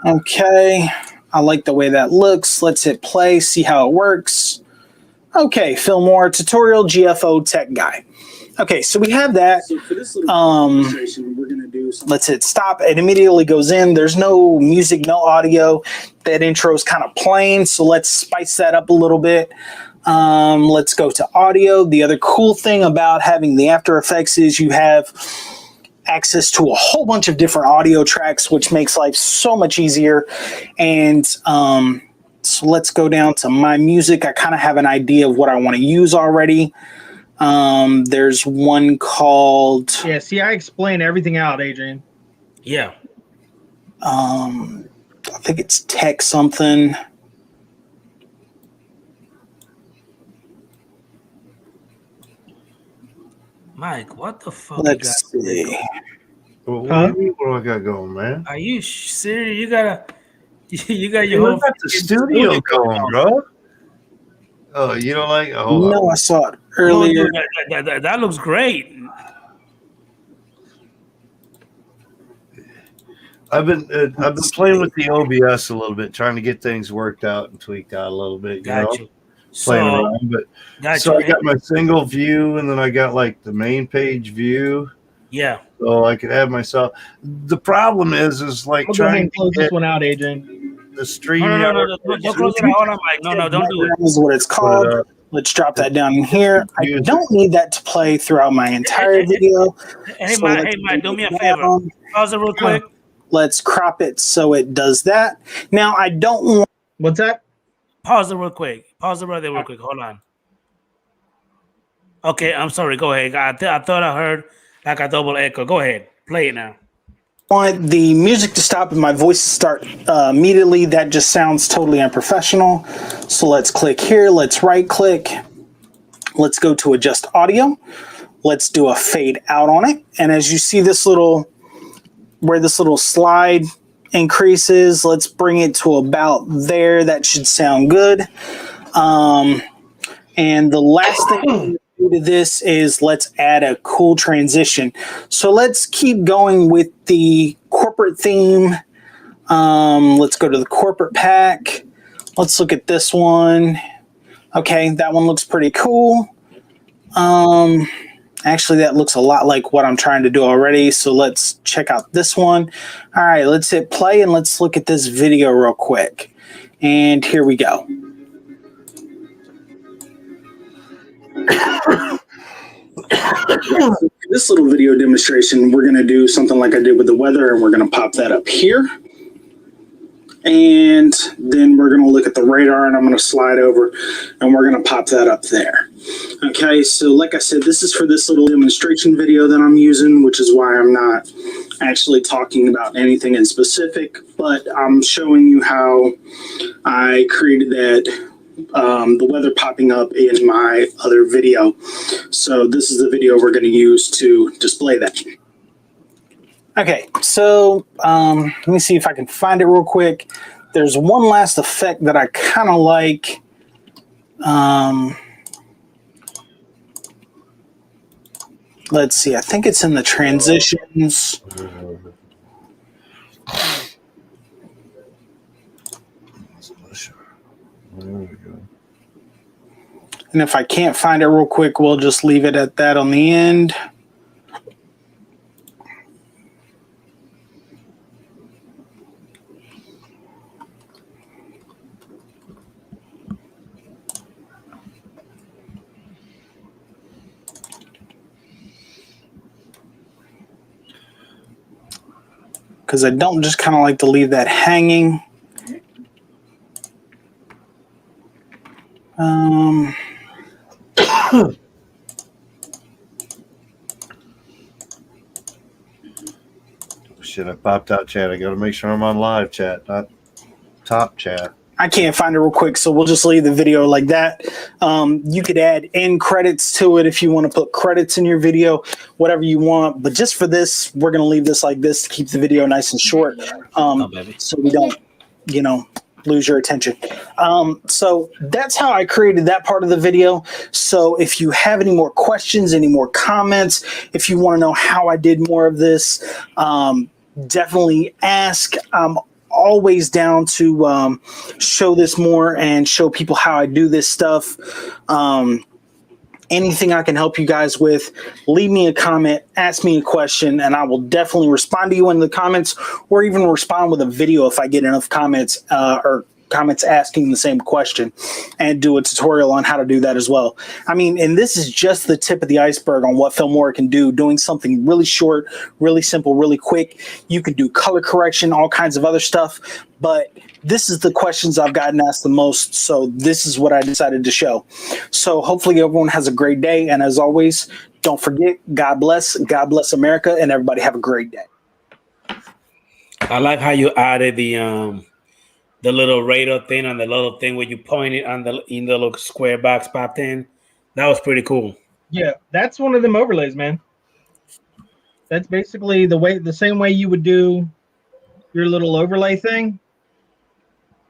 Okay, I like the way that looks. Let's hit play, see how it works. Okay, Filmora tutorial GFO tech guide. Okay, so we have that. So for this little demonstration, we're going to do something. Let's hit stop. It immediately goes in. There's no music, no audio. That intro is kind of plain, so let's spice that up a little bit. Let's go to audio. The other cool thing about having the After Effects is you have access to a whole bunch of different audio tracks, which makes life so much easier. And so let's go down to my music. I kind of have an idea of what I want to use already. There's one called Yeah, see, I explain everything out, Adrian. Yeah. I think it's tech something. Mike, what the fuck Let's you got? see. Well, what Huh? do you mean? What do I got going, man? Are you serious? You got You your whole got the studio going, bro. Oh, you don't like? Oh, No, I saw it Oh, earlier. dude, that looks great. I've been playing with the OBS a little bit, trying to get things worked out and tweaked out a little bit. Got you. you. Playing So, around, but got so you. I got my single view, and then I got like the main page view, Yeah. so I could have myself. The problem is like I'll go ahead trying and close to this get one out, Adrian. the stream. No, don't close it out. Hold on, Mike. No, don't do it. Is what it's called. Let's drop that down in here. I Music. don't need that to play throughout my entire video. Hey, So Mike, let's do me a bring it favor. down. Pause it real quick. Let's crop it so it does that. Now I don't want What's that? Pause it real quick. Pause it right there real quick. Hold on. Okay, I'm sorry. Go ahead. I thought I heard like a double echo. Go ahead. Play it now. the music to stop and my voice to start immediately. That just sounds totally unprofessional. So let's click here. Let's right click. Let's go to adjust audio. Let's do a fade out on it. And as you see this little, where this little slide increases, let's bring it to about there. That should sound good. And the last thing to do to this is let's add a cool transition. So let's keep going with the corporate theme. Let's go to the corporate pack. Let's look at this one. Okay, that one looks pretty cool. Actually, that looks a lot like what I'm trying to do already. So let's check out this one. All right, let's hit play and let's look at this video real quick. And here we go. This little video demonstration, we're going to do something like I did with the weather, and we're going to pop that up here. And then we're going to look at the radar, and I'm going to slide over, and we're going to pop that up there. Okay, so like I said, this is for this little demonstration video that I'm using, which is why I'm not actually talking about anything in specific, but I'm showing you how I created that, the weather popping up in my other video. So this is the video we're going to use to display that. Okay, so let me see if I can find it real quick. There's one last effect that I kind of like. Let's see, I think it's in the transitions. There we go. And if I can't find it real quick, we'll just leave it at that on the end. Because I don't just kind of like to leave that hanging. Shit, I popped out chat. I got to make sure I'm on live chat, not top chat. I can't find it real quick, so we'll just leave the video like that. You could add end credits to it if you want to put credits in your video, whatever you want. But just for this, we're going to leave this like this to keep the video nice and short, so we don't, lose your attention. So that's how I created that part of the video. So if you have any more questions, any more comments, if you want to know how I did more of this, definitely ask. I'm always down to show this more and show people how I do this stuff. Anything I can help you guys with, leave me a comment, ask me a question, and I will definitely respond to you in the comments, or even respond with a video if I get enough comments or comments asking the same question, and do a tutorial on how to do that as well. I mean, and this is just the tip of the iceberg on what Filmora can do, doing something really short, really simple, really quick. You can do color correction, all kinds of other stuff, but this is the questions I've gotten asked the most, so this is what I decided to show. So hopefully everyone has a great day, and as always, don't forget, God bless America, and everybody have a great day. I like how you added the little radar thing on the little thing where you point it on in the little square box popped in. That was pretty cool. Yeah, that's one of them overlays, man. That's basically the same way you would do your little overlay thing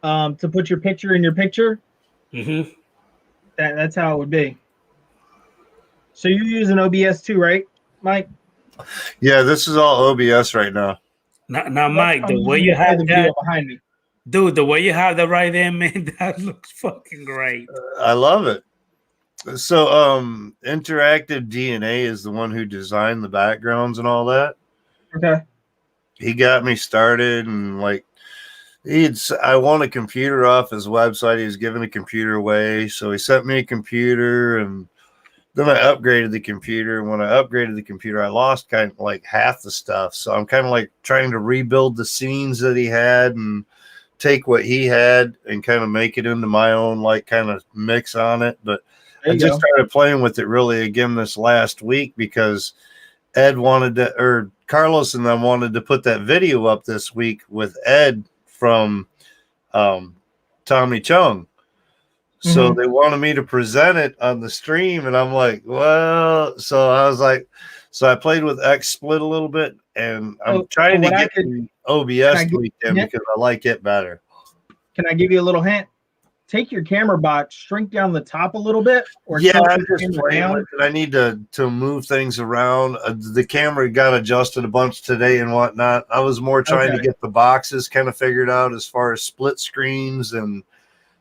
to put your picture in your picture. Mm-hmm. That's how it would be. So you're using OBS too, right, Mike? Yeah, this is all OBS right now. Now Mike, the way you have that behind me. Dude, the way you have that right there, man, that looks fucking great. I love it. So, Interactive DNA is the one who designed the backgrounds and all that. Okay. He got me started, and I want a computer off his website. He was giving a computer away, so he sent me a computer, and then I upgraded the computer. And when I upgraded the computer, I lost kind of like half the stuff. So I'm kind of like trying to rebuild the scenes that he had and take what he had and kind of make it into my own like kind of mix on it. But There I you just go. started playing with it really again this last week because Ed wanted to, or Carlos and them wanted to put that video up this week with Ed from Tommy Chung. So they wanted me to present it on the stream, and I'm like, well, so I was like, so I played with XSplit a little bit, and I'm trying to get OBS tweaked in because I like it better. Can I give you a little hint? Take your camera box, shrink down the top a little bit, or Yeah, tilt I'm your just camera playing down. with it. I need to move things around. The camera got adjusted a bunch today and whatnot. I was more trying to get the boxes kind of figured out as far as split screens and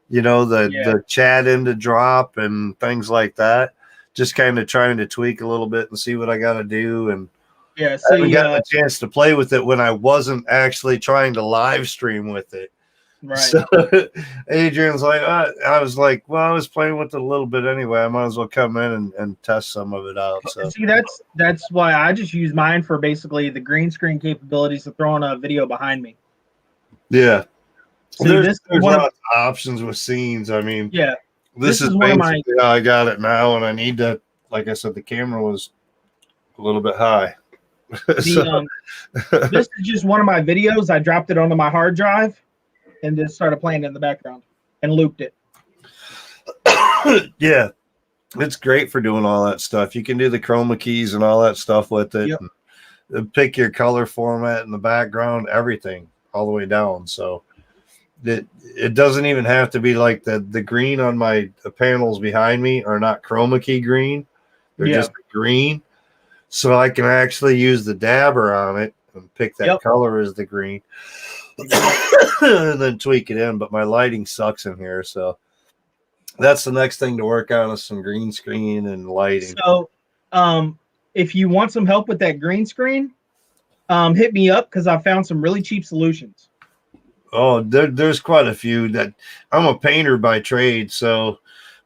the chat into drop and things like that. Just kind of trying to tweak a little bit and see what I got to do. And Yeah, I haven't gotten a chance to play with it when I wasn't actually trying to live stream with it. right. So Adrian's like, I was like, well, I was playing with it a little bit anyway. I might as well come in and test some of it out. So See, that's why I just use mine for basically the green screen capabilities to throw on a video behind me. yeah, See, there's one of- lots of options with scenes. I mean, Yeah, this is one of my- basically how I got it now, and I need to, like I said, the camera was a little bit high. the, this is just one of my videos. I dropped it onto my hard drive and just started playing it in the background and looped it. Yeah, it's great for doing all that stuff. You can do the chroma keys and all that stuff with it. Yep. And pick your color format in the background, everything all the way down. So it doesn't even have to be like the green on my panels behind me are not chroma key green. They're just green. So I can actually use the dabber on it and pick that color as the green and then tweak it in. But my lighting sucks in here. So that's the next thing to work on is some green screen and lighting. So if you want some help with that green screen, hit me up because I found some really cheap solutions. Oh, there's quite a few. That I'm a painter by trade, so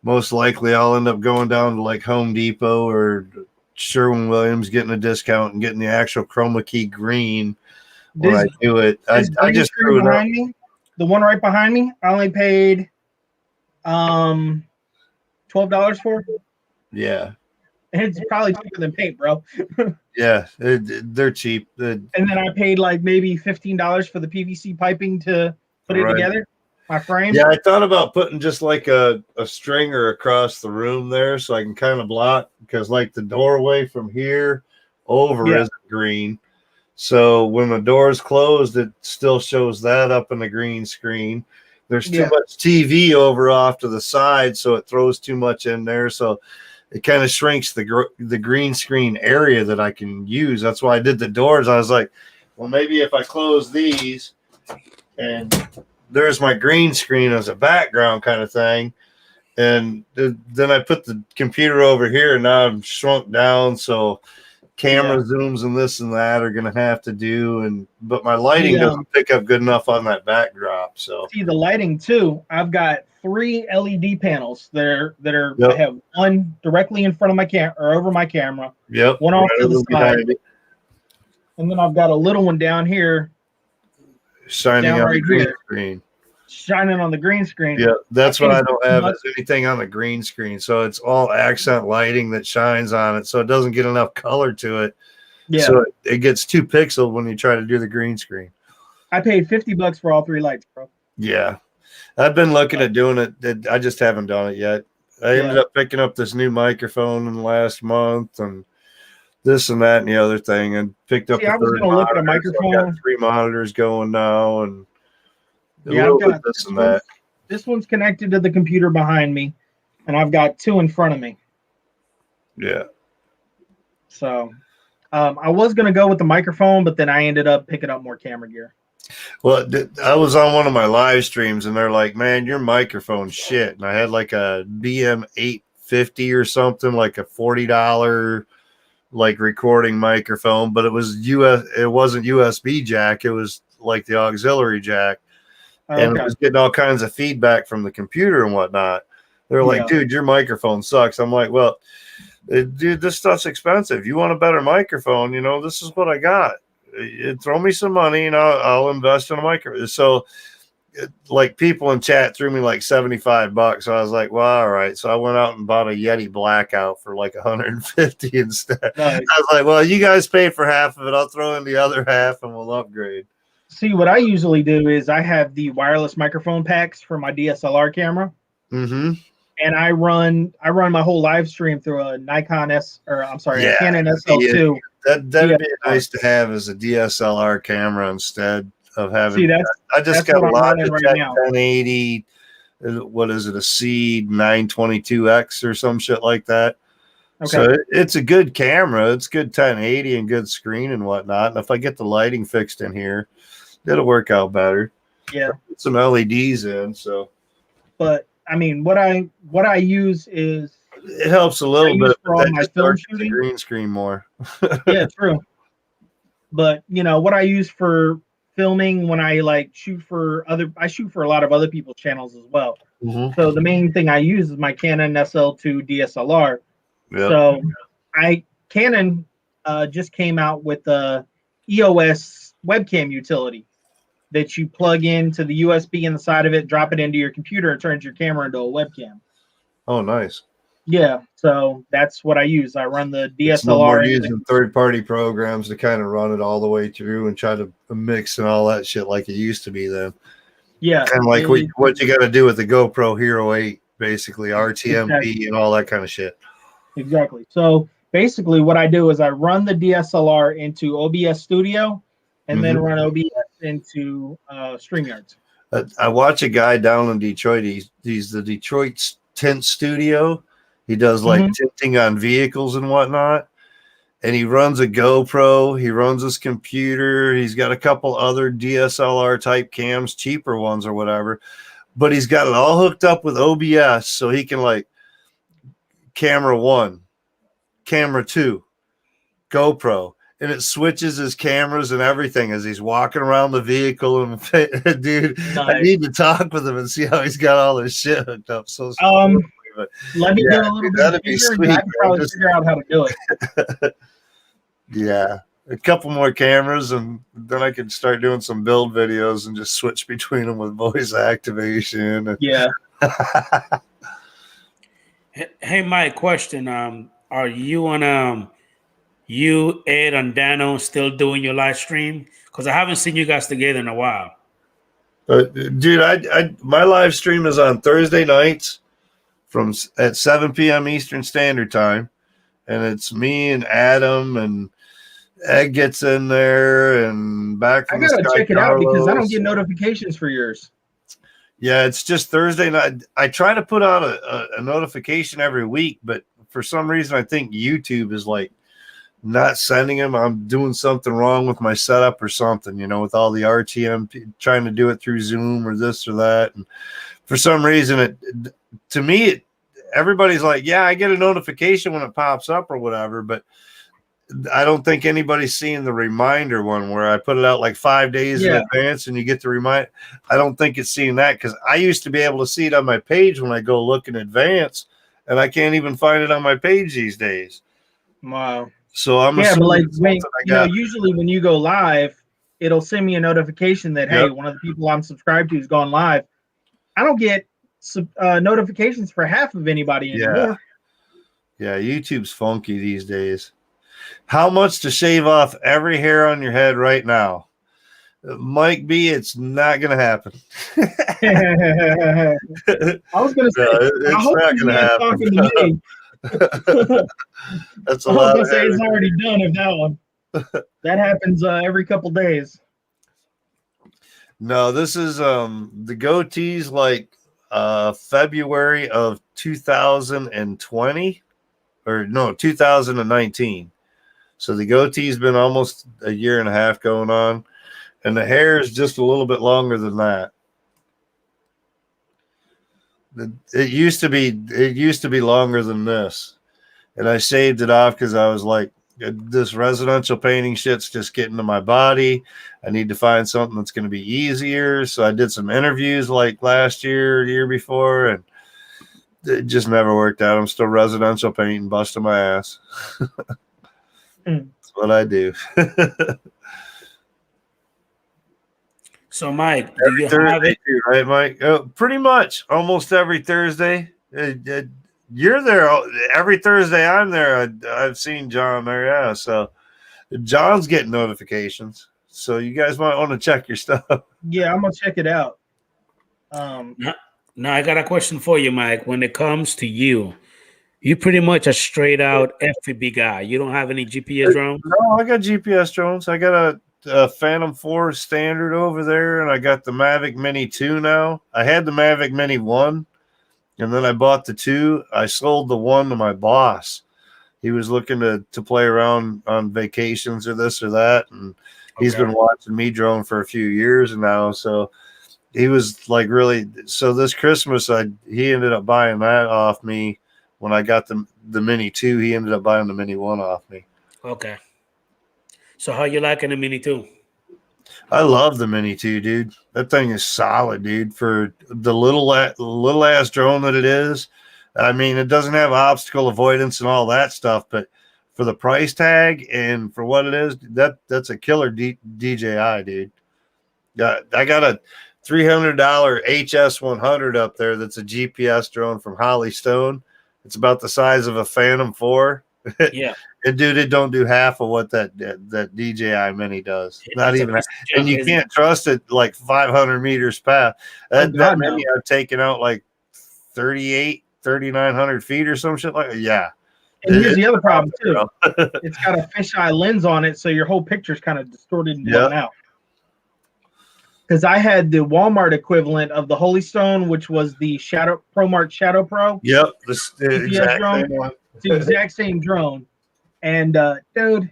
most likely I'll end up going down to like Home Depot or Sherwin-Williams, getting a discount and getting the actual chroma key green when I do it. I just threw it up. Me, the one right behind me, I only paid $12 for. Yeah. It's probably cheaper than paint, bro. Yeah, they're cheap. And then I paid like maybe $15 for the PVC piping to put it together. My frame. Yeah, I thought about putting just like a stringer across the room there so I can kind of block, because like the doorway from here over is green. So when the door is closed, it still shows that up in the green screen. There's too much TV over off to the side, so it throws too much in there. So it kind of shrinks the green screen area that I can use. That's why I did the doors. I was like, well, maybe if I close these and there's my green screen as a background kind of thing. And then I put the computer over here, and now I'm shrunk down. So camera zooms and this and that are going to have to do. But my lighting doesn't pick up good enough on that backdrop. So see the lighting too. I've got 3 LED panels that are I have one directly in front of my camera or over my camera. Yep. One off to the side. And then I've got a little one down here. Shining on the green screen. Shining on the green screen. Yeah, that's what I don't have is anything on the green screen. So it's all accent lighting that shines on it. So it doesn't get enough color to it. Yeah. So it gets too pixeled when you try to do the green screen. I paid $50 for all 3 lights, bro. Yeah. I've been looking at doing it. I just haven't done it yet. I ended up picking up this new microphone in the last month and this and that and the other thing, and picked up I was going to look at a microphone. So I've got 3 monitors going now, and I've got this and that. This one's connected to the computer behind me, and I've got 2 in front of me. Yeah. So I was going to go with the microphone, but then I ended up picking up more camera gear. Well, I was on one of my live streams, and they're like, man, your microphone's shit. And I had like a BM850 or something, like a $40 like recording microphone, but it was it wasn't USB jack. It was like the auxiliary jack. and Okay. was getting all kinds of feedback from the computer and whatnot. They're like, Yeah. dude, your microphone sucks. I'm like, well, dude, this stuff's expensive. You want a better microphone? You know, this is what I got. Throw me some money and I'll invest in a microphone. So, like, people in chat threw me like $75. So I was like, well, all right. So I went out and bought a Yeti Blackout for like 150 instead. Nice. I was like, well, you guys pay for half of it. I'll throw in the other half and we'll upgrade. See, what I usually do is I have the wireless microphone packs for my DSLR camera, Mm-hmm. and I run my whole live stream through a Canon SL2. That'd be nice to have as a DSLR camera instead of having. See, I just that's got a what I'm Logitech running right now. 1080. What is it? A C 922X or some shit like that. Okay. So it's a good camera. It's good 1080 and good screen and whatnot. And if I get the lighting fixed in here, it'll work out better. Yeah. Put some LEDs in, so But I mean, what I use is it helps a little use bit. for But all that my just film darkens the shooting. green screen more. Yeah, true. But you know what I use for filming when I like shoot for I shoot for a lot of other people's channels as well. Mhm. So the main thing I use is my Canon SL2 DSLR. Yep. So Canon just came out with the EOS webcam utility that you plug into the USB in the side of it, drop it into your computer, and turns your camera into a webcam. Oh, nice. Yeah, so that's what I use. I run the It's no more DSLR. using third-party programs to kind of run it all the way through and try to mix and all that shit like it used to be then. Yeah, Kind of like what you got to do with the GoPro Hero 8, basically RTMP Exactly. and all that kind of shit. Exactly. So basically, what I do is I run the DSLR into OBS Studio, and then run OBS into StreamYard. I watch a guy down in Detroit. He's the Detroit Tint Studio. He does like tinting on vehicles and whatnot. And he runs a GoPro. He runs his computer. He's got a couple other DSLR type cams, cheaper ones or whatever. But he's got it all hooked up with OBS so he can like camera 1, camera 2, GoPro. And it switches his cameras and everything as he's walking around the vehicle. And dude, Nice. I need to talk with him and see how he's got all this shit hooked up. So but Let me yeah, do a little dude, bit that'd be bigger, sweet, and I can man. probably Just- figure out how to do it. Yeah, a couple more cameras, and then I could start doing some build videos and just switch between them with voice activation. And Yeah. Hey, Mike, question. Are you and you, Ed, and Dano still doing your live stream? Because I haven't seen you guys together in a while. But dude, I my live stream is on Thursday nights at 7 p.m. Eastern Standard Time, and it's me and Adam, and Ed gets in there, and back I from the gotta Sky check it out because I don't Carlos. get notifications for yours. Yeah, it's just Thursday night. I try to put out a notification every week, but for some reason, I think YouTube is like not sending them. I'm doing something wrong with my setup or something, you know, with all the RTM, trying to do it through Zoom or this or that. And for some reason, to me, everybody's like, yeah, I get a notification when it pops up or whatever, but I don't think anybody's seeing the reminder one where I put it out like 5 days in advance and you get the reminder. I don't think it's seeing that because I used to be able to see it on my page when I go look in advance, and I can't even find it on my page these days. Wow. So I'm Yeah, but like assuming it's something I got. usually when you go live, it'll send me a notification that hey, one of the people I'm subscribed to has gone live. I don't get notifications for half of anybody anymore. Yeah, YouTube's funky these days. How much to shave off every hair on your head right now? Mike B, it's not going to happen. I was going to say, it's I hope not you going to ain't happen. talking to me. That's a I was lot going of to say it's hair. already done if that one. That happens every couple days. No, this is the goatees like February of 2020 or no 2019. So the goatee's been almost a year and a half going on, and the hair is just a little bit longer than that. It used to be longer than this, and I shaved it off because I was like, this residential painting shit's just getting to my body. I need to find something that's going to be easier. So I did some interviews like last year, the year before, and it just never worked out. I'm still residential painting, busting my ass. That's what I do. So, Mike, do you have Thursday it? too, right, Mike? Pretty much almost every Thursday. You're there every Thursday. I'm there. I've seen John there. Yeah. So John's getting notifications. So you guys might want to check your stuff. Yeah, I'm gonna check it out. Now, I got a question for you, Mike. When it comes to you, you pretty much a straight out FPV guy. You don't have any GPS drones? No, I got GPS drones. I got a Phantom 4 standard over there, and I got the Mavic Mini 2 now. I had the Mavic Mini 1, and then I bought the 2. I sold the 1 to my boss. He was looking to play around on vacations or this or that, and he's been watching me drone for a few years now. So he was like really. So this Christmas, he ended up buying that off me. When I got the Mini 2, he ended up buying the Mini 1 off me. Okay. So how you liking the Mini 2? I love the Mini 2, dude. That thing is solid, dude. For the little ass drone that it is. I mean, it doesn't have obstacle avoidance and all that stuff, but for the price tag and for what it is, that's a killer DJI, dude. I got a $300 HS100 up there. That's a GPS drone from Holly Stone. It's about the size of a Phantom 4. Yeah. And dude, it don't do half of what that DJI Mini does. Not even, and you can't trust it like 500 meters past. That Mini I've taken out like 3,900 feet or some shit like that. Yeah. And here's the other problem too. It's got a fisheye lens on it, so your whole picture's kind of distorted and blown out. Because I had the Walmart equivalent of the Holy Stone, which was the ProMark Shadow Pro. Yep, the exact drone. same one. It's the exact same drone. And dude,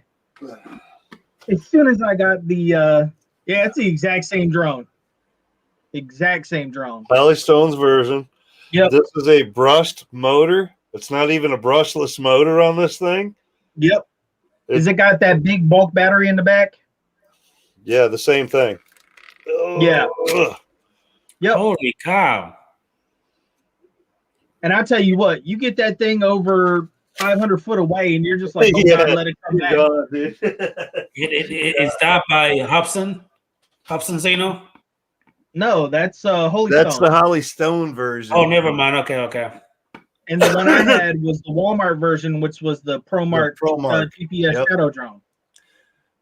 as soon as I got the it's the exact same drone. Exact same drone. Holly Stone's version. Yep. This is a brushed motor. It's not even a brushless motor on this thing. Yep. Is it got that big bulk battery in the back? Yeah, the same thing. Yeah. Yep. Holy cow. And I tell you what, you get that thing over 500 foot away and you're just like, oh, God, let it come back. Is that by Hobson Zeno? No, that's Holy That's Stone. the Holly Stone version. Oh, never mind. Okay. And the one I had was the Walmart version, which was the ProMark GPS Shadow drone.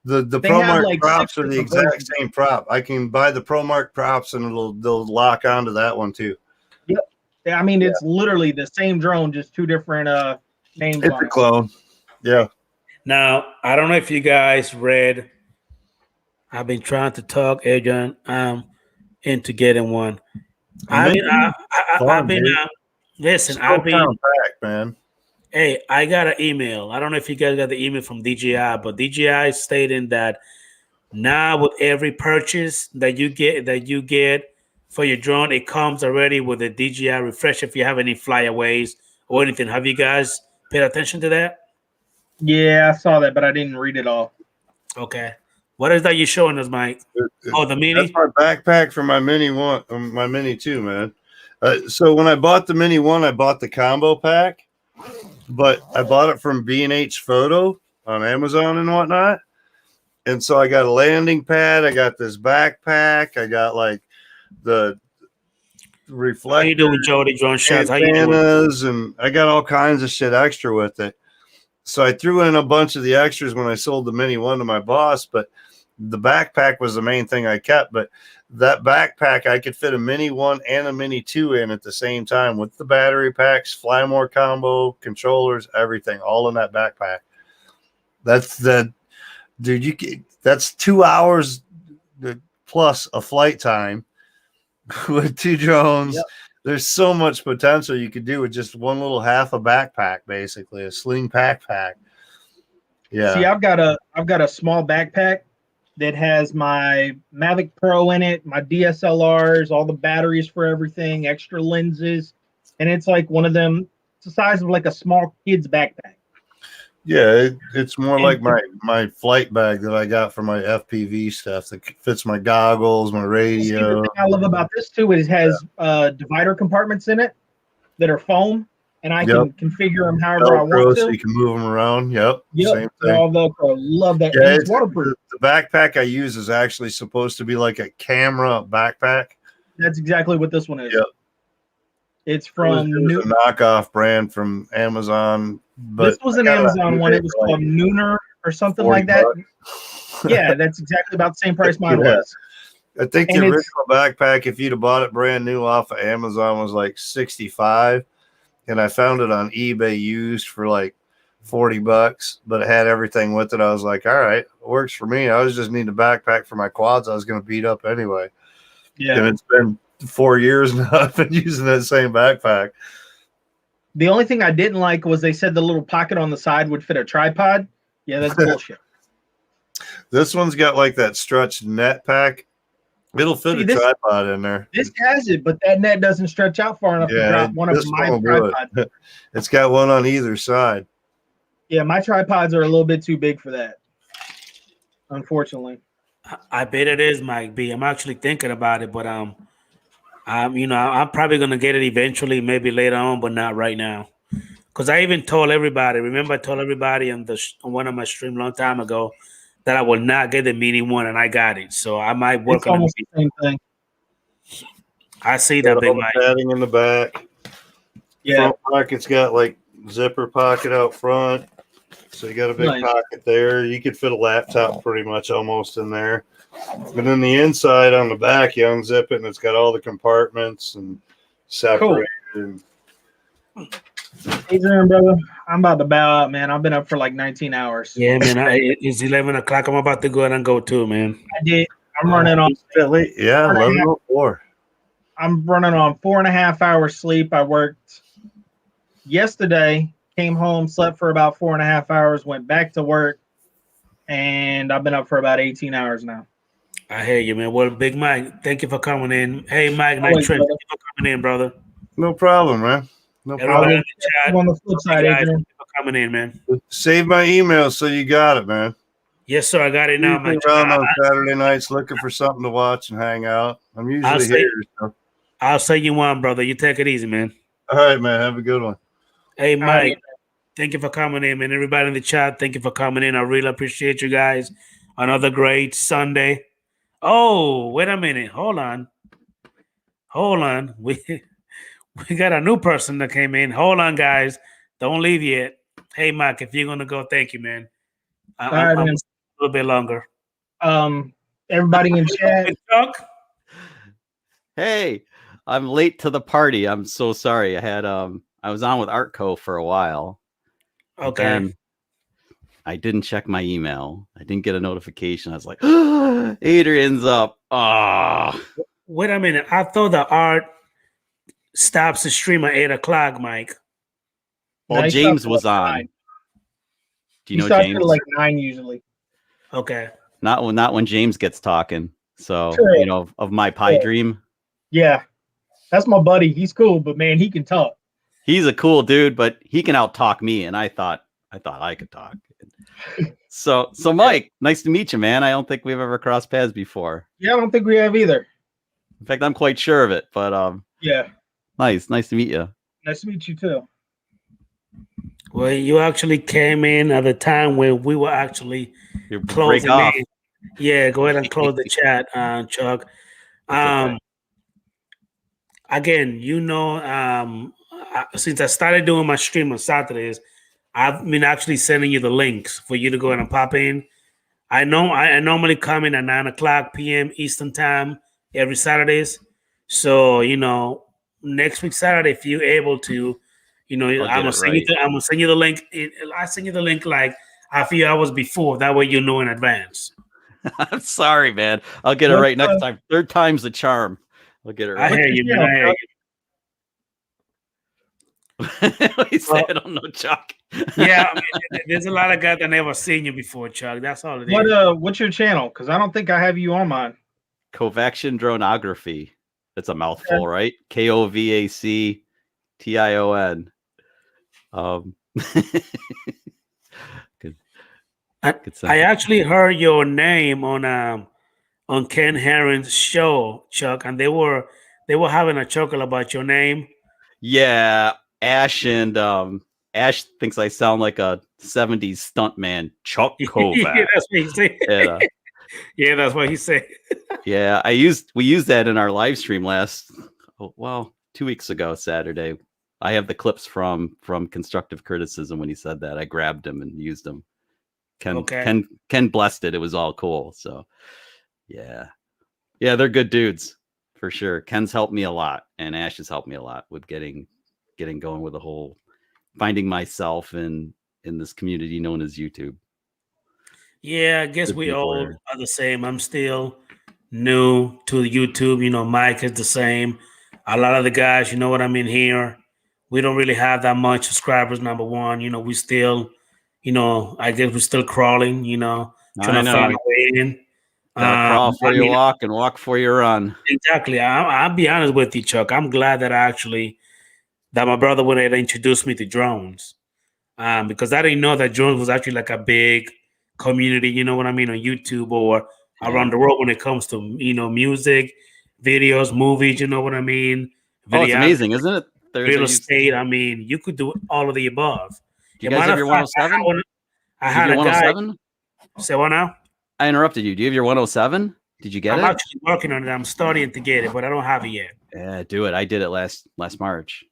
The ProMark props are the exact same prop. I can buy the ProMark props and they'll lock onto that one too. Yep. I mean, it's literally the same drone, just two different names. It's a clone. Yeah. Now, I don't know if you guys read. I've been trying to talk Adrian into getting one. Listen, compact, man. Hey, I got an email. I don't know if you guys got the email from DJI, but DJI is stating that now with every purchase that you get for your drone, it comes already with a DJI refresh if you have any flyaways or anything. Have you guys paid attention to that? Yeah, I saw that, but I didn't read it all. Okay. What is that you're showing us, Mike? Oh, the Mini? That's my backpack for my Mini 1, my Mini 2, man. So when I bought the Mini 1, I bought the combo pack, but I bought it from B&H Photo on Amazon and whatnot. And so I got a landing pad. I got this backpack. I got like the reflector. How you doing, Jody? Drone shots. How you doing? And I got all kinds of shit extra with it. So I threw in a bunch of the extras when I sold the Mini 1 to my boss, but the backpack was the main thing I kept. But that backpack, I could fit a Mini 1 and a Mini 2 in at the same time with the battery packs, Flymore combo, controllers, everything, all in that backpack. That's 2 hours plus a flight time with 2 drones. Yep. There's so much potential you could do with just one little half a backpack, basically a sling backpack. Yeah. See, I've got a small backpack that has my Mavic Pro in it, my DSLRs, all the batteries for everything, extra lenses, and it's like one of them. It's the size of like a small kid's backpack. Yeah, it's more like my flight bag that I got for my FPV stuff that fits my goggles, my See, the radio. thing I love about this too is it has divider compartments in it that are foam, and I Yep. can configure them however I Velcro, want so to. you can move them around. Yep, Yep, same they're thing. all Velcro. Love that. Yeah, And it's waterproof. the backpack I use is actually supposed to be like a camera backpack. That's exactly what this one is. Yep. It's It from was a knockoff brand from Amazon, but this was I an got it on Amazon one. eBay It was for called like Nooner or something 40 like that. bucks. Yeah, that's exactly about the same price mine Yeah. was. I think the And it's- original backpack, if you'd have bought it brand new off of Amazon, was like 65, and I found it on eBay used for like 40 bucks, but it had everything with it. I was like, all right, it works for me. I was just needing a backpack for my quads I was going to beat up anyway. Yeah. And it's been 4 years now. I've been using that same backpack. The only thing I didn't like was they said the little pocket on the side would fit a tripod. Yeah, that's bullshit. This one's got like that stretched net pack. It'll fit See, a this- tripod in there. This has it, but that net doesn't stretch out far enough to Yeah, drop one of this my one will do tripods. it. It's got one on either side. Yeah, my tripods are a little bit too big for that. Unfortunately. I bet it is, Mike B. I'm actually thinking about it, but I'm probably gonna get it eventually, maybe later on, but not right now. Because I even told everybody. Remember, I told everybody on on one of my stream a long time ago that I will not get the mini one, and I got it. So I might work It's on almost it. the same thing. I see Got that, Big all the Mike. padding in the back. Yeah. Front pocket's got like zipper pocket out front. So you got a big Nice. pocket there. You could fit a laptop pretty much almost in there. But then the inside on the back, you unzip it and it's got all the compartments and separated. And Adrian, brother, I'm about to bow out, man. I've been up for like 19 hours. Yeah, man. It's 11 o'clock. I'm about to go ahead and go too, man. I did. I'm running on. that late? Yeah, 11:04. I'm running on 4.5 hours sleep. I worked yesterday, came home, slept for about 4.5 hours, went back to work, and I've been up for about 18 hours now. I hear you, man. Well, Big Mike, thank you for coming in. Hey, Mike, Always, Night Trip, brother. thank you for coming in, brother. No problem, man. No Everybody problem. in the chat, On the flip side, guys, Adrian. thank you for coming in, man. Save my email so you got it, man. Yes, sir. I got it now, Usually Mike. around on Saturday nights looking for something to watch and hang out. I'm I'll usually say- here. So. I'll say you one, brother. You take it easy, man. All right, man. Have a good one. Hey, All right. Mike, thank you for coming in, man. Everybody in the chat, thank you for coming in. I really appreciate you guys. Another great Sunday. Oh, wait a minute. Hold on. We got a new person that came in. Hold on, guys. Don't leave yet. Hey, Mike, if you're gonna go, thank you, man. All right, I'm man. a little bit longer. Everybody in chat. Chuck? Hey, I'm late to the party. I'm so sorry. I was on with Artco for a while. Okay. And I didn't check my email. I didn't get a notification. I was like, Adrian's up. Ah, Wait a minute. I thought the art stops the stream at 8 o'clock, Mike. well, No, he James starts was at on. 9. Do He you know starts James? at like 9 usually. Okay. Not when James gets talking. So Sure. of my pie Sure. dream. Yeah. That's my buddy. He's cool, but man, he can talk. He's a cool dude, but he can out talk me, and I thought I could talk. So Mike, nice to meet you, man. I don't think we've ever crossed paths before. Yeah, I don't think we have either. In fact, I'm quite sure of it. But Yeah. nice to meet you. Nice to meet you too. Well, you actually came in at the time when we were actually You break closing off. in. Yeah, go ahead and close the chat, Chuck. okay. Again, since I started doing my stream on Saturdays, I've been actually sending you the links for you to go ahead and pop in. I know I normally come in at 9 p.m. Eastern time every Saturdays. So, next week Saturday, if you're able to, I'm gonna send you the link. I send you the link like a few hours before. That way you know in advance. I'm sorry, man. I'll get it What's right next time. Third time's the charm. I'll get it I right. hear you, man. I hear you. He said, I don't know, Chuck. Yeah, I mean, there's a lot of guys that never seen you before, Chuck. That's all it is. What's your channel? Because I don't think I have you on mine. Kovaction Dronography. That's a mouthful, right? Kovaction. I, Good I sense. actually heard your name on Ken Herron's show, Chuck, and they were having a chuckle about your name. Yeah, Ash and Ash thinks I sound like a 70s stuntman, Chuck Yeah, Kovac. that's what he said. Yeah, Yeah, that's what he said. yeah. We used that in our live stream last, 2 weeks ago, Saturday. I have the clips from constructive criticism when he said that. I grabbed him and used them. Okay. Ken blessed it. It was all cool. So yeah, they're good dudes for sure. Ken's helped me a lot, and Ash has helped me a lot with getting going with the whole finding myself in this community known as YouTube. Yeah, I guess Good we people all there. are the same. I'm still new to YouTube. Mike is the same. A lot of the guys, you know what I mean, here, we don't really have that much subscribers, number one. We still, I guess we're still crawling, trying I to find know. our way in. Gotta crawl before you walk and walk before you run. Exactly. I'll be honest with you, Chuck. I'm glad that my brother went ahead and introduced me to drones. Because I didn't know that drones was actually like a big community, you know what I mean, on YouTube or around Yeah. the world when it comes to, music, videos, movies, you know what I mean? Oh, it's Video, amazing, isn't it? real estate. I mean, you could do all of the above. Do you guys have your 107? I Did you had get a guy 107? say, what now? I interrupted you. Do you have your 107? Did you get I'm it? actually working on it. I'm starting to get it, but I don't have it yet. Yeah, do it. I did it last March.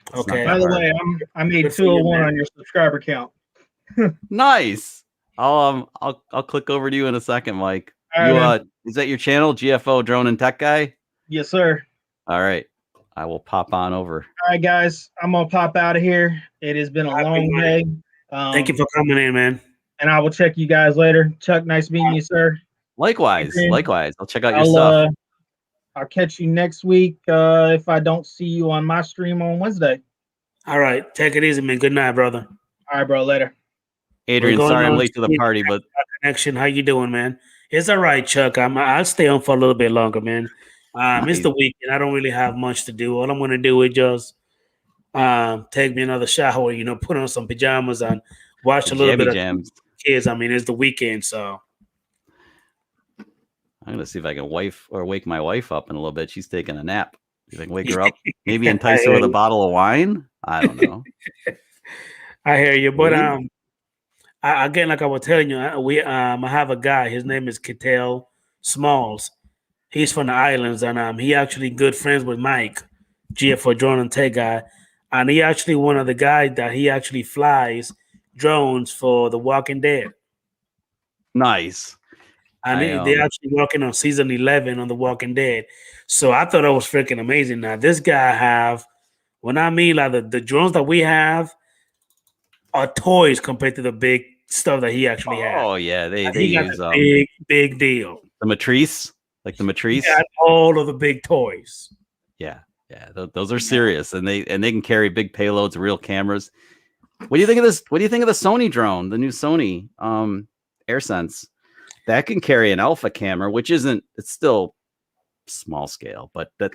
It's not Okay. that By the hard. way, I made Good for you, 201 man. on your subscriber count. Nice. I'll click over to you in a second, Mike. All right, man. Is that your channel, GFO Drone and Tech Guy? Yes, sir. All right, I will pop on over. All right, guys, I'm gonna pop out of here. It has been a long day. Thank you for coming in, man. And I will check you guys later. Chuck, nice meeting you, sir. Likewise. Adrian, I'll check out your stuff. I'll catch you next week if I don't see you on my stream on Wednesday. All right. Take it easy, man. Good night, brother. All right, bro. Later. Adrian, We're going sorry I'm on late to the stream. party, but Connection. How you doing, man? It's all right, Chuck. I'll stay on for a little bit longer, man. It's the weekend. I don't really have much to do. All I'm gonna do is just take me another shower, put on some pajamas and watch a little bit of jams. kids. I mean, it's the weekend, so I'm gonna see if I can wake my wife up in a little bit. She's taking a nap. You think wake her up? Maybe entice her with a bottle of wine? I don't know. I hear you. But Maybe. again, like I was telling you, I have a guy. His name is Kittel Smalls. He's from the islands, and he actually good friends with Mike, GF4 Drone and Tech Guy, and he actually one of the guys that he actually flies drones for The Walking Dead. Nice. And they're actually working on season 11 on The Walking Dead. So I thought that was freaking amazing. Now this guy when I mean like the drones that we have are toys compared to the big stuff that he actually has. Oh yeah, they use big deal. The Matrice, like the Matrice. Got all of the big toys. Yeah, those are serious, and they can carry big payloads, real cameras. What do you think of this? What do you think of the Sony drone, the new Sony AirSense? That can carry an alpha camera, which it's still small scale, but that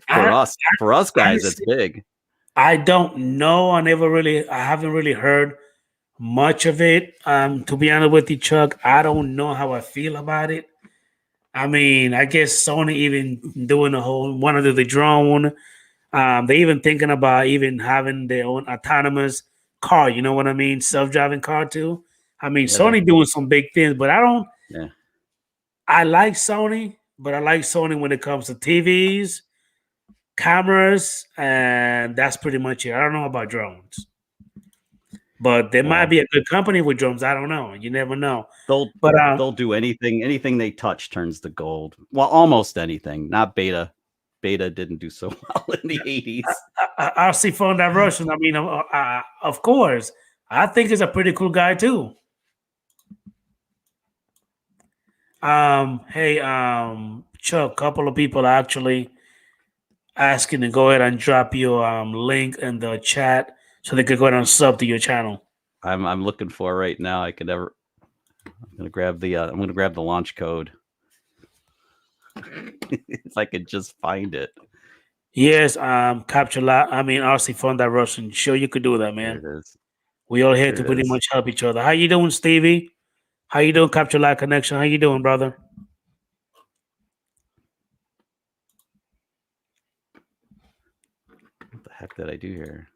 for us guys, it's big. I don't know. I haven't really heard much of it. To be honest with you, Chuck, I don't know how I feel about it. I mean, I guess Sony even doing want to do the drone. They even thinking about even having their own autonomous car. You know what I mean? Self-driving car too. I mean, Sony doing some big things, but I don't. Yeah. I like Sony, but I like Sony when it comes to TVs, cameras, and that's pretty much it. I don't know about drones. But there might be a good company with drones. I don't know. You never know. They'll do anything. Anything they touch turns to gold. Well, almost anything. Not Beta. Beta didn't do so well in the 80s. I'll see Phone Diversion. I mean, of course. I think he's a pretty cool guy too. Hey, Chuck, a couple of people are actually asking to go ahead and drop your link in the chat so they could go ahead and sub to your channel. I'm looking for right now. I'm gonna grab the launch code. If I could just find it. Yes, Capture Lot. I mean, RC Fund that Russian. Sure, you could do that, man. There it is. We all here to pretty much help each other. How you doing, Stevie? How you doing, Capture Live Connection? How you doing, brother? What the heck did I do here?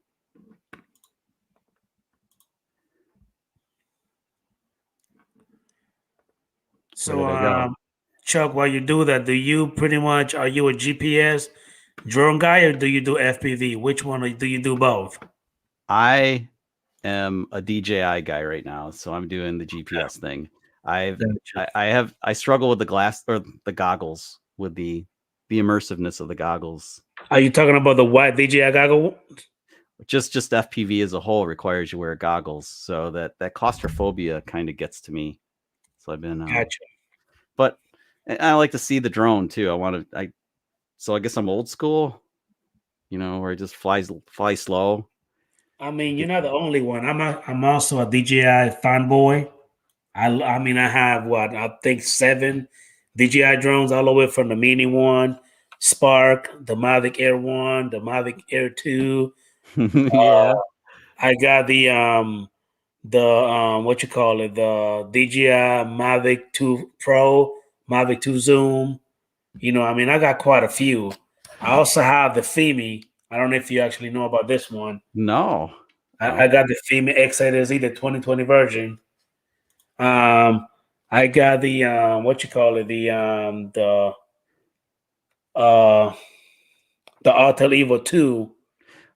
So, Where did I go? Chuck, while you do that, are you a GPS drone guy or do you do FPV? Which one do you do both? I am a DJI guy right now, so I'm doing the GPS thing. I struggle with the glass or the goggles with the immersiveness of the goggles. Are you talking about the white DJI goggle? Just FPV as a whole requires you wear goggles, so that claustrophobia kind of gets to me. So I've been Gotcha. But I like to see the drone too. So I guess I'm old school, where it just fly slow. I mean, you're not the only one. I'm also a DJI fanboy. I mean, I have I think 7 DJI drones, all the way from the Mini 1, Spark, the Mavic Air 1, the Mavic Air 2. Yeah. I got the what you call it, the DJI Mavic 2 Pro, Mavic 2 Zoom. I mean, I got quite a few. I also have the Fimi. I don't know if you actually know about this one. No. I got the Fimi X8Z, the 2020 version. I got the what you call it, the Autel Evo 2,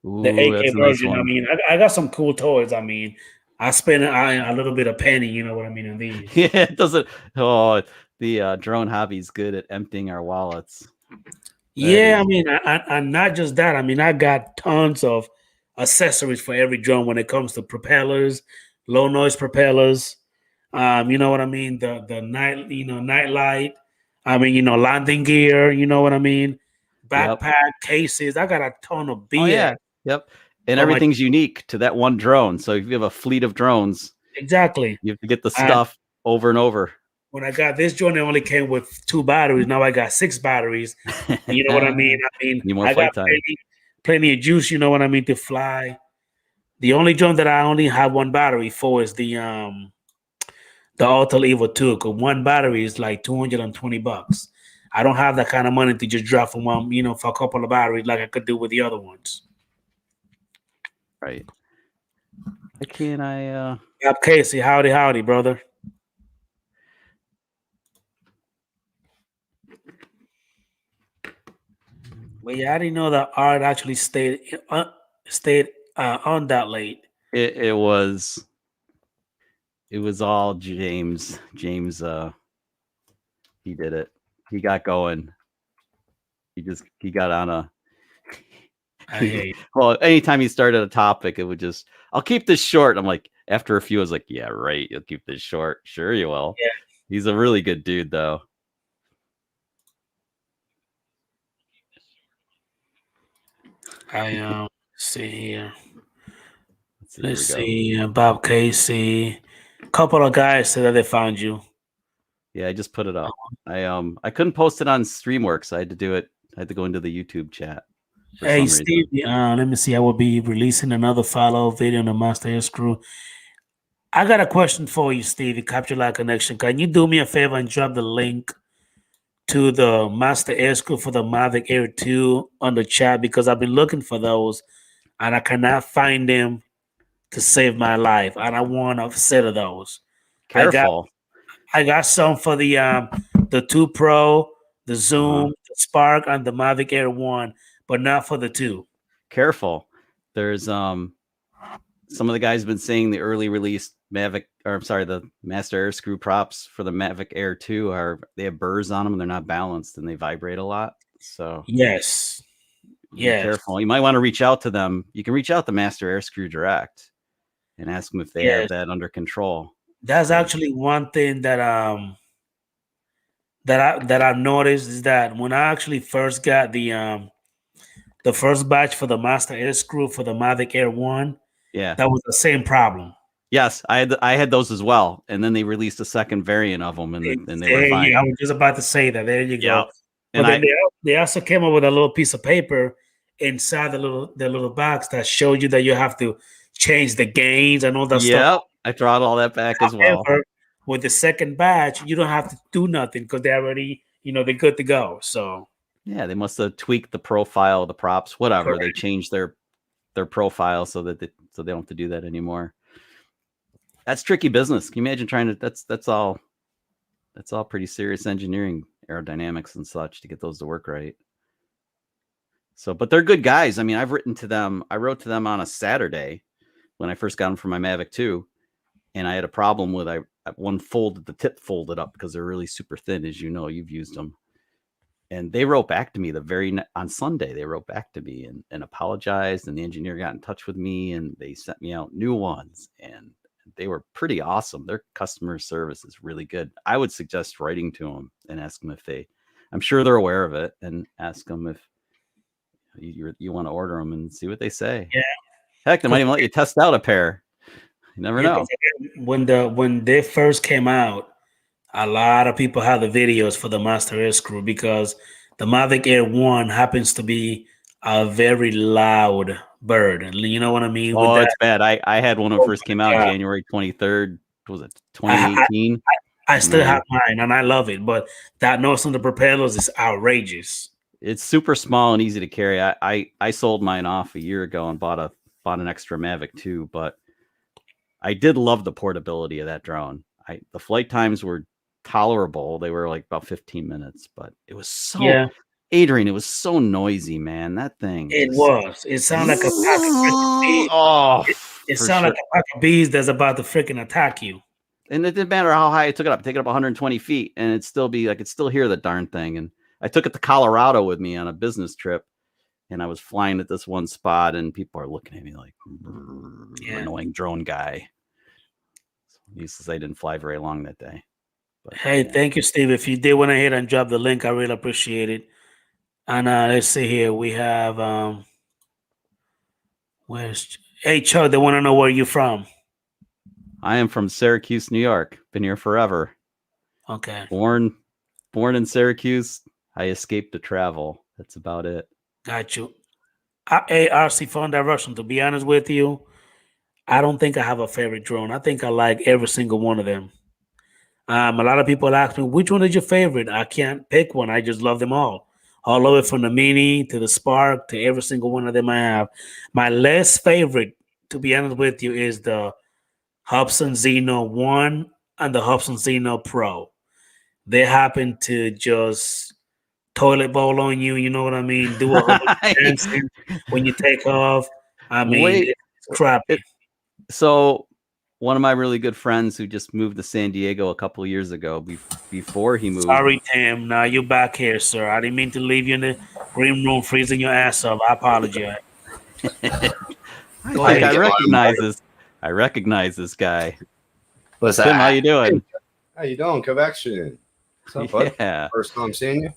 the Ooh, that's 8K a nice version. I one. mean, I got some cool toys. I mean, I spent a little bit of penny, you know what I mean, on these. Yeah, it doesn't. Oh, the drone hobby's good at emptying our wallets. Yeah, I mean, I not just that. I mean, I got tons of accessories for every drone when it comes to propellers, low noise propellers. You know what I mean? The night, night light. I mean, landing gear. You know what I mean? Backpack cases. I got a ton of BS. Oh yeah, yep. And everything's unique to that one drone. So if you have a fleet of drones, exactly, you have to get the stuff over and over. When I got this drone, it only came with 2 batteries. Now I got 6 batteries. You know what I mean? I got plenty of juice. You know what I mean, to fly. The only drone that I only have 1 battery for is the Autel Evo 2. Because 1 battery is like $220. I don't have that kind of money to just drop from one, for a couple of batteries like I could do with the other ones. Right. Why can't I? Casey, howdy, brother. Well, yeah, I didn't know that Art actually stayed on that late. It was all James. James, he did it. He got going. He got on a. Well, anytime he started a topic, it would just. I'll keep this short. I'm like, after a few, I was like, yeah, right. You'll keep this short. Sure, you will. Yeah. He's a really good dude, though. I see here. Let's see. Bob Casey. A couple of guys said that they found you. Yeah, I just put it up. I couldn't post it on Streamworks. I had to do it. I had to go into the YouTube chat. Hey, Steve. Let me see. I will be releasing another follow-up video on the Master Air Screw. I got a question for you, Stevie. Capture Live Connection. Can you do me a favor and drop the link to the Master Air Screw for the Mavic Air 2 on the chat? Because I've been looking for those and I cannot find them to save my life. And I want a set of those. Careful. I got some for the 2 Pro, the Zoom, the Spark, and the Mavic Air 1, but not for the 2. Careful. There's some of the guys have been saying the early release the Master Air Screw props for the Mavic Air 2 they have burrs on them and they're not balanced and they vibrate a lot. So yes. Be careful. You might want to reach out to them. You can reach out to Master Air Screw direct and ask them if they have that under control. That's actually one thing that I've noticed is that when I actually first got the first batch for the Master Air Screw for the Mavic Air 1, that was the same problem. Yes, I had those as well, and then they released a second variant of them, and they were fine. I was just about to say that. There you go. And but they also came up with a little piece of paper inside the little box that showed you that you have to change the gains and all that stuff. I brought all that back as well. with the second batch, you don't have to do nothing because they're already, they're good to go. So Yeah, they must have tweaked the profile, the props, whatever. Correct. They changed their profile so that they don't have to do that anymore. That's tricky business. Can you imagine trying to? That's all pretty serious engineering, aerodynamics and such to get those to work right. So, but they're good guys. I mean, I've written to them. I wrote to them on a Saturday when I first got them for my Mavic 2, and I had a problem with the tip folded up because they're really super thin, as you know, you've used them. And they wrote back to me on Sunday. They wrote back to me and apologized, and the engineer got in touch with me, and they sent me out new ones, and they were pretty awesome. Their customer service is really good. I would suggest writing to them and ask them if I'm sure they're aware of it, and ask them if you want to order them and see what they say. Yeah. Heck, they might even let you test out a pair. You never know. When they first came out, a lot of people had the videos for the Master Air Screw because the Mavic Air 1 happens to be a very loud bird. You know what I mean? Oh, it's bad. I had one when it first came out, January 23rd. Was it 2018? I still have mine, and I love it. But that noise on the propellers is outrageous. It's super small and easy to carry. I sold mine off a year ago and bought an extra Mavic 2, but I did love the portability of that drone. The flight times were tolerable. They were like about 15 minutes, but it was so Adrian, it was so noisy, man. That thing. It sounded like a pack of freaking bees. Oh, it sounded like a pack of bees that's about to freaking attack you. And it didn't matter how high I took it up. Take it up 120 feet, and I could still hear the darn thing. And I took it to Colorado with me on a business trip, and I was flying at this one spot, and people are looking at me like annoying drone guy. So needless to say, I didn't fly very long that day. But, hey, thank you, Steve. If you did want to hit and drop the link, I really appreciate it. And let's see here. We have hey Chuck, they want to know where you're from. I am from Syracuse, New York. Been here forever. Okay. Born in Syracuse. I escaped to travel. That's about it. Got you. RC Fun Direction. To be honest with you, I don't think I have a favorite drone. I think I like every single one of them. A lot of people ask me, which one is your favorite? I can't pick one. I just love them all the way from the Mini to the Spark to every single one of them I have. My less favorite, to be honest with you, is the Hobson Zeno 1 and the Hobson Zeno Pro. They happen to just toilet bowl on you. You know what I mean? Do a whole dancing when you take off. I mean, it's crappy. So one of my really good friends who just moved to San Diego a couple of years ago, before he moved. Sorry, Tim. Now you're back here, sir. I didn't mean to leave you in the green room freezing your ass off. I apologize. I recognize this guy. What's Tim, how you doing? How you doing? Convection. What's up, bud? Yeah. First time seeing you.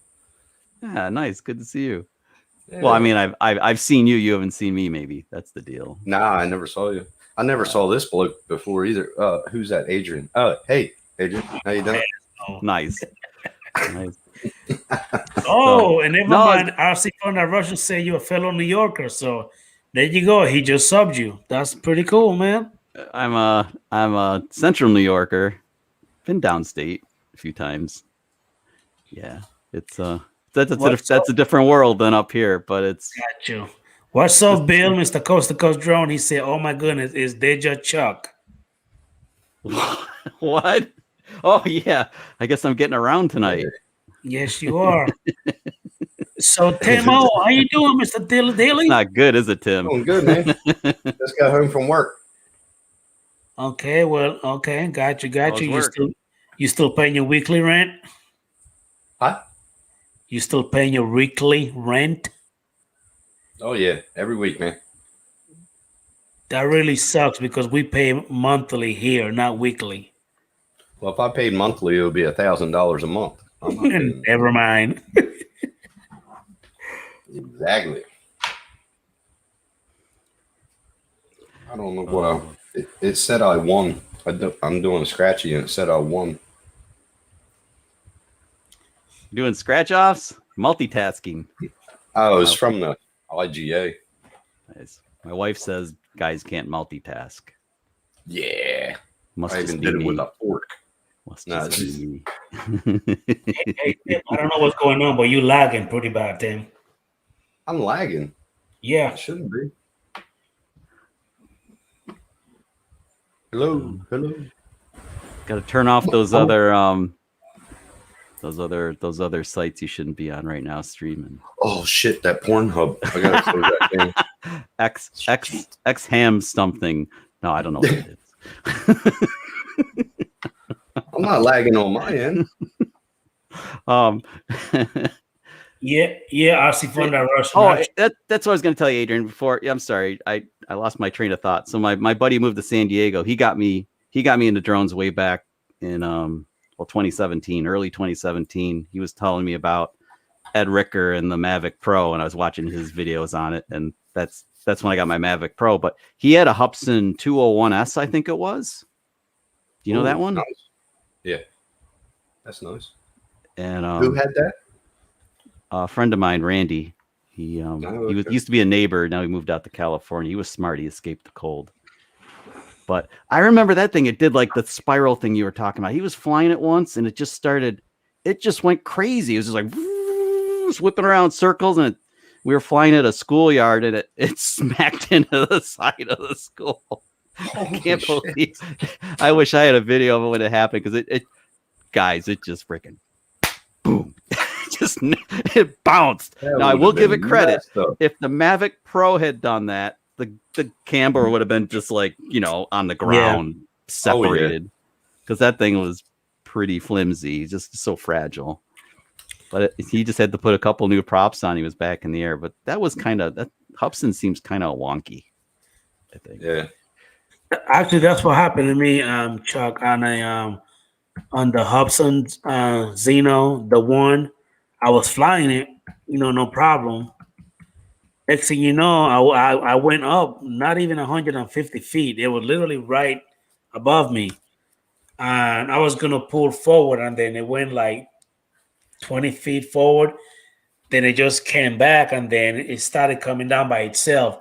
Yeah, nice. Good to see you. Yeah. Well, I mean, I've seen you. You haven't seen me. Maybe that's the deal. Nah, I never saw you. I never saw this bloke before either. Who's that? Adrian. Oh, hey, Adrian. How you doing? Nice. Nice. And never mind. RC Fun Russian say you're a fellow New Yorker. So there you go. He just subbed you. That's pretty cool, man. I'm a Central New Yorker. Been downstate a few times. Yeah, it's that's a different world than up here, but it's. Got you. What's up, Bill? Mr. Coast to Coast Drone. He said, "Oh my goodness, is Deja Chuck?" What? Oh yeah, I guess I'm getting around tonight. Yes, you are. So, Timo, how you doing, Mr. Daly? Not good, is it, Tim? Doing good, man. Just got home from work. Okay, well, okay, got you. You still paying your weekly rent? Huh? You still paying your weekly rent? Oh yeah, every week, man. That really sucks because we pay monthly here, not weekly. Well, if I paid monthly, it would be $1,000 a month. Never mind. Exactly. I don't know what it said. I won. I'm doing a scratchy, and it said I won. Doing scratch offs, multitasking. Oh, it's from the IGA. Nice. My wife says guys can't multitask. Yeah, Must I just even be did it me. with a fork. Must Nah, just it's- be me. Hey, Tim, I don't know what's going on, but you lagging pretty bad, Tim. I'm lagging. Yeah. I shouldn't be. Hello, hello. Got to turn off those other those other sites you shouldn't be on right now streaming. Oh shit, that Pornhub. I gotta close that thing. X ham something. No, I don't know what it is. I'm not lagging on my end. Yeah, I see from that rush. Oh, that's what I was going to tell you, Adrian. Before, yeah, I'm sorry, I lost my train of thought. So my buddy moved to San Diego. He got me into drones way back in 2017, early 2017. He was telling me about Ed Ricker and the Mavic Pro, and I was watching his videos on it, and that's when I got my Mavic Pro. But he had a Hubsan 201S, I think it was. Do you know that one? Nice. Yeah, that's nice. And who had that? A friend of mine, Randy. He used to be a neighbor. Now he moved out to California. He was smart. He escaped the cold. But I remember that thing. It did like the spiral thing you were talking about. He was flying it once, and it just went crazy. It was just like whipping around circles, and we were flying at a schoolyard, and it smacked into the side of the school. I can't believe. I wish I had a video of it when it happened, because it just freaking boom. It bounced. Now I will give it credit. If the Mavic Pro had done that, the camber would have been just like, on the ground, separated, because that thing was pretty flimsy, just so fragile. But he just had to put a couple new props on. He was back in the air. But that was that Hubsan seems kind of wonky, I think. Yeah. Actually, that's what happened to me, Chuck, on the Hubsan Xeno, the one. I was flying it, no problem. Next thing you know, I went up not even 150 feet. It was literally right above me. And I was going to pull forward, and then it went like 20 feet forward. Then it just came back, and then it started coming down by itself.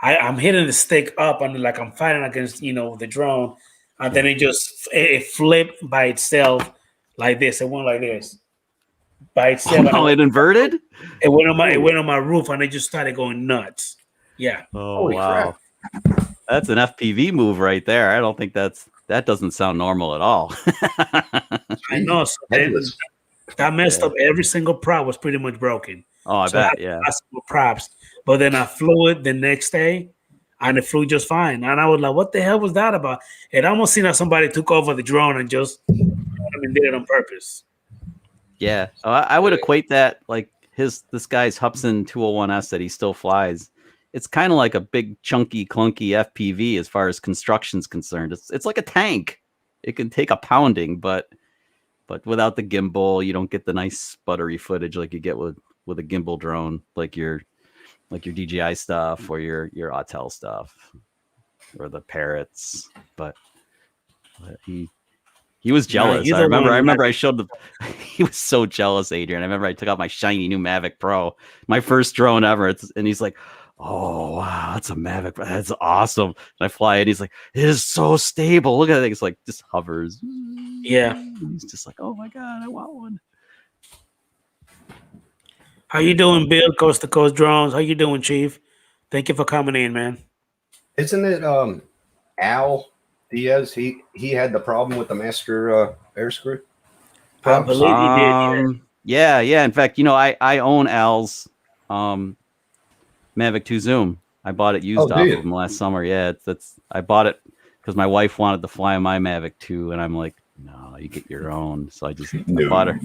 I'm hitting the stick up, and like I'm fighting against, the drone. And then it flipped by itself like this. It went like this. By itself. Oh, it inverted? It went on my roof, and it just started going nuts. Yeah. Oh, Holy wow. crap. That's an FPV move right there. I don't think that doesn't sound normal at all. I know. So that messed up every single prop was pretty much broken. Oh, I bet, yeah. Props. But then I flew it the next day, and it flew just fine. And I was like, what the hell was that about? It almost seemed like somebody took over the drone and just did it on purpose. Yeah, I would equate that like this guy's Hubsan 201S that he still flies. It's kind of like a big, chunky, clunky FPV as far as construction's concerned. It's like a tank. It can take a pounding, but without the gimbal, you don't get the nice sputtery footage like you get with a gimbal drone, like your DJI stuff or your Autel stuff or the Parrots. But he was jealous. I remember I showed he was so jealous, Adrian. I remember I took out my shiny new Mavic Pro, my first drone ever. And he's like, oh, wow, that's a Mavic. That's awesome. And I fly it. He's like, it is so stable. Look at it. It's like, just hovers. Yeah. And he's just like, oh my God, I want one. How you doing, Bill? Coast to Coast Drones. How you doing, Chief? Thank you for coming in, man. Isn't it Al Diaz? He had the problem with the master air screw. I believe he did. Yeah. In fact, I own Al's Mavic 2 Zoom. I bought it used off of him last summer. Yeah, I bought it because my wife wanted to fly my Mavic 2, and I'm like, no, you get your own. So I bought her.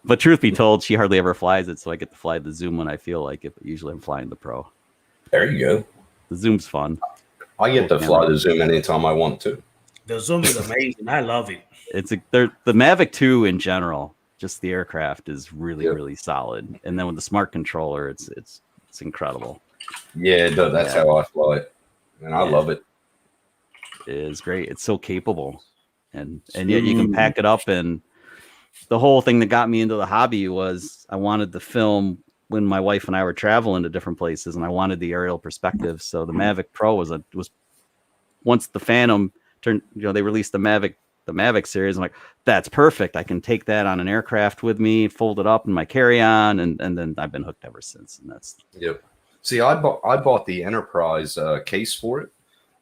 But truth be told, she hardly ever flies it, so I get to fly the Zoom when I feel like it. But usually I'm flying the Pro. There you go. The Zoom's fun. I get to fly the Zoom anytime I want to. The Zoom is amazing. I love it. The Mavic 2 in general, just the aircraft is really, really solid. And then with the smart controller, it's incredible. Yeah, that's how I fly it. And I love it. It is great. It's so capable. And yet you can pack it up. And the whole thing that got me into the hobby was I wanted to film when my wife and I were traveling to different places, and I wanted the aerial perspective. So the Mavic Pro was once the Phantom turned, they released the the Mavic series. I'm like, that's perfect. I can take that on an aircraft with me, fold it up in my carry-on, and then I've been hooked ever since. And that's Yep. See, I bought the Enterprise case for it,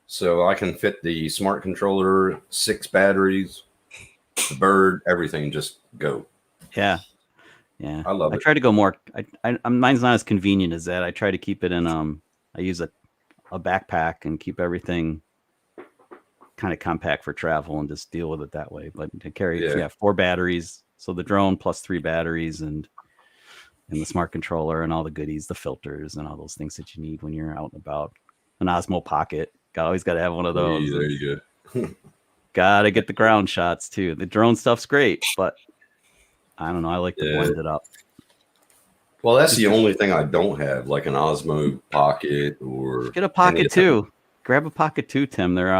so I can fit the smart controller, 6 batteries, the bird, everything. Just go. yeah. I love I it. try to go more. Mine's not as convenient as that. I try to keep it in. I use a backpack and keep everything kind of compact for travel and just deal with it that way. But to carry, 4 batteries, so the drone plus 3 batteries and the smart controller and all the goodies, the filters and all those things that you need when you're out and about. An Osmo Pocket, always got to have one of those. Yeah, there you go. Got to get the ground shots too. The drone stuff's great, but I don't know. I like to blend it up. Well, that's the only thing I don't have, like an Osmo Pocket or get a Pocket 2. Grab a Pocket 2, Tim. They're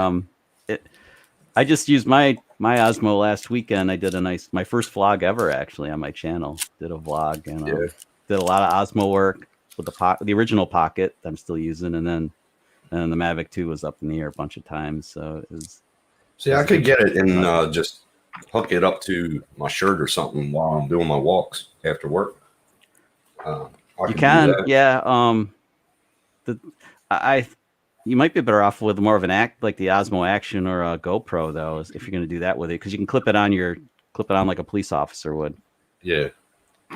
I just used my Osmo last weekend. I did my first vlog ever actually on my channel. Did a vlog and did a lot of Osmo work with the original Pocket that I'm still using, and then the Mavic 2 was up in the air a bunch of times. So it was. See, I could get it and just hook it up to my shirt or something while I'm doing my walks after work. You can, yeah. You might be better off with more of an like the Osmo Action or a GoPro though, if you're going to do that with it, because you can clip it on like a police officer would. Yeah.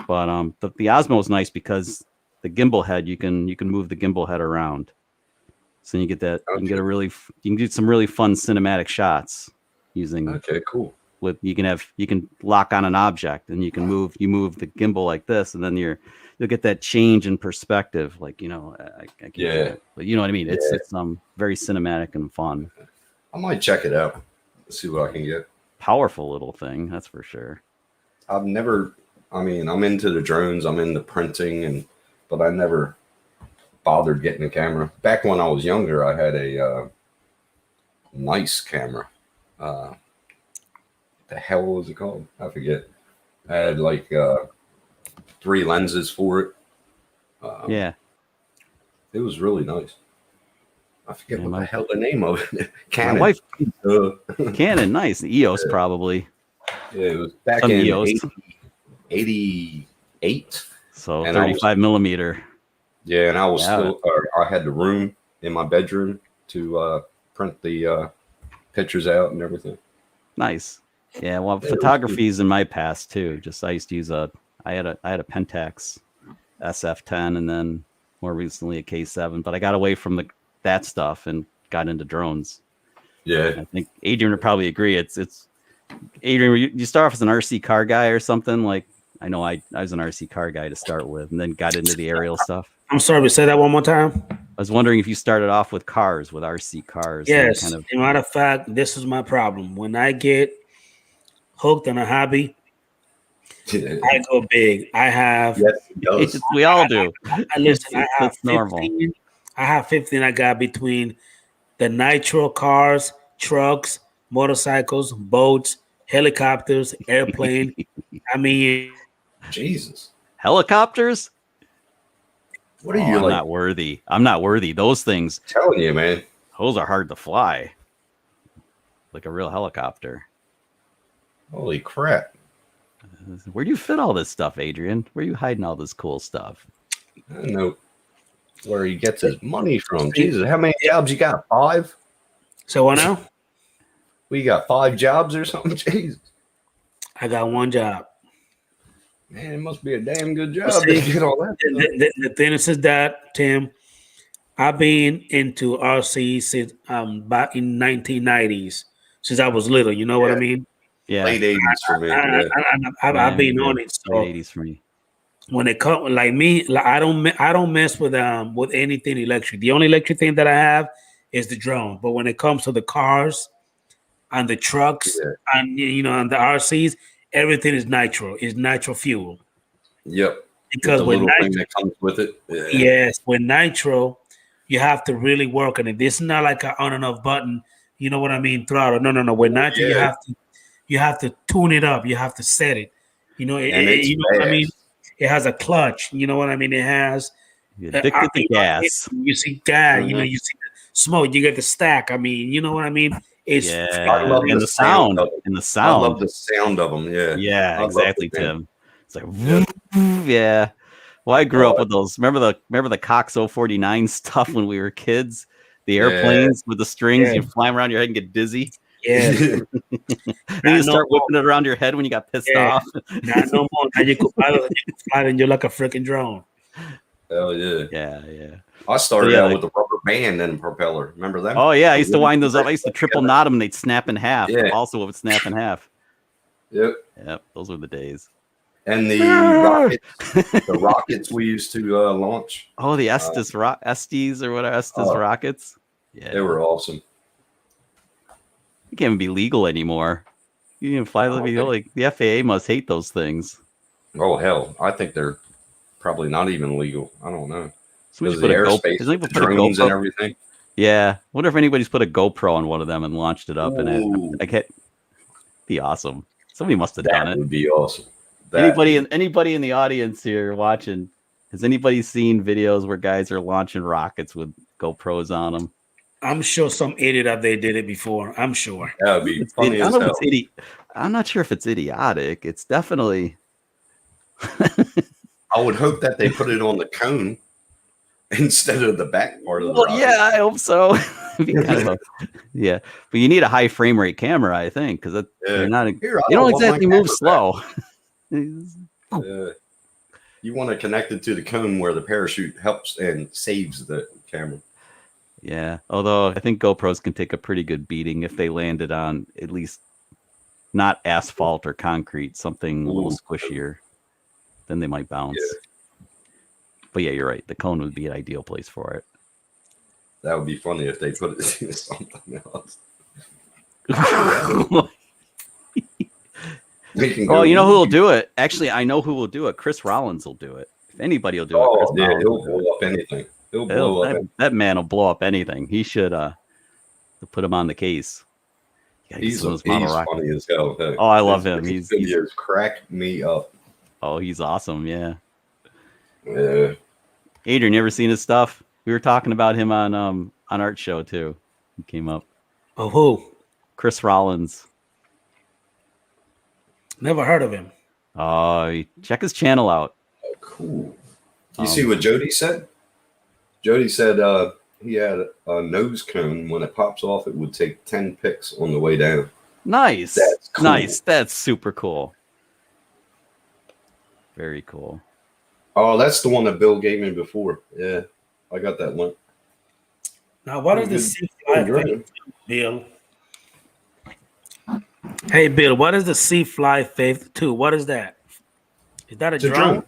But the Osmo is nice because the gimbal head, you can move the gimbal head around, so you get that. You can get you can do some really fun cinematic shots using. Okay, cool. You can lock on an object and you move the gimbal like this, and then you'll get that change in perspective. Like, I can't, but you know what I mean? It's very cinematic and fun. I might check it out. See what I can get. Powerful little thing, that's for sure. I'm into the drones, I'm into printing, but I never bothered getting a camera. Back when I was younger, I had a nice camera. The hell was it called? I forget. I had like 3 lenses for it. It was really nice. I forget what the hell the name of it. Canon. My wife, Canon, nice. The EOS probably. Yeah, it was back in 88. So 35 millimeter. Yeah, and I was I had the room in my bedroom to print the pictures out and everything. Nice. Yeah, well, photography is in my past too. I used to use I had a Pentax SF10 and then more recently a K7, but I got away from that stuff and got into drones. Yeah. And I think Adrian would probably agree. It's Adrian, you start off as an RC car guy or something? Like, I know I was an RC car guy to start with and then got into the aerial stuff. I'm sorry, say that one more time. I was wondering if you started off with RC cars. Yes. As a matter of fact, this is my problem. When I get hooked on a hobby, I go big. I have. Yes, we all do. Listen, I have 15, normal. I have 15. I got between the nitro cars, trucks, motorcycles, boats, helicopters, airplane. I mean, Jesus, helicopters. What are you? I'm not worthy. I'm not worthy. Those things. I'm telling you, man. Those are hard to fly. Like a real helicopter. Holy crap. Where do you fit all this stuff, Adrian? Where are you hiding all this cool stuff? I don't know where he gets his money from. Jesus, how many jobs you got? 5? So what now? We got 5 jobs or something? Jesus. I got 1 job. Man, it must be a damn good job to get all that. The thing is that, Tim, I've been into RC since back in 1990s, since I was little. You know what I mean? Yeah, late 80s for me. I've been on it. So late 80s for me. When it comes like me, I don't mess with anything electric. The only electric thing that I have is the drone. But when it comes to the cars and the trucks and and the RCs, everything is nitro. It's nitro fuel. Yep. Because with the little thing that comes with it. Yeah. Yes, with nitro, you have to really work on it. This is not like an on and off button. You know what I mean? Throttle. No. With nitro, you have to tune it up. You have to set it. You know, what I mean? It has a clutch. You know what I mean? It has addicted to gas. You see gas. You know, you see the smoke. You get the stack. I mean, you know what I mean? It's Yeah, I love and the sound of them. and the I sound. love the sound of them. Yeah. Yeah, I love exactly, it, man. Tim. It's like Yeah. yeah. Well, I grew up Oh, with those. Remember the Cox 049 stuff when we were kids? The Yeah. airplanes with the strings, Yeah. you fly 'em around your head and get dizzy. yeah. Then Now you no start more. whipping it around your head when you got pissed Yeah. off. Now no more. Now you could fly and you're like a freaking drone. Hell yeah. Yeah. I started yeah, out like- with a rubber band and a propeller. Remember them? Oh yeah, I used to The wind those up. I wooden used to threads triple together. knot them and they'd snap in half. Yeah. Also, it would snap in half. Yep. Yep, those were the days. And the rockets we used to launch. Oh, the Estes or whatever, Estes Oh. rockets. Yeah, They were awesome. It can't even be legal anymore. You can fly like the FAA must hate those things. Oh hell, I think they're probably not even legal. I don't know. Somebody's Because put the a airspace, Does anybody the put a drones and GoPro? everything. Yeah, wonder if anybody's put a GoPro on one of them and launched it up in Ooh. it. I can't. Be awesome. Somebody must have That done it. would be awesome. That- Anybody in the audience here watching? Has anybody seen videos where guys are launching rockets with GoPros on them? I'm sure some idiot out there did it before. I'm sure. That would be funny I as don't know if hell. it's I'm not sure if it's idiotic. It's definitely. I would hope that they put it on the cone instead of the back part of the Well, rocket. yeah, I hope so. It'd be kind of yeah, but you need a high frame rate camera, I think, because you're not. Here, I You don't want my exactly move camera slow. You want to connect it to the cone where the parachute helps and saves the camera. Yeah, although I think GoPros can take a pretty good beating if they landed on at least not asphalt or concrete, something a little Ooh. squishier. Then they might bounce. But yeah, you're right. The cone would be an ideal place for it. That would be funny if they put it in something else. We can Oh, go- you know who will do it? Actually, I know who will do it. Chris Rollins will do it. If anybody will do it, Chris Oh, yeah, Rollins he'll will do it. blow up anything. He'll blow up. That man will blow up anything. He should put him on the case. Yeah, He's some of those model rockets. funny as hell. Hey, Oh, I love him. His He's videos crack me up. oh, he's awesome. Yeah. Yeah. Adrian, you ever seen his stuff? We were talking about him on Art Show too. He came up. Oh, who? Chris Rollins. Never heard of him. Check his channel out. Oh, cool. You see what Jody said? Jody said he had a nose cone. When it pops off, it would take 10 pics on the way down. Nice. That's cool. Nice. That's super cool. Very cool. Oh, that's the one that Bill gave me before. Yeah, I got that link. Now, what is the C-Fly Good. thing, Bill? Hey, Bill, what is the C-Fly Faith 2? What is that? Is that a It's a drone?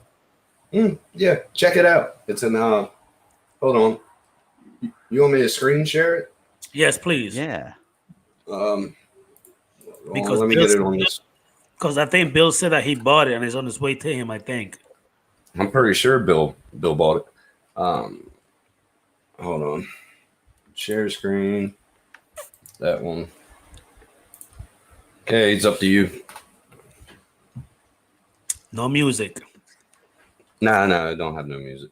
drone. Yeah, check it out. It's an hold on. You want me to screen share it? Yes, please. Yeah. Because let me get it on this. Because I think Bill said that he bought it and it's on his way to him, I think. I'm pretty sure Bill bought it. Hold on. Share screen. That one. Okay, it's up to you. No music. No, I don't have no music.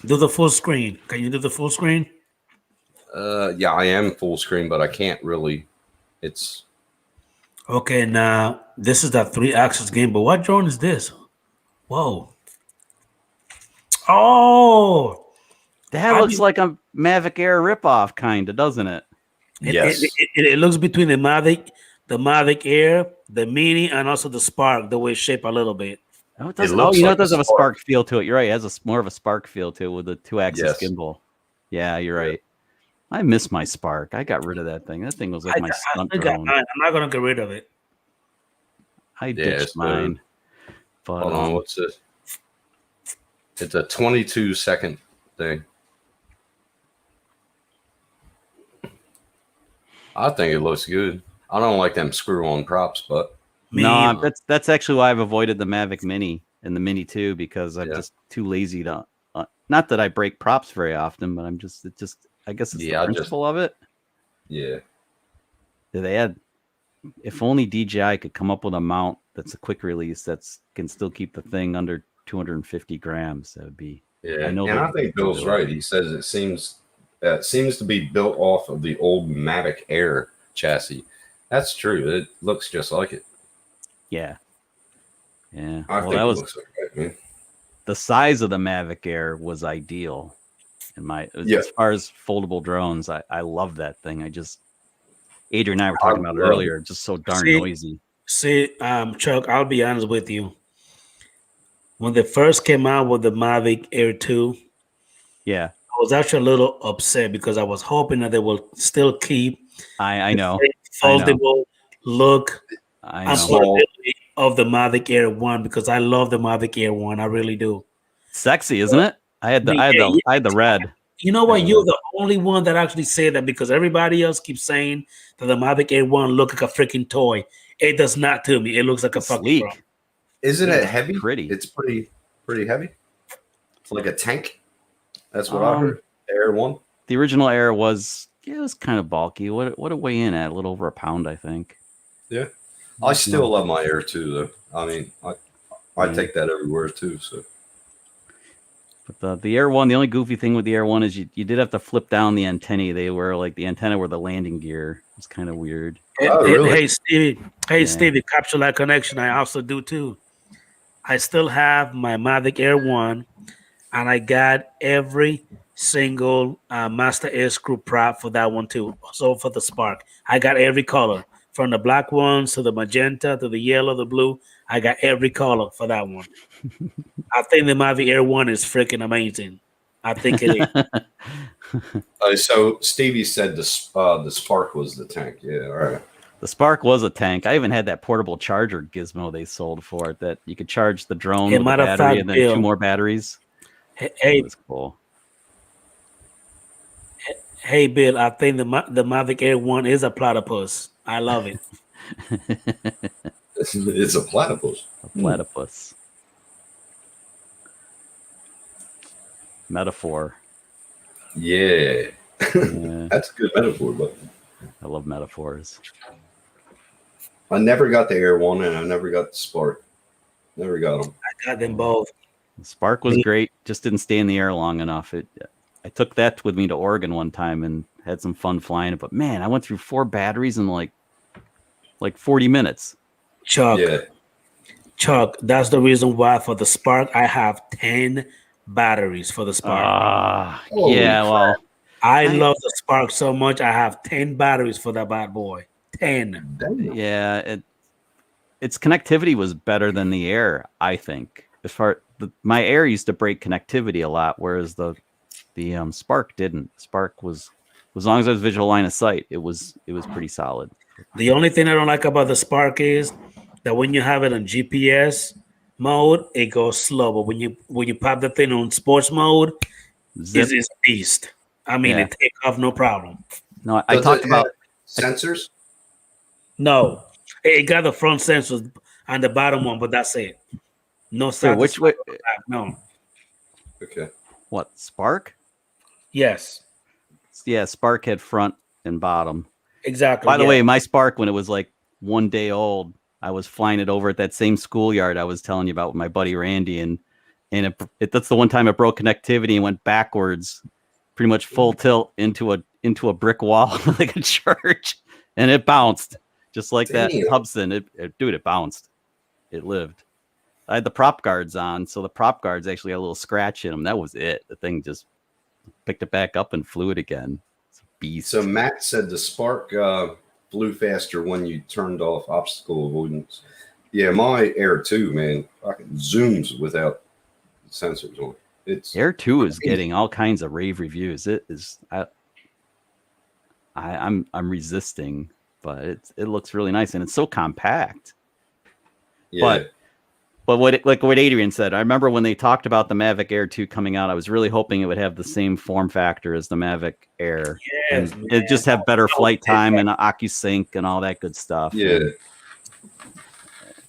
Do the full screen. Can you do the full screen? Yeah, I am full screen, but I can't really. It's Okay, now this is that 3-axis game, but what drone is this? Whoa. Oh, That I looks mean- like a Mavic Air ripoff, kind of, doesn't it? yes. It looks between the Mavic Air, the Mini, and also the Spark, the way it's shaped a little bit. Oh, it does. looks You know, like it does a have a Spark. spark feel to it. You're right. It has more of a spark feel to it with the 2-axis Yes. gimbal. Yeah, you're right. I miss my Spark. I got rid of that thing. That thing was like my stunt I got drone. mine. I'm not gonna get rid of it. I ditched so- mine. But Hold on, what's this? It's a 22-second thing. I think it looks good. I don't like them screw-on props, but Me no, either. that's actually why I've avoided the Mavic Mini and the Mini 2 because I'm Yeah. just too lazy to. Not that I break props very often, but I guess it's Yeah, I the just- principle of it. yeah. They had. If only DJI could come up with a mount that's a quick release can still keep the thing under 250 grams. That would be. Yeah, I know and they- I think Bill's right. He says it seems seems to be built off of the old Mavic Air chassis. That's true. It looks just like it. Yeah. Yeah. I Well, think that it was looks like it, man. the size of the Mavic Air was ideal. Yeah. As far as foldable drones, I love that thing. Adrian and I were I talking about it love earlier. Just so darn See? noisy. See, Chuck, I'll be honest with you. When they first came out with the Mavic Air 2, Yeah, I was actually a little upset because I was hoping that they will still keep I know. the foldable look I and know. portability of the Mavic Air 1 because I love the Mavic Air 1. I really do. Sexy, isn't it? I had the red. You know what? You're the only one that actually said that because everybody else keeps saying that the Mavic Air 1 look like a freaking toy. It does not to me. It looks like a fucking Sleek. drone. Isn't Yeah, it heavy? pretty. It's pretty heavy. It's like a tank. That's what I heard. Air 1. The original Air it was kind of bulky. What it weigh in at? A little over a pound, I think. Yeah. I still love my Air 2 though. I mean, I take that everywhere too. So. But the Air 1, the only goofy thing with the Air 1 is you did have to flip down the antennae. They were like the antenna were the landing gear. It's kind of weird. Oh, really? Hey, Stevie. Hey, Yeah. Stevie, capture that connection. I also do too. I still have my Mavic Air 1, and I got every single Master Air Screw prop for that one too. So for the Spark, I got every color from the black ones to the magenta to the yellow, the blue. I got every color for that one. I think the Mavic Air 1 is freaking amazing. I think it is. So Stevie said the Spark was the tank. Yeah, all right. The Spark was a tank. I even had that portable charger gizmo they sold for it that you could charge the drone Yeah, with a matter of battery fact, and then Bill. 2 more batteries. Hey, It was cool. hey, Bill. I think the Mavic Air 1 is a platypus. I love it. It's a platypus. A platypus. Metaphor. Yeah. Yeah, That's a good metaphor, but I love metaphors. I never got the Air 1 and I never got the Spark. Never got them. I got them both. The Spark was great, just didn't stay in the air long enough. I took that with me to Oregon one time and had some fun flying it. But man, I went through 4 batteries in like 40 minutes. Chuck, Yeah. Chuck, that's the reason why for the Spark I have 10 batteries for the Spark. Holy Yeah, well, I love the Spark so much. I have 10 batteries for that bad boy. 10. yeah, its connectivity was better than the Air, I think. As far my Air used to break connectivity a lot, whereas the Spark didn't. Spark was, as long as I was visual line of sight, it was pretty solid. The only thing I don't like about the Spark is that when you have it on GPS mode, it goes slow. But when you pop the thing on sports mode, Zip. it's a beast. I mean, Yeah. it take off no problem. No, I Does talked it about have sensors. No, it got the front sensors and the bottom one, but that's it. No side. which way? No. Okay. What, Spark? Yes. Yeah, Spark had front and bottom. Exactly. By the yeah. way, my Spark, when it was like 1 day old, I was flying it over at that same schoolyard I was telling you about with my buddy Randy, and that's the one time it broke connectivity and went backwards, pretty much full tilt into a brick wall like a church, and it bounced just like that. Damn. Hubson, it bounced. It lived. I had the prop guards on, so the prop guards actually had a little scratch in them. That was it. The thing just picked it back up and flew it again. It's a beast. So Matt said the Spark flew faster when you turned off obstacle avoidance. Yeah, my Air 2, man, fucking zooms without sensors on it. It's Air 2 is getting all kinds of rave reviews. It is. I'm resisting, but it looks really nice and it's so compact. yeah. But what Adrian said, I remember when they talked about the Mavic Air 2 coming out, I was really hoping it would have the same form factor as the Mavic Air. Yes, And it just have better flight time and OcuSync and all that good stuff. Yeah.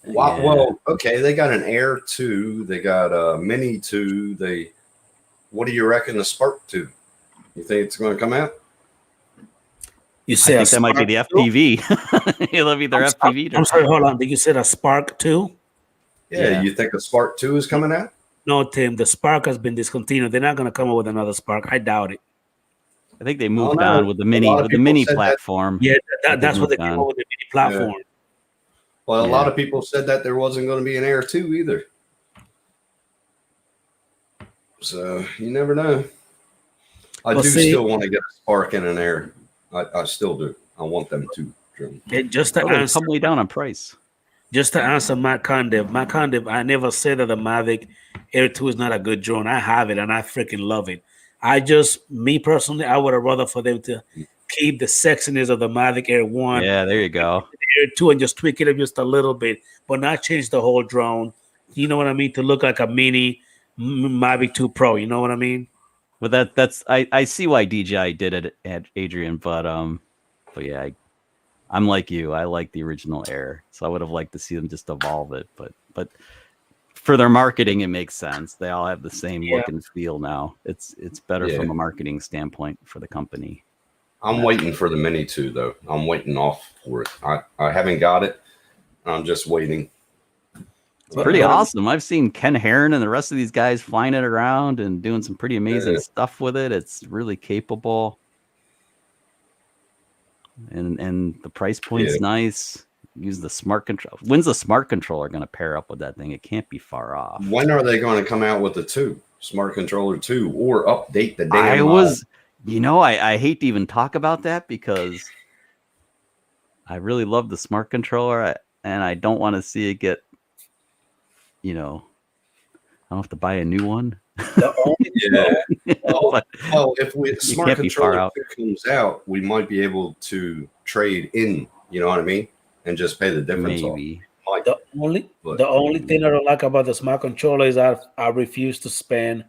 Wow, Yeah. well, okay, they got an Air 2, they got a Mini 2. What do you reckon the Spark 2? You think it's going to come out? You I said think that might be the FPV. It'll be their FPV. I'm sorry, hold on. Did you say a Spark 2? Yeah, you think a Spark 2 is coming out? No, Tim. The Spark has been discontinued. They're not going to come up with another Spark. I doubt it. I think they I moved don't know. on with the A lot of people mini said that- platform. Yeah, They that's what they moved came on. up with the mini platform. Well, a Yeah. lot of people said that there wasn't going to be an Air 2 either. So you never know. I Well, do see- still want to get a Spark and an Air. I still do. I want them to. Just to Oh, they answer, come way down on price. Matt Condev, I never said that the Mavic Air 2 is not a good drone. I have it and I freaking love it. Me personally, I would have rather for them to keep the sexiness of the Mavic Air 1, Yeah, there you go. Air 2, and just tweak it up just a little bit, but not change the whole drone. You know what I mean? To look like a mini Mavic 2 Pro. You know what I mean? But that's I see why DJI did it, Adrian. But yeah, I'm like you. I like the original Air, so I would have liked to see them just evolve it. But for their marketing, it makes sense. They all have the same look and feel now. It's better from a marketing standpoint for the company. I'm waiting for the Mini 2 though. I'm waiting off for it. I haven't got it. I'm just waiting. It's pretty awesome. I've seen Ken Heron and the rest of these guys flying it around and doing some pretty amazing stuff with it. It's really capable. And the price point's nice. Use the smart control. When's the smart controller going to pair up with that thing? It can't be far off. When are they going to come out with the 2 smart controller 2 or update the damn? I hate to even talk about that because I really love the smart controller and I don't want to see it get, I don't have to buy a new one. Well, if smart controller 2 comes out, we might be able to trade in, you know what I mean? And just pay the difference. Maybe. The only thing I don't like about the smart controller is I refuse to spend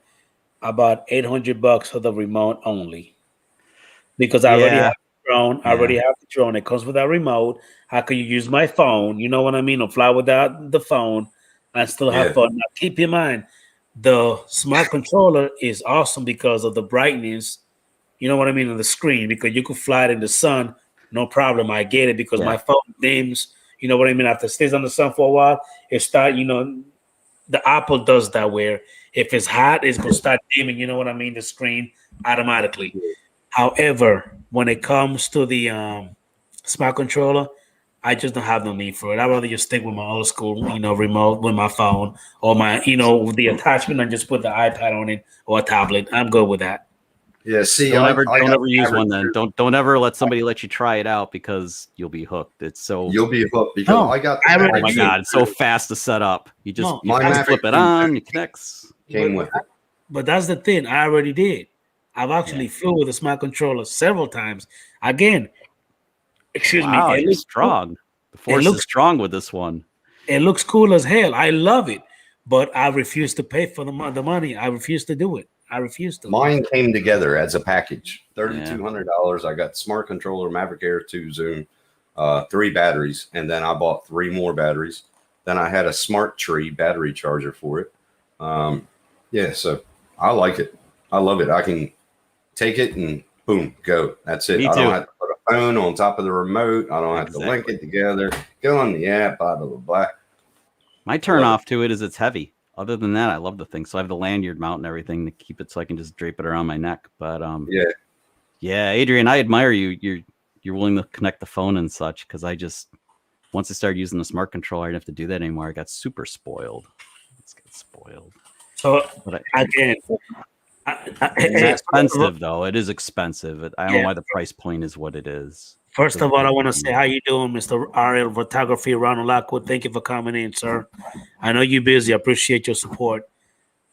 about $800 for the remote only, because I already have the drone. I already have the drone. It comes with a remote. How can you use my phone? You know what I mean? Or fly without the phone and still have fun. Now, keep in mind, the smart controller is awesome because of the brightness. You know what I mean? On the screen, because you could fly it in the sun. No problem. I get it because my phone dims. You know what I mean? After it stays on the sun for a while, it start, the Apple does that where if it's hot, it's going to start dimming. You know what I mean? The screen automatically. However, when it comes to the smart controller, I just don't have no need for it. I'd rather just stick with my old school, remote with my phone or my, with the attachment and just put the iPad on it or a tablet. I'm good with that. Yeah, see, don't ever use one then. Don't ever let somebody let you try it out because you'll be hooked. You'll be hooked because oh my god, it's so fast to set up. You just flip it on, it connects. Came with it. But that's the thing. I already did. I've actually flew with a smart controller several times. Again, excuse me. It looks strong. The force is strong with this one. It looks cool as hell. I love it, but I refuse to pay for the money. I refuse to do it. I refuse to. Mine came together as a package. $3,200. I got smart controller, Maverick Air 2 Zoom, 3 batteries, and then I bought 3 more batteries. Then I had a Smart Tree battery charger for it. So I like it. I love it. I can take it and boom, go. That's it. I don't have to put a phone on top of the remote. I don't have to link it together. Go on the app, blah, blah, blah, blah. My turn off to it is it's heavy. Other than that, I love the thing. So I have the lanyard mount and everything to keep it so I can just drape it around my neck. But Adrian, I admire you. You're willing to connect the phone and such because once I started using the smart controller, I didn't have to do that anymore. I got super spoiled. Let's get spoiled. So again, it's expensive though. It is expensive. I don't know why the price point is what it is. First of all, I want to say how you doing, Mr. RL Photography, Ronald Lockwood. Thank you for coming in, sir. I know you're busy. I appreciate your support.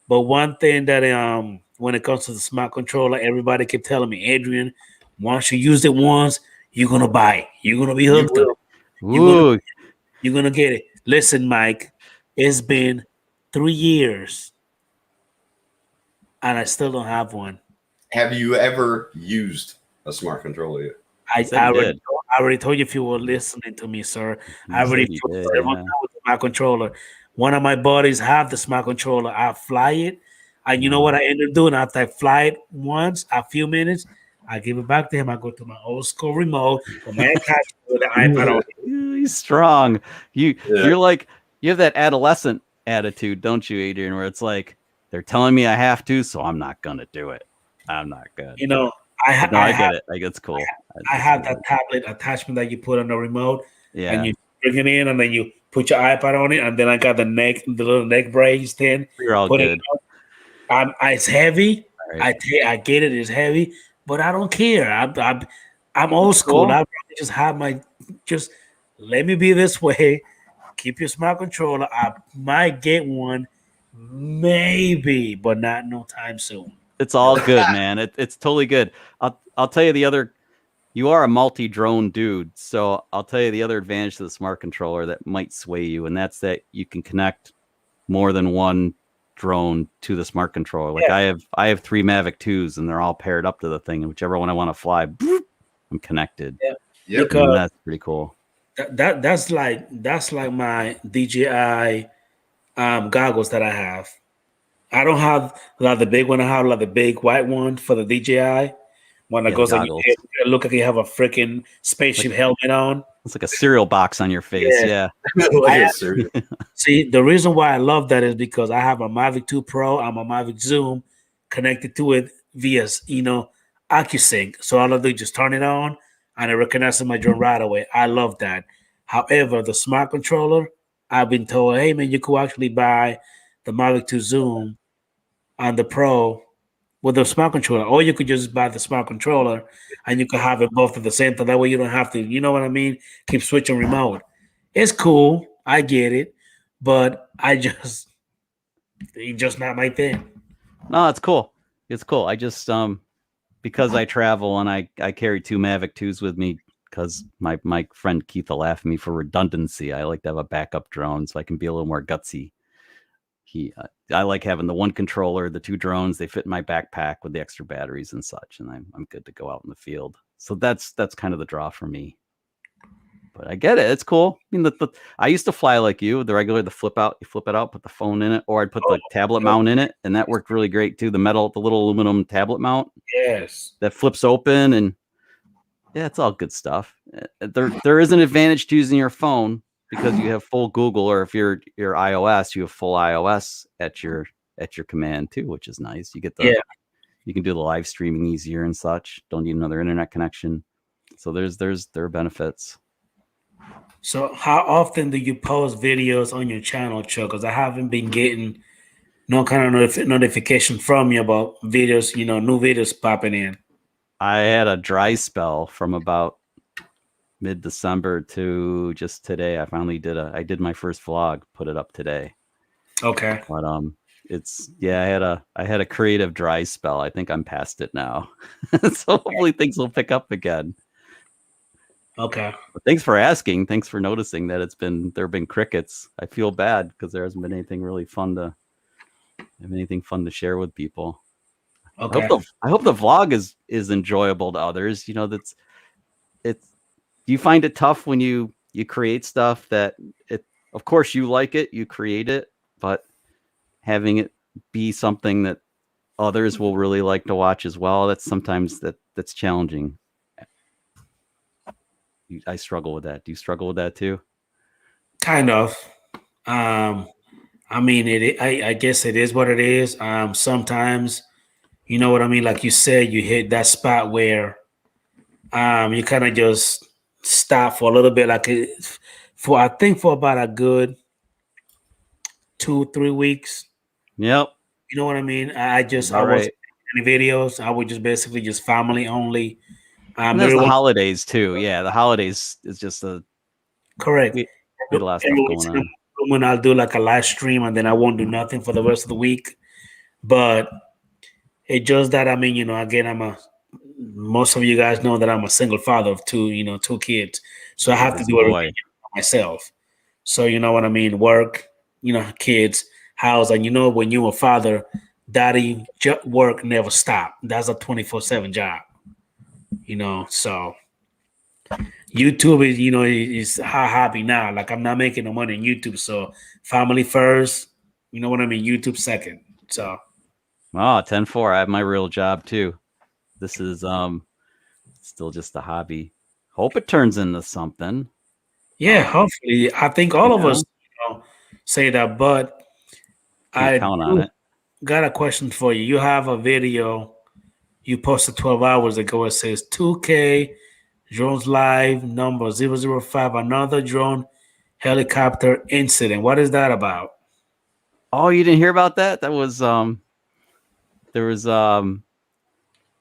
But one thing that when it comes to the smart controller, everybody kept telling me, Adrian, once you use it once, you're gonna buy it. You're gonna be hooked up. You're gonna get it. Listen, Mike, it's been 3 years, and I still don't have one. Have you ever used a smart controller yet? I already told you if you were listening to me, sir. I already told you everyone with my controller. One of my buddies have the smart controller. I fly it, and you know what I end up doing after I fly it once, a few minutes, I give it back to him. I go to my old school remote with my attachment with the iPad on. He's strong. You're like you have that adolescent attitude, don't you, Adrian? Where it's like they're telling me I have to, so I'm not gonna do it. I'm not good. No, I get it. Like, it's cool. I have that tablet attachment that you put on the remote, Yeah. and you bring it in, and then you put your iPad on it, and then I got the little neck brace thing. You're all Put it good. it's heavy. Right. I get it. It's heavy, but I don't care. I'm old school. Cool. I just have just let me be this way. Keep your smart controller. I might get one, maybe, but not no time soon. It's all good, man. It's totally good. I'll tell you the other. You are a multi-drone dude, so I'll tell you the other advantage to the smart controller that might sway you, and that's that you can connect more than one drone to the smart controller. Like I have 3 Mavic 2s, and they're all paired up to the thing, and whichever one I want to fly, boop, I'm connected. Yeah, Yep. because that's pretty cool. that's like my DJI goggles that I have. I don't have like the big one. I have like the big white one for the DJI. When it goes, like, you look like you have a freaking spaceship helmet on. It's like a cereal box on your face. Yeah. See, the reason why I love that is because I have a Mavic 2 Pro. I'm a Mavic Zoom connected to it via, AccuSync. So all I do is just turn it on, and it recognizes my drone right away. I love that. However, the smart controller, I've been told, hey man, you could actually buy the Mavic 2 Zoom on the Pro with the smart controller, or you could just buy the smart controller and you could have it both at the same time. That way you don't have to, you know what I mean? Keep switching remote. It's cool. I get it. But it's just not my thing. No, it's cool. It's cool. I just because I travel and I carry 2 Mavic 2s with me because my friend Keith will laugh at me for redundancy. I like to have a backup drone so I can be a little more gutsy. I like having the one controller, the 2 drones. They fit in my backpack with the extra batteries and such, and I'm good to go out in the field. So that's kind of the draw for me. But I get it; it's cool. I mean, I used to fly like you, the flip out. You flip it out, put the phone in it, or I'd put the tablet mount in it, and that worked really great too. The little aluminum tablet mount. Yes, that flips open, and yeah, it's all good stuff. There is an advantage to using your phone, because you have full Google, or if you're iOS, you have full iOS at your command too, which is nice. You get you can do the live streaming easier and such. Don't need another internet connection. So there are benefits. So how often do you post videos on your channel, Chuck? Because I haven't been getting no kind of notification from you about videos, new videos popping in. I had a dry spell from about mid-December to just today. I finally did my first vlog, put it up today. Okay. But I had a creative dry spell. I think I'm past it now. So hopefully things will pick up again. Okay. But thanks for asking. Thanks for noticing that there have been crickets. I feel bad because there hasn't been anything really fun to share with people. Okay. I hope the vlog is enjoyable to others. Do you find it tough when you create stuff that of course you like it, you create it, but having it be something that others will really like to watch as well, that's challenging. I struggle with that. Do you struggle with that too? Kind of. I mean, I guess it is what it is. Sometimes, you know what I mean? Like you said, you hit that spot where you kind of just stop for a little bit. I think for about a good 2-3 weeks. Yep. You know what I mean? I wasn't making any videos. I would just basically just family only. There's the holidays too. Yeah, the holidays is just correct. We had a lot of stuff going on. When I'll do like a live stream and then I won't do nothing for the rest of the week. But it's just that, again, most of you guys know that I'm a single father of 2 kids. So I have to do everything myself. So you know what I mean? Work, kids, house. And when you're a father, daddy work never stop. That's a 24/7 job. So YouTube is how hobby now. Like I'm not making no money on YouTube. So family first, you know what I mean? YouTube second. So 10-4. I have my real job too. This is still just a hobby. Hope it turns into something. Yeah, hopefully. I think all of us say that, but I count on it. Got a question for you. You have a video you posted 12 hours ago. It says 2K drones live number 005, another drone helicopter incident. What is that about? Oh, you didn't hear about that? That was there was a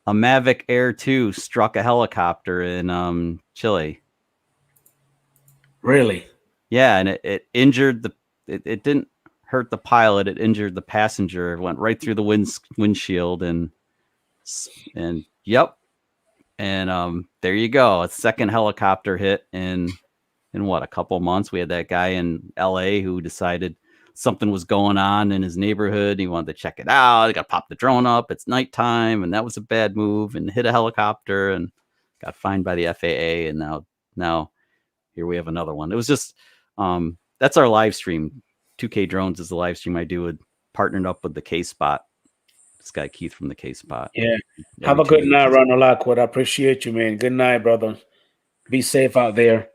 Mavic Air 2 struck a helicopter in Chile. Really? Yeah, and it injured it didn't hurt the pilot, it injured the passenger. It went right through the windshield and yep. And there you go. A second helicopter hit in what, a couple months. We had that guy in LA who decided something was going on in his neighborhood. He wanted to check it out. He got to pop the drone up. It's nighttime, and that was a bad move, and hit a helicopter and got fined by the FAA. And now here we have another one. It was just that's our live stream. 2K Drones is the live stream I do with, partnered up with the K-Spot. This guy Keith from the K-Spot. Yeah. Have a good night, Ronald Lockwood. I appreciate you, man. Good night, brother. Be safe out there.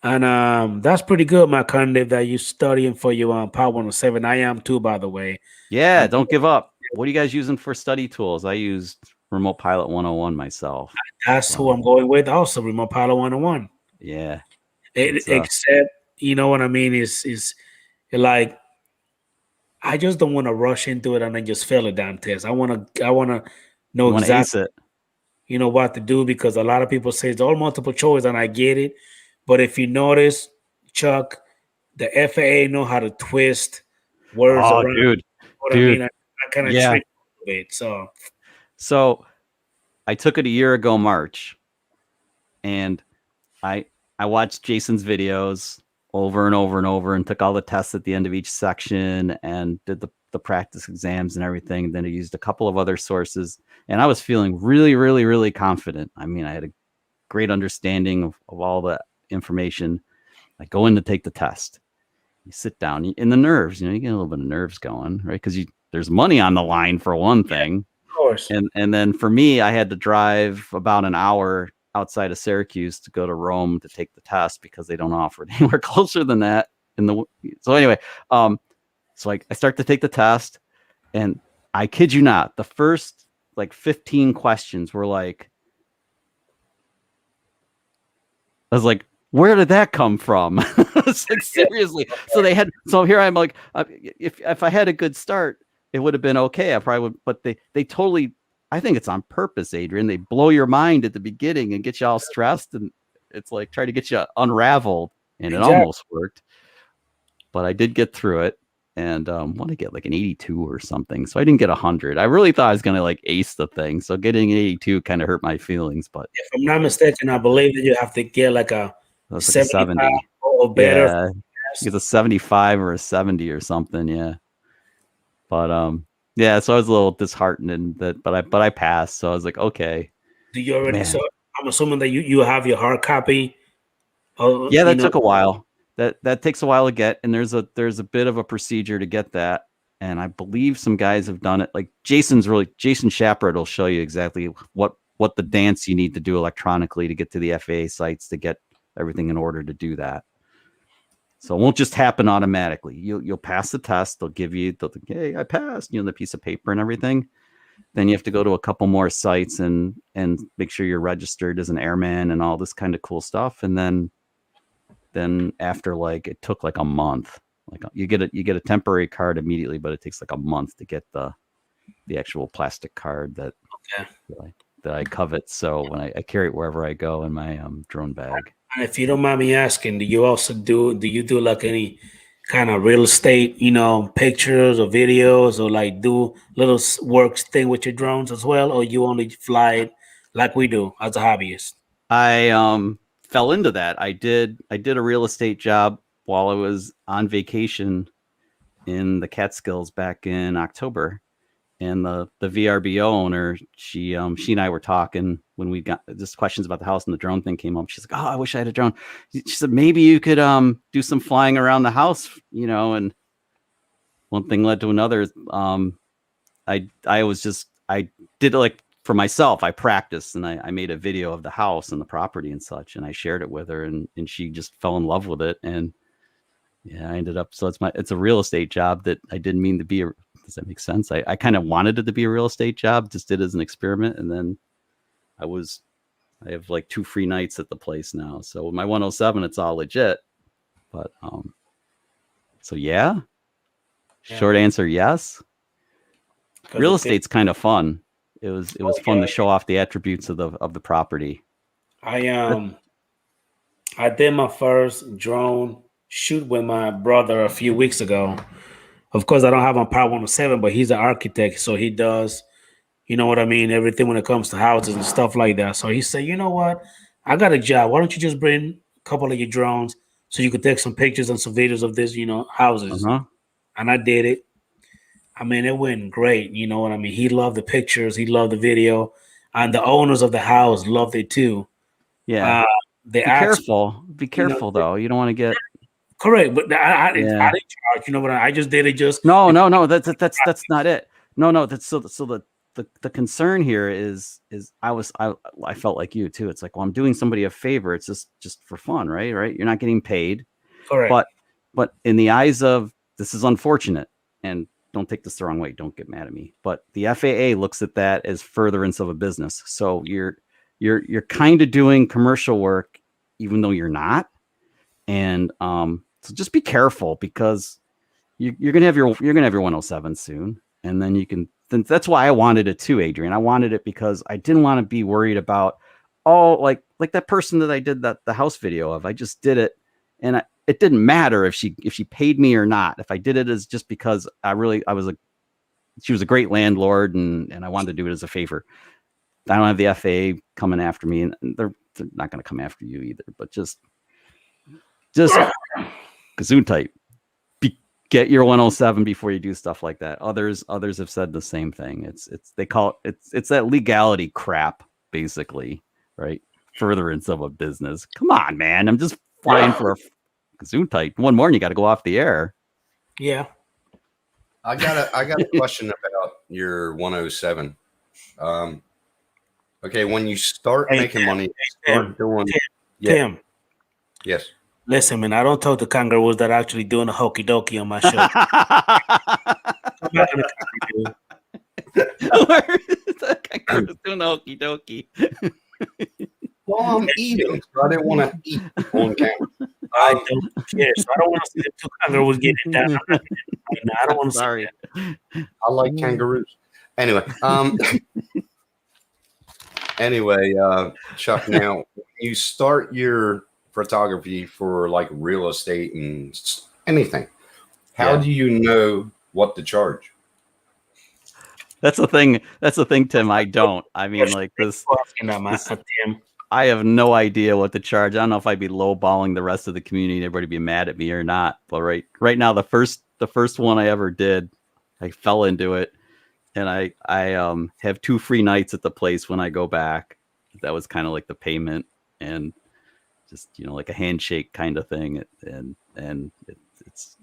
And that's pretty good, my candidate, that you studying for your Power 107. I am too, by the way. Yeah, don't give up. What are you guys using for study tools? I used Remote Pilot 101 myself. That's who I'm going with. Also, Remote Pilot 101. Yeah. Except, you know what I mean? Is like, I just don't want to rush into it and then just fail a damn test. I want to know exactly, you know, what to do, because a lot of people say it's all multiple choice, and I get it. But if you notice, Chuck, the FAA know how to twist words around. Dude. I mean? I kind of trick a bit. So I took it a year ago, March, and I watched Jason's videos over and over and over, and took all the tests at the end of each section, and did the practice exams and everything. Then I used a couple of other sources, and I was feeling really, really, really confident. I mean, I had a great understanding of all the information. I go in to take the test. You sit down, and the nerves, you get a little bit of nerves going, right? Because there's money on the line for one thing. Of course. And then for me, I had to drive about an hour outside of Syracuse to go to Rome to take the test, because they don't offer it anywhere closer than that. So anyway, so I start to take the test, and I kid you not, the first like 15 questions were like, I was like, where did that come from? I was like, seriously. So here I'm like, if I had a good start, it would have been okay. I probably would, but they totally, I think it's on purpose, Adrian. They blow your mind at the beginning and get you all stressed, and it's like try to get you unraveled, and it almost worked. But I did get through it, and want to get like an 82 or something. So I didn't get 100. I really thought I was gonna like ace the thing. So getting an 82 kind of hurt my feelings. But if I'm not mistaken, I believe that you have to get like a 70 or better. Yeah, it's a 75 or a 70 or something. Yeah. But yeah, so I was a little disheartened but I passed. So I was like, okay. Do you already? So I'm assuming that you have your hard copy. Yeah, that took a while. That takes a while to get, and there's a bit of a procedure to get that. And I believe some guys have done it. Like Jason Shepard will show you exactly what the dance you need to do electronically to get to the FAA sites to get everything in order to do that. So it won't just happen automatically. You'll pass the test. They'll think, hey, I passed, the piece of paper and everything. Then you have to go to a couple more sites and make sure you're registered as an airman and all this kind of cool stuff. And then after it took like a month. Like you get a temporary card immediately, but it takes like a month to get the actual plastic card that I covet. So when I carry it wherever I go in my drone bag. And if you don't mind me asking, do you do like any kind of real estate, pictures or videos, or like do little works thing with your drones as well, or you only fly it like we do as a hobbyist? I fell into that. I did a real estate job while I was on vacation in the Catskills back in October. And the VRBO owner, she and I were talking when we got just questions about the house, and the drone thing came up. She's like, "Oh, I wish I had a drone." She said, "Maybe you could do some flying around the house, And one thing led to another. I did it like for myself. I practiced, and I made a video of the house and the property and such, and I shared it with her, and she just fell in love with it. And yeah, I ended up. So it's a real estate job that I didn't mean to be Does that make sense? I kind of wanted it to be a real estate job, just did it as an experiment, and then I have like 2 free nights at the place now. So with my 107, it's all legit. But so yeah. Short answer, yes. Real estate's kind of fun. It was fun to show off the attributes of the property. I did my first drone shoot with my brother a few weeks ago. Of course, I don't have my Power 107, but he's an architect, so he does, you know what I mean, everything when it comes to houses and stuff like that. So he said, you know what, I got a job. Why don't you just bring a couple of your drones so you could take some pictures and some videos of this, houses. And I did it. I mean, it went great. You know what I mean? He loved the pictures. He loved the video. And the owners of the house loved it too. Yeah. Be careful, though. You don't want to get correct. But I didn't charge. You know what? I just did it. Just no. That's not it. No. That's so the concern here is I felt like you too. It's like, well, I'm doing somebody a favor. It's just for fun, right? You're not getting paid. Correct. But in the eyes of, this is unfortunate, and don't take this the wrong way. Don't get mad at me. But the FAA looks at that as furtherance of a business. So you're kind of doing commercial work, even though you're not. And so just be careful, because you're gonna have your 107 soon, and then you can. Then that's why I wanted it too, Adrian. I wanted it because I didn't want to be worried about, like that person that I did the house video of. I just did it, and it didn't matter if she paid me or not. If I did it as just because she was a great landlord, and I wanted to do it as a favor. I don't have the FAA coming after me, and they're not going to come after you either. But just Gesundheit. Get your 107 before you do stuff like that. Others have said the same thing. They call it's that legality crap, basically, right? Furtherance of a business. Come on, man. I'm just flying for a Gesundheit. One more and you got to go off the air. Yeah. I got a question about your 107. Okay, when you start making money, Tim. Yes. Listen, man, I don't talk to kangaroos that are actually doing a hokey dokey on my show. Kangaroos doing the hokey dokey. Well, I'm eating, so I didn't want to eat on camera. I don't care. So I don't want to see the 2 kangaroos getting down. I don't want to see that. I like kangaroos. Anyway, Chuck, now you start your photography for like real estate and anything. How do you know what to charge? That's the thing, Tim. I don't. I mean, like this. I have no idea what to charge. I don't know if I'd be lowballing the rest of the community and everybody be mad at me or not. But right now, the first one I ever did, I fell into it, and I have 2 free nights at the place when I go back. That was kind of like the payment, and just like a handshake kind of thing, and it's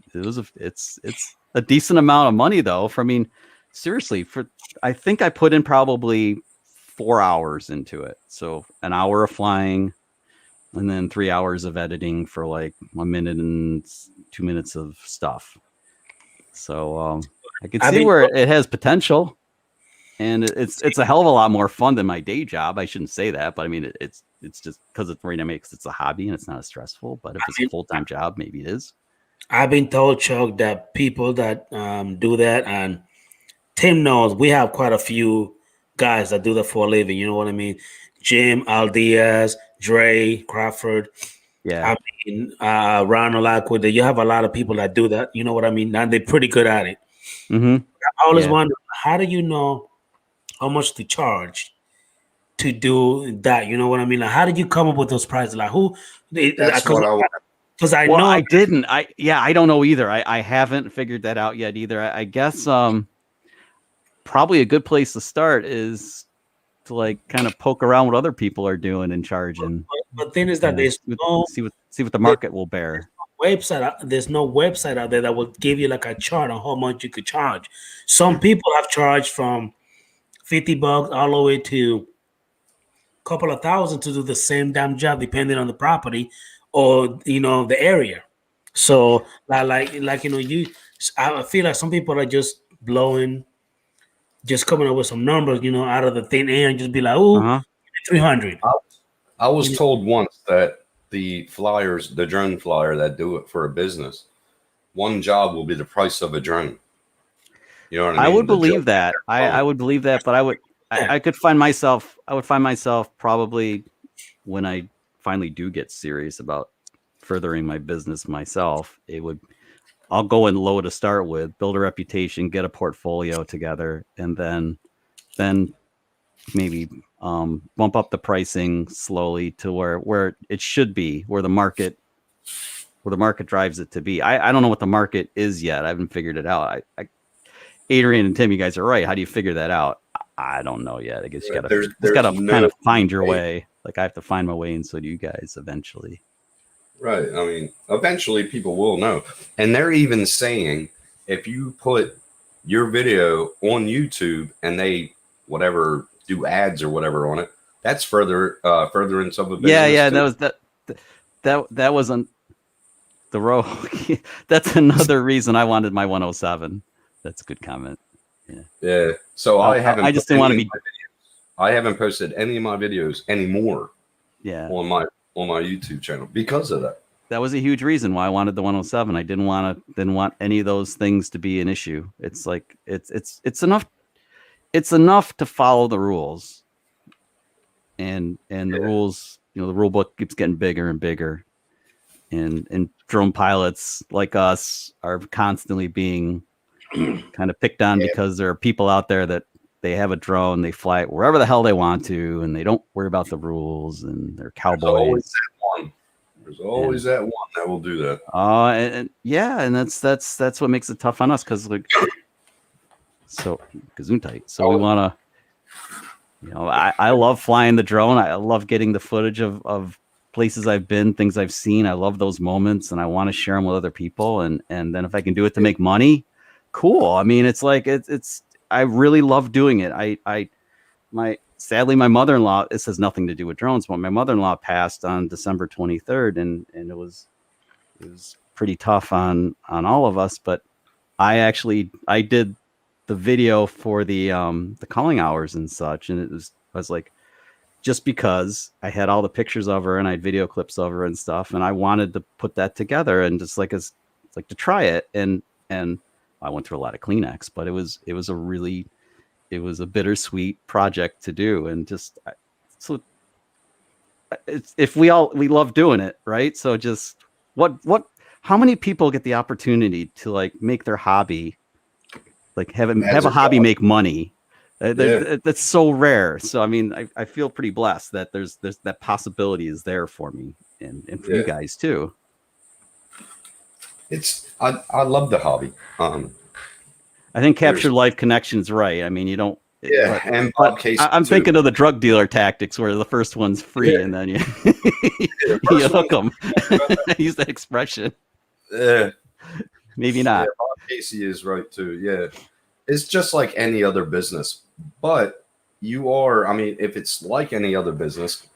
a decent amount of money though. Seriously, I think I put in probably 4 hours into it. So an hour of flying, and then 3 hours of editing for like 1 minute and 2 minutes of stuff. So I can see where it has potential, and it's a hell of a lot more fun than my day job. I shouldn't say that, but I mean it's just because it's a hobby and it's not as stressful. But if it's a full-time job, maybe it is. I've been told, Chuck, that people that do that, and Tim knows, we have quite a few guys that do that for a living. You know what I mean? Jim, Al Diaz, Dre, Crawford. Yeah. I mean, Ronald Lockwood. You have a lot of people that do that. You know what I mean? And they're pretty good at it. Mm-hmm. I always wonder, how do you know how much to charge to do that? You know what I mean? Like, how did you come up with those prices? Like, who? That's what I want. Because I know I didn't. I don't know either. I haven't figured that out yet either. I guess probably a good place to start is to like kind of poke around what other people are doing and charging. But the thing is that there's see what the market will bear. There's no website out there that will give you like a chart on how much you could charge. Some people have charged from $50 all the way to a couple of thousand to do the same damn job, depending on the property or the area. So I feel like some people are just blowing, just coming up with some numbers, out of the thin air, and just be like, "Ooh, Uh-huh. 300." I was told once that the flyers, the drone flyer that do it for a business, one job will be the price of a drone. You know what I mean? I would The believe job- that. I would believe that, but I would find myself probably when I finally do get serious about furthering my business myself, I'll go in low to start with, build a reputation, get a portfolio together, and then maybe bump up the pricing slowly to where it should be, where the market drives it to be. I don't know what the market is yet. I haven't figured it out. Adrian and Tim, you guys are right. How do you figure that out? I don't know yet. I guess you gotta kind of find your way. Like I have to find my way, and so do you guys eventually. Right. I mean, eventually people will know. And they're even saying if you put your video on YouTube and they do ads or whatever on it, that's furtherance of a business. Yeah. Too. That wasn't the row. That's another reason I wanted my 107. That's a good comment. Yeah. So I just didn't want to be. I haven't posted any of my videos anymore. Yeah. On my YouTube channel because of that. That was a huge reason why I wanted the 107. I didn't want any of those things to be an issue. It's like it's enough. It's enough to follow the rules. And the rules, the rule book keeps getting bigger and bigger. And drone pilots like us are constantly being kind of picked on because there are people out there that they have a drone, they fly it wherever the hell they want to, and they don't worry about the rules, and they're cowboys. There's always that one that will do that. And that's what makes it tough on us, because so Gesundheit. So we want to, I love flying the drone. I love getting the footage of places I've been, things I've seen. I love those moments, and I want to share them with other people. And then if I can do it to make money, cool. I mean, it's like I really love doing it. Sadly, my mother-in-law, this has nothing to do with drones, but my mother-in-law passed on December 23rd, and it was pretty tough on all of us. But I did the video for the calling hours and such, and I was like, just because I had all the pictures of her and I had video clips of her and stuff, and I wanted to put that together and just like to try it, and I went through a lot of Kleenex, but it was a bittersweet project to do. And we love doing it, right? So just how many people get the opportunity to like make their hobby, like have a hobby make money? That's so rare. So, I mean, I feel pretty blessed that there's that possibility is there for me and for you guys too. I love the hobby. I think Capture Life Connection's right. I mean, you don't. Yeah, and Bob Casey I'm too. thinking of the drug dealer tactics where the first one's free and then you hook them. Use that expression. Yeah, maybe not. Yeah, Bob Casey is right too. Yeah, it's just like any other business, but if it's like any other business,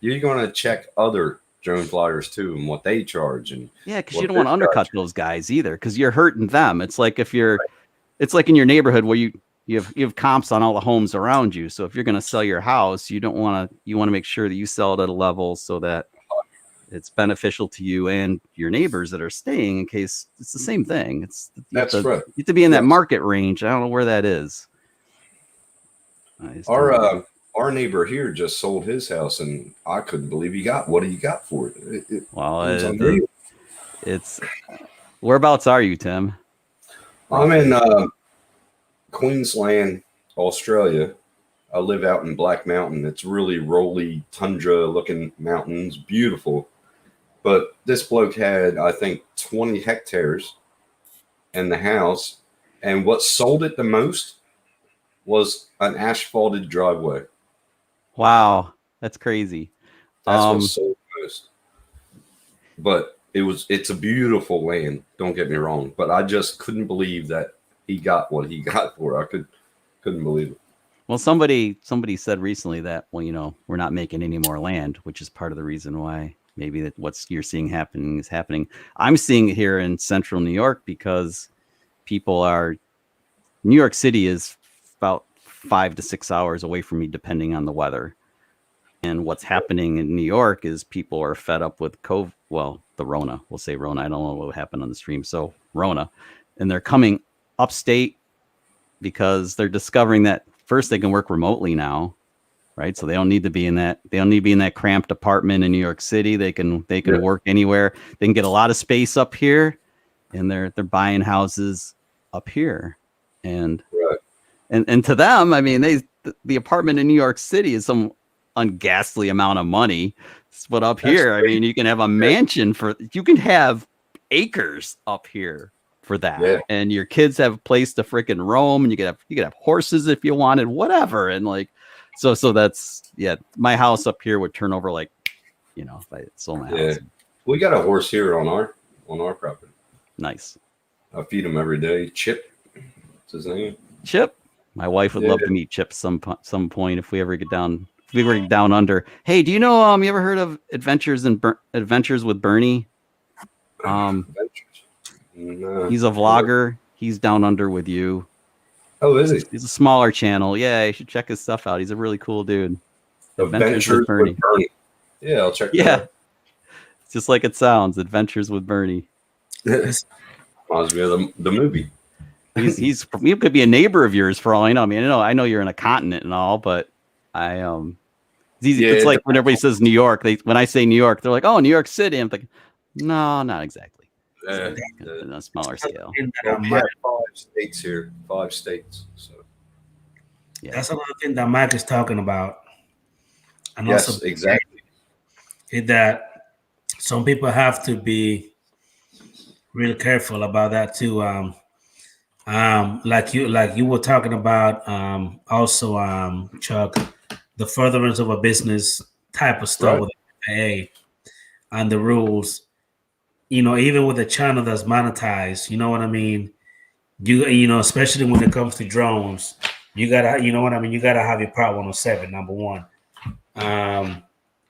you're going to check other drone flyers too and what they charge, and because you don't want to undercut those guys either, because you're hurting them. It's like it's like in your neighborhood where you have comps on all the homes around you. So if you're going to sell your house, you want to make sure that you sell it at a level so that it's beneficial to you and your neighbors that are staying, in case it's the same thing. That's right. You have to be in that market range. I don't know where that is. Our neighbor here just sold his house, and I couldn't believe he got what he got for it. It's whereabouts are you, Tim? I'm in Queensland, Australia. I live out in Black Mountain. It's really rolly tundra looking mountains, beautiful. But this bloke had, I think, 20 hectares in the house, and what sold it the most was an asphalted driveway. Wow, that's crazy. That's what sold the most. But it's a beautiful land, don't get me wrong, but I just couldn't believe that he got what he got for it. I couldn't believe it. Well, somebody said recently that, we're not making any more land, which is part of the reason why maybe that what you're seeing happening is happening. I'm seeing it here in central New York because people are New York City is about 5 to 6 hours away from me, depending on the weather. And what's happening in New York is people are fed up with COVID. Well, the Rona, we'll say Rona. I don't know what happened on the stream. So Rona, and they're coming upstate because they're discovering that first they can work remotely now, right? So they don't need to be in that. They don't need to be in that cramped apartment in New York City. They can work anywhere. They can get a lot of space up here, and they're buying houses up here, and to them, I mean, the apartment in New York City is some unghastly amount of money. But up here, I mean, you can have a mansion you can have acres up here for that, and your kids have a place to freaking roam, and you could have horses if you wanted, whatever, and like, so that's my house up here would turn over like, if I sold my house. We got a horse here on our property. Nice. I feed him every day. Chip, what's his name? Chip. My wife would love to meet Chip some point if we ever get down. If we were down under. Hey, do you know? You ever heard of Adventures with Bernie? No. He's a vlogger. He's down under with you. Oh, is he? He's a smaller channel. Yeah, you should check his stuff out. He's a really cool dude. Adventures with Bernie. Yeah, I'll check that out. It's just like it sounds. Adventures with Bernie. Reminds me of the movie. He could be a neighbor of yours for all I know. I mean, I know you're in a continent and all, but it's like when everybody says New York, when I say New York, they're like, oh, New York City. I'm thinking, no, not exactly. On a smaller scale. We have 5 states here, 5 states. So that's another thing that Mike is talking about. And yes, also exactly. Is that some people have to be really careful about that too. Like you were talking about, also, Chuck, the furtherance of a business type of stuff with FAA and the rules. Even with a channel that's monetized, you know what I mean? Especially when it comes to drones, you gotta, you gotta have your Part 107, number one. And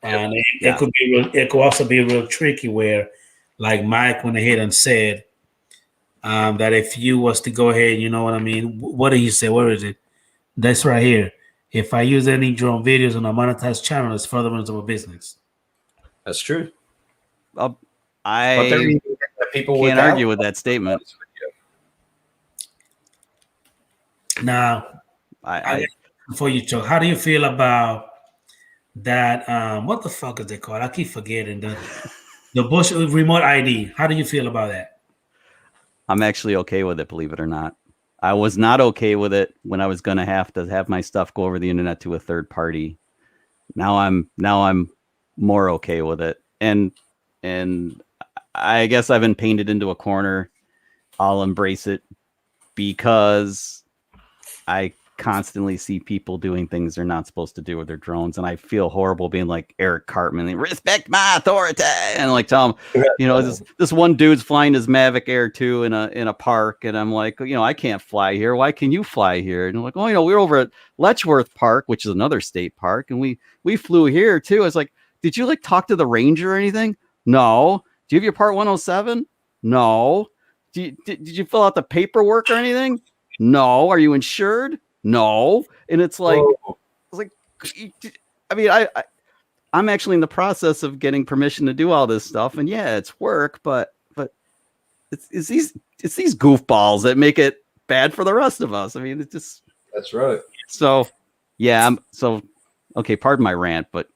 it could also be real tricky where, like Mike went ahead and said, that if you was to go ahead, you know what I mean? What did he say? Where is it? That's right here. If I use any drone videos on a monetized channel, it's furtherance of a business. That's true. I can't argue with that statement. Now, before you Chuck, how do you feel about that? What the fuck is it called? I keep forgetting the Bush remote ID. How do you feel about that? I'm actually okay with it, believe it or not. I was not okay with it when I was going to have my stuff go over the internet to a third party. Now I'm more okay with it. And I guess I've been painted into a corner. I'll embrace it because I constantly see people doing things they're not supposed to do with their drones, and I feel horrible being like Eric Cartman, respect my authority, and like tell him, this one dude's flying his Mavic Air 2 in a park, and I'm like, I can't fly here. Why can you fly here? And I'm like, oh, we're over at Letchworth Park, which is another state park, and we flew here too. I was like, did you like talk to the ranger or anything? No. Do you have your Part 107? No. Did you fill out the paperwork or anything? No. Are you insured? No. And it's like, I mean, I'm actually in the process of getting permission to do all this stuff, and it's work, but it's these goofballs that make it bad for the rest of us. I mean, it's just that's right. So okay. Pardon my rant, but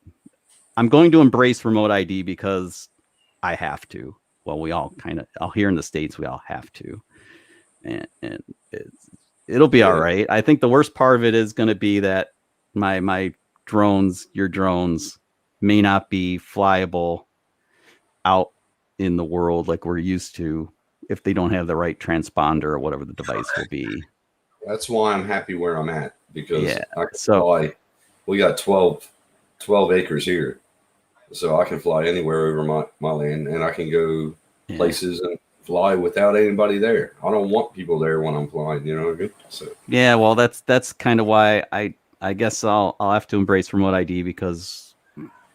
I'm going to embrace remote ID because I have to. Well, we all here in the States, we all have to, and it'll be all right. I think the worst part of it is going to be that my drones, your drones, may not be flyable out in the world like we're used to if they don't have the right transponder or whatever the device will be. That's why I'm happy where I'm at, because I can fly. We got 12 acres here, so I can fly anywhere over my land, and I can go places and fly without anybody there. I don't want people there when I'm flying, you know what I mean? So well, that's kind of why I guess I'll have to embrace remote ID, because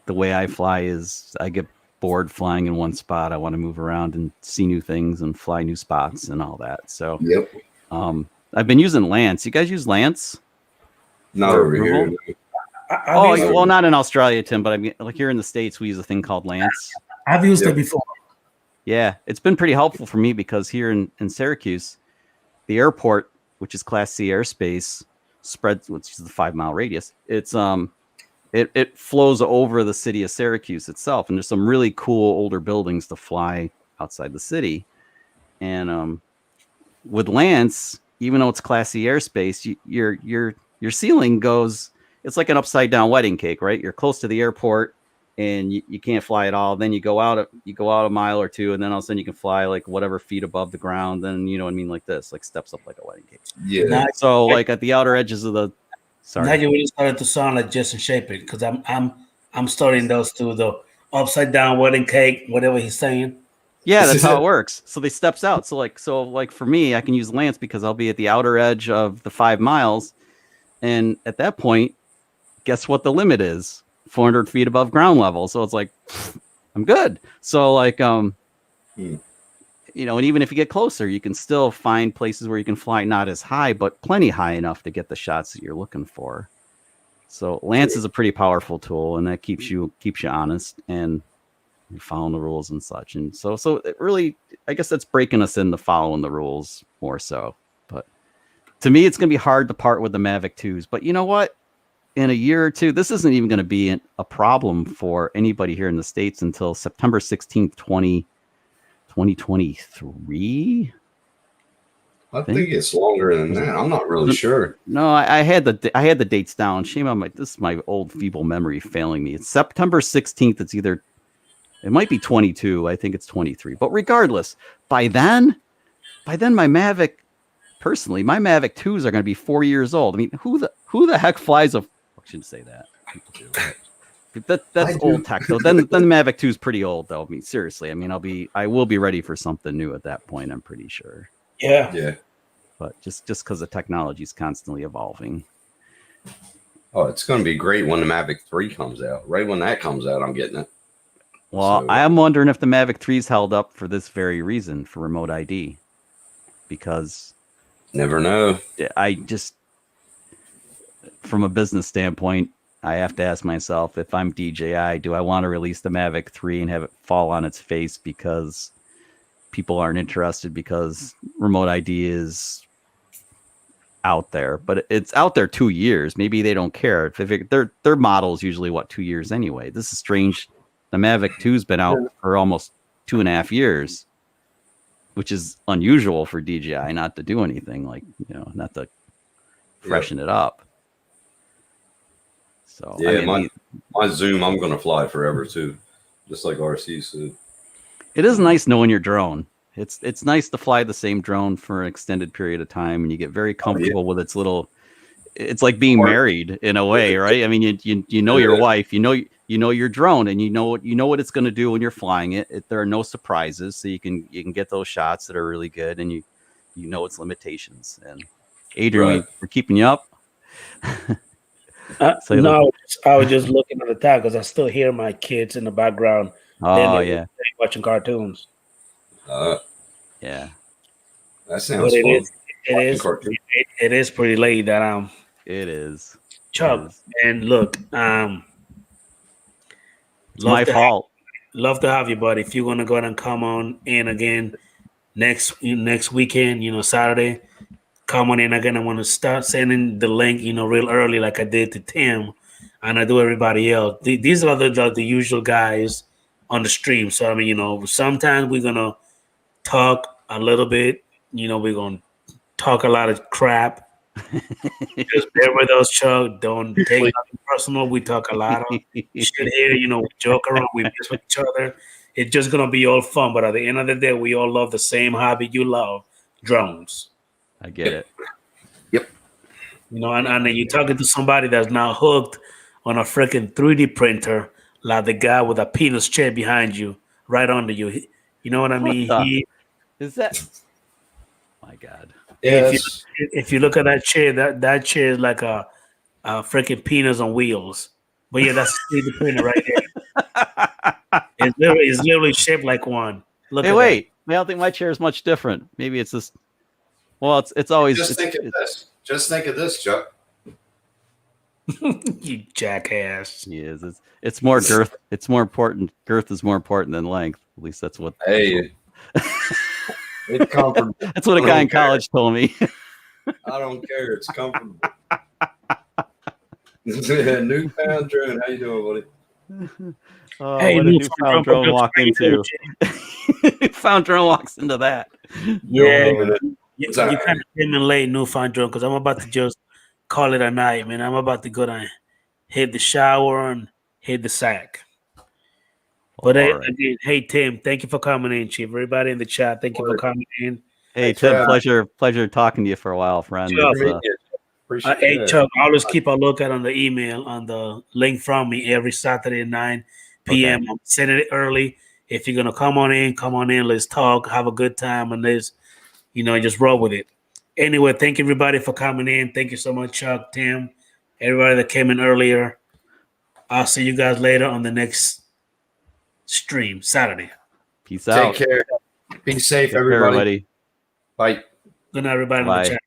the way I fly is I get bored flying in one spot. I want to move around and see new things and fly new spots and all that. So I've been using Lance. You guys use Lance? Not For over here. approval? Well, not in Australia, Tim, but I mean, like here in the States, we use a thing called Lance. I've used it before. Yeah, it's been pretty helpful for me because here in Syracuse, the airport, which is Class C airspace, spreads, which is the 5 mile radius. It's it flows over the city of Syracuse itself, and there's some really cool older buildings to fly outside the city. And with Lance, even though it's Class C airspace, your ceiling goes. It's like an upside down wedding cake, right? You're close to the airport, and you can't fly at all. Then you go out a mile or two, and then all of a sudden you can fly like whatever feet above the ground. Then you know what I mean, like this, like steps up like a wedding cake. Yeah. So like at the outer edges of the. Sorry. Now you really started to sound like Justin Shepard because I'm starting those two, the upside down wedding cake, whatever he's saying. Yeah, that's how it works. So they steps out. So like for me, I can use Lance because I'll be at the outer edge of the 5 miles, and at that point, guess what the limit is? 400 feet above ground level. So it's like I'm good. So like you know, and even if you get closer, you can still find places where you can fly not as high, but plenty high enough to get the shots that you're looking for. So Lance is a pretty powerful tool, and that keeps you honest and you're following the rules and such. And so it really, I guess that's breaking us into following the rules more so. But to me, it's going to be hard to part with the Mavic 2s. But you know what? In a year or two, this isn't even going to be a problem for anybody here in the States until September 16th, 2023. I think it's longer than that. I'm not really sure. No, I had the dates down. Shame on this is my old feeble memory failing me. It's September 16th. It might be 22. I think it's 23. But regardless, by then my Mavic 2s are going to be 4 years old. I mean, who the heck flies I shouldn't say that. That's old tech though. Then the Mavic 2 is pretty old though. I mean, seriously. I mean, I will be ready for something new at that point. I'm pretty sure. Yeah. But just because the technology is constantly evolving. Oh, it's going to be great when the Mavic 3 comes out. Right when that comes out, I'm getting it. Well, I am wondering if the Mavic 3's held up for this very reason, for remote ID, because never know. I just, from a business standpoint, I have to ask myself, if I'm DJI, do I want to release the Mavic 3 and have it fall on its face because people aren't interested because remote ID is out there, but it's out there 2 years. Maybe they don't care. Their model is usually 2 years anyway. This is strange. The Mavic 2's been out for almost 2.5 years, which is unusual for DJI not to do anything, like, you know, not to freshen it up. So yeah, I mean, my Zoom, I'm going to fly forever too, just like RC said. It is nice knowing your drone. It's nice to fly the same drone for an extended period of time, and you get very comfortable with its little. It's like being married in a way, right? I mean, you know your wife, you know your drone, and you know what it's going to do when you're flying it. There are no surprises, so you can get those shots that are really good, and you know its limitations. And Adrian, we're keeping you up. No, I was just looking at the time because I still hear my kids in the background. Oh yeah, watching cartoons. Yeah, that sounds but fun. It is pretty late that It is. Chuck, and look, it's my fault. Love to have you, buddy. If you want to go ahead and come on in again next weekend, Saturday, come on in again. I want to start sending the link, real early, like I did to Tim, and I do everybody else. These are the usual guys on the stream. So I mean, sometimes we're gonna talk a little bit. We're gonna talk a lot of crap. Just bear with us, Chuck. Don't take nothing personal. We talk a lot of shit here. We joke around. We mess with each other. It's just gonna be all fun. But at the end of the day, we all love the same hobby you love: drones. I get it. Yep. And then you're talking to somebody that's now hooked on a freaking 3D printer, like the guy with a penis chair behind you, right under you. You know what I mean? Is that? My God. Yes. If you look at that chair, that chair is like a freaking penis on wheels. But yeah, that's a 3D printer right there. It's literally shaped like one. Hey, wait. I don't think my chair is much different. Maybe it's this. Well, it's always Just think of this. Just think of this, Chuck. You jackass. He is. It's more girth. It's more important. Girth is more important than length. At least that's what. Hey, it's comfortable. That's what a guy in college told me. I don't care. It's comfortable. Newfound drone. How you doing, buddy? Oh, Hey, what a Newfound newfound Drone drone walk how you into. doing, Newfound drone walks into that. Yeah, Yo, you What's up? kind of came in late, Newfound Drone, because I'm about to just call it a night, man. I'm about to go down, hit the shower, and hit the sack. But hey, All right. again, hey Tim, thank you for coming in, Chief. Everybody in the chat, thank you for coming in. Hey Thanks, Tim, Chuck. pleasure talking to you for a while, friend. Chuck. It's, Appreciate Hey it. Chuck, always keep a lookout on the email on the link from me every Saturday at 9 p.m. Okay. I'm sending it early. If you're gonna come on in. Let's talk, have a good time, and let's just roll with it. Anyway, thank you everybody for coming in. Thank you so much, Chuck, Tim, everybody that came in earlier. I'll see you guys later on the next stream Saturday. peace out. Take care. Be safe, Take care, everybody. everybody. Bye. Good night, everybody in Bye. the chat.